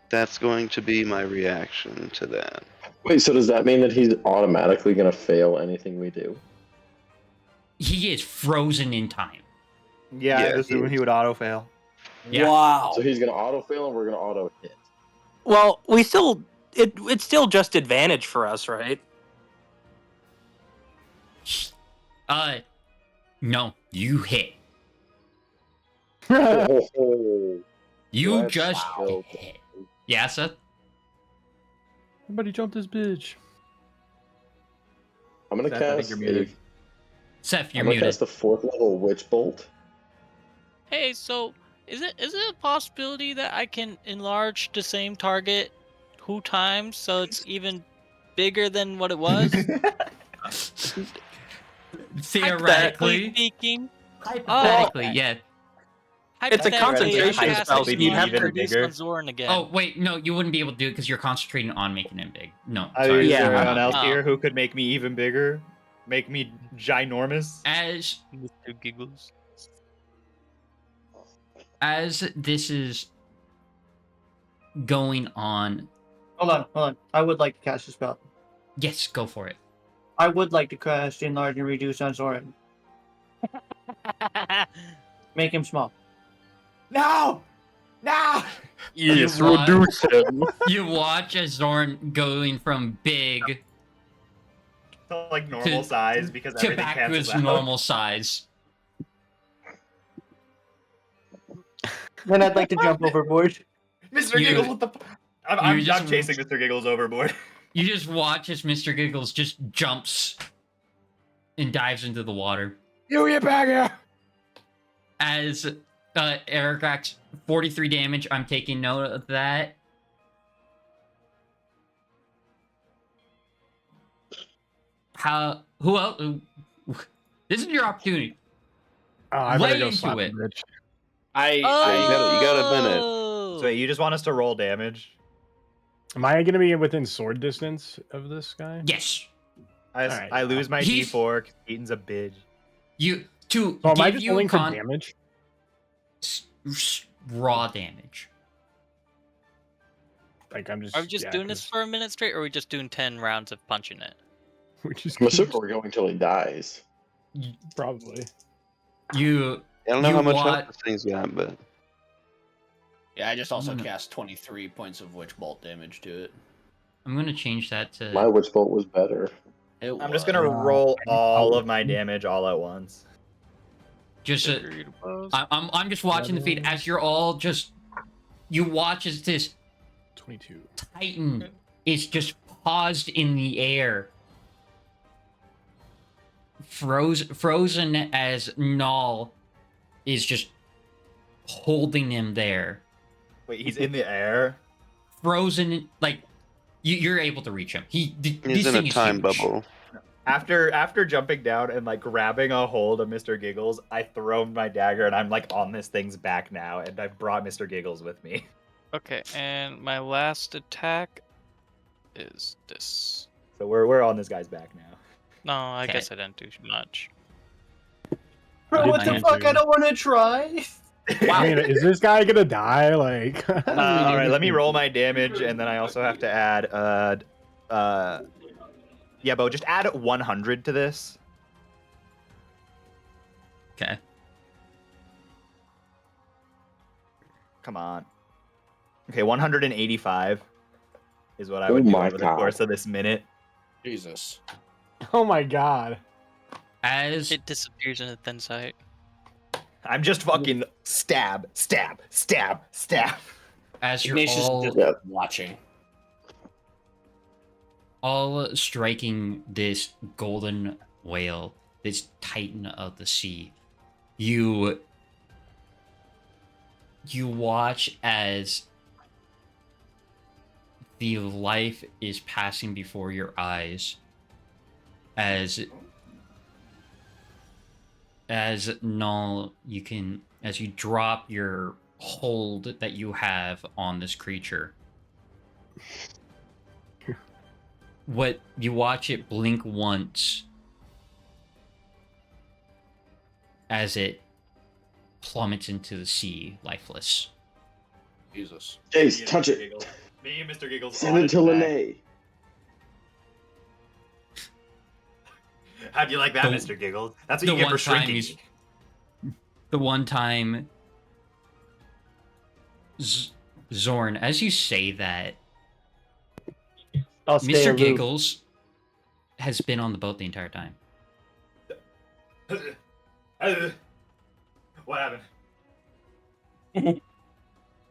Speaker 3: That's going to be my reaction to that.
Speaker 2: Wait, so does that mean that he's automatically going to fail anything we do?
Speaker 1: He is frozen in time.
Speaker 11: Yeah, I assume he would auto fail.
Speaker 1: Yeah.
Speaker 7: Wow.
Speaker 2: So he's going to auto fail and we're going to auto hit.
Speaker 10: Well, we still it's still just advantage for us, right?
Speaker 1: No, you hit.
Speaker 2: Oh,
Speaker 1: You
Speaker 2: let's
Speaker 1: just
Speaker 2: go.
Speaker 1: hit. Yeah, Seth?
Speaker 4: Somebody jump this bitch.
Speaker 2: I'm going to
Speaker 11: Seth, I think
Speaker 2: cast
Speaker 11: you're muted.
Speaker 1: Seth, you're
Speaker 2: I'm going to
Speaker 1: muted.
Speaker 2: cast the 4th level Witch Bolt.
Speaker 5: Hey, so is it a possibility that I can enlarge the same target 2 times so it's even bigger than what it was?
Speaker 1: Theoretically.
Speaker 5: speaking.
Speaker 1: Hypothetically, yeah.
Speaker 10: It's a concentration spell, so you'd have to
Speaker 5: reduce on Zoran again.
Speaker 1: Oh wait, no, you wouldn't be able to do it because you're concentrating on making him big. No,
Speaker 11: Is
Speaker 1: sorry.
Speaker 11: there
Speaker 10: Yeah.
Speaker 11: anyone else
Speaker 5: Oh.
Speaker 11: here who could make me even bigger? Make me ginormous?
Speaker 1: As
Speaker 5: Mr. Giggles.
Speaker 1: As this is going on,
Speaker 8: Hold on. I would like to cast a spell.
Speaker 1: yes, go for it.
Speaker 8: I would like to cast Enlarge and Reduce on Zoran. Make him small.
Speaker 6: No!
Speaker 10: Yes,
Speaker 1: You want-
Speaker 10: reduce him.
Speaker 1: You watch as Zorn going from big
Speaker 6: To like normal size because
Speaker 1: to
Speaker 6: everything
Speaker 1: back to
Speaker 6: cancels
Speaker 1: his
Speaker 6: out.
Speaker 1: normal size.
Speaker 8: Then I'd like to jump overboard.
Speaker 6: Mr.
Speaker 1: You-
Speaker 6: Giggles, what the? I'm
Speaker 1: you just-
Speaker 6: chasing Mr. Giggles overboard.
Speaker 1: You just watch as Mr. Giggles just jumps and dives into the water.
Speaker 6: You get back here!
Speaker 1: As Eric acts 43 damage, I'm taking note of that. Who else? This is your opportunity.
Speaker 4: I
Speaker 1: Lay
Speaker 4: better go
Speaker 1: into
Speaker 4: slap
Speaker 1: it.
Speaker 4: the bitch.
Speaker 3: You got a minute.
Speaker 5: Oh!
Speaker 11: So you just want us to roll damage?
Speaker 4: Am I going to be within sword distance of this guy?
Speaker 1: Yes.
Speaker 4: Alright.
Speaker 11: I lose my
Speaker 1: He's-
Speaker 11: D4 'cause Eaton's a bitch.
Speaker 1: You to
Speaker 4: So am I
Speaker 1: give
Speaker 4: just
Speaker 1: you
Speaker 4: rolling for damage?
Speaker 1: raw damage.
Speaker 4: Like I'm just.
Speaker 5: Are we just
Speaker 4: yeah,
Speaker 5: doing this
Speaker 4: 'cause
Speaker 5: for a minute straight, or are we just doing 10 rounds of punching it?
Speaker 4: we're just
Speaker 14: I'm assuming we're going till he dies.
Speaker 4: probably.
Speaker 1: You
Speaker 3: I don't know
Speaker 1: You
Speaker 3: how much
Speaker 1: want-
Speaker 3: health this thing's got, but
Speaker 7: Yeah, I just also
Speaker 1: Mm.
Speaker 7: cast 23 points of witch bolt damage to it.
Speaker 1: I'm gonna change that to
Speaker 14: My witch bolt was better.
Speaker 11: I'm just gonna roll all of my damage all at once.
Speaker 1: just. I'm just watching the feed as you're all just. You watch as this
Speaker 4: 22.
Speaker 1: Titan is just paused in the air, frozen as Null is just holding him there.
Speaker 11: Wait, he's in the air?
Speaker 1: Frozen, like you're able to reach him.
Speaker 3: he's
Speaker 1: This
Speaker 3: in
Speaker 1: thing
Speaker 3: a
Speaker 1: is
Speaker 3: time
Speaker 1: huge.
Speaker 3: bubble.
Speaker 11: After jumping down and like grabbing a hold of Mr. Giggles, I throw my dagger and I'm like on this thing's back now, and I brought Mr. Giggles with me.
Speaker 5: Okay, and my last attack is this.
Speaker 11: So we're on this guy's back now.
Speaker 5: No, I
Speaker 1: Okay.
Speaker 5: guess I didn't do much.
Speaker 8: Bro, what the
Speaker 4: Mine
Speaker 8: fuck?
Speaker 4: too.
Speaker 8: I don't want to try.
Speaker 4: I mean, is this guy gonna die? Like,
Speaker 11: All right, let me roll my damage, and then I also have to add yeah, Bo, just add 100 to this.
Speaker 1: Okay.
Speaker 11: Come on. Okay, 185 is what I
Speaker 14: Oh
Speaker 11: would do
Speaker 14: my
Speaker 11: over the
Speaker 14: God.
Speaker 11: course of this minute.
Speaker 7: Jesus.
Speaker 4: oh my god.
Speaker 1: As
Speaker 5: It disappears in a thin sight.
Speaker 11: I'm just fucking stab, stab, stab, stab.
Speaker 1: as you're
Speaker 7: Ignatius
Speaker 1: all
Speaker 7: is
Speaker 14: Yeah.
Speaker 7: just watching.
Speaker 1: all striking this golden whale, this titan of the sea, you watch as the life is passing before your eyes as Null, as you drop your hold that you have on this creature, what you watch it blink once as it plummets into the sea, lifeless.
Speaker 7: Jesus.
Speaker 14: Jace, touch it.
Speaker 6: Me and Mr. Giggles.
Speaker 14: Send
Speaker 6: on
Speaker 14: it
Speaker 6: its
Speaker 14: to
Speaker 6: back.
Speaker 14: Lene.
Speaker 6: How'd you like that,
Speaker 1: The-
Speaker 6: Mr. Giggles? That's what
Speaker 1: the
Speaker 6: you get
Speaker 1: one
Speaker 6: for
Speaker 1: time
Speaker 6: shrinking.
Speaker 1: he's- The one time, Zorn, as you say that,
Speaker 8: I'll stay
Speaker 1: Mr.
Speaker 8: aloof.
Speaker 1: Giggles has been on the boat the entire time.
Speaker 6: What happened?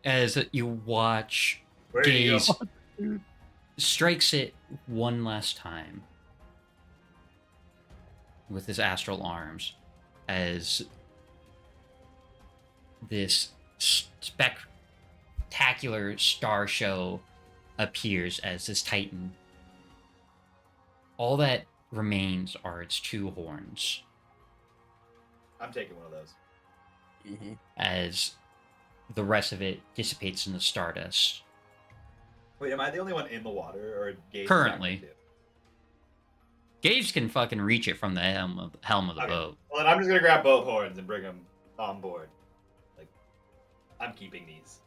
Speaker 1: As you watch
Speaker 6: Where did you
Speaker 1: Gaze
Speaker 6: go?
Speaker 1: strikes it one last time with his astral arms as this spectacular star show appears as this titan. All that remains are its 2 horns.
Speaker 6: I'm taking one of those.
Speaker 1: As the rest of it dissipates in the stardust.
Speaker 6: Wait, am I the only one in the water, or Gage?
Speaker 1: Currently. Gage can fucking reach it from the helm of the boat.
Speaker 6: Well, then I'm just gonna grab both horns and bring them on board. Like, I'm keeping these.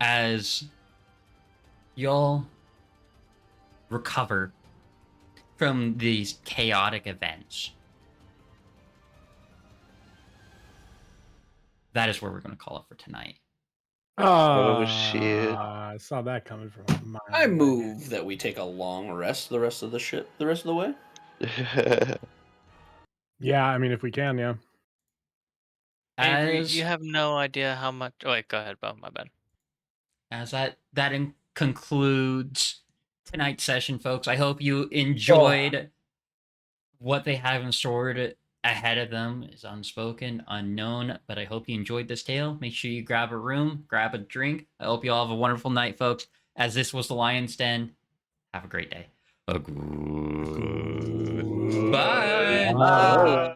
Speaker 1: As y'all recover from these chaotic events, that is where we're going to call it for tonight.
Speaker 3: Oh, shit.
Speaker 4: I saw that coming from my
Speaker 7: I move that we take a long rest the rest of the way.
Speaker 4: Yeah, I mean, if we can, yeah.
Speaker 5: Avery, you have no idea how much. Oh, wait, go ahead, Bo. My bad.
Speaker 1: As that concludes tonight's session, folks. I hope you enjoyed what they have in store ahead of them. Is unspoken, unknown, but I hope you enjoyed this tale. Make sure you grab a room, grab a drink. I hope you all have a wonderful night, folks. As this was the Lion's Den. Have a great day. Bye.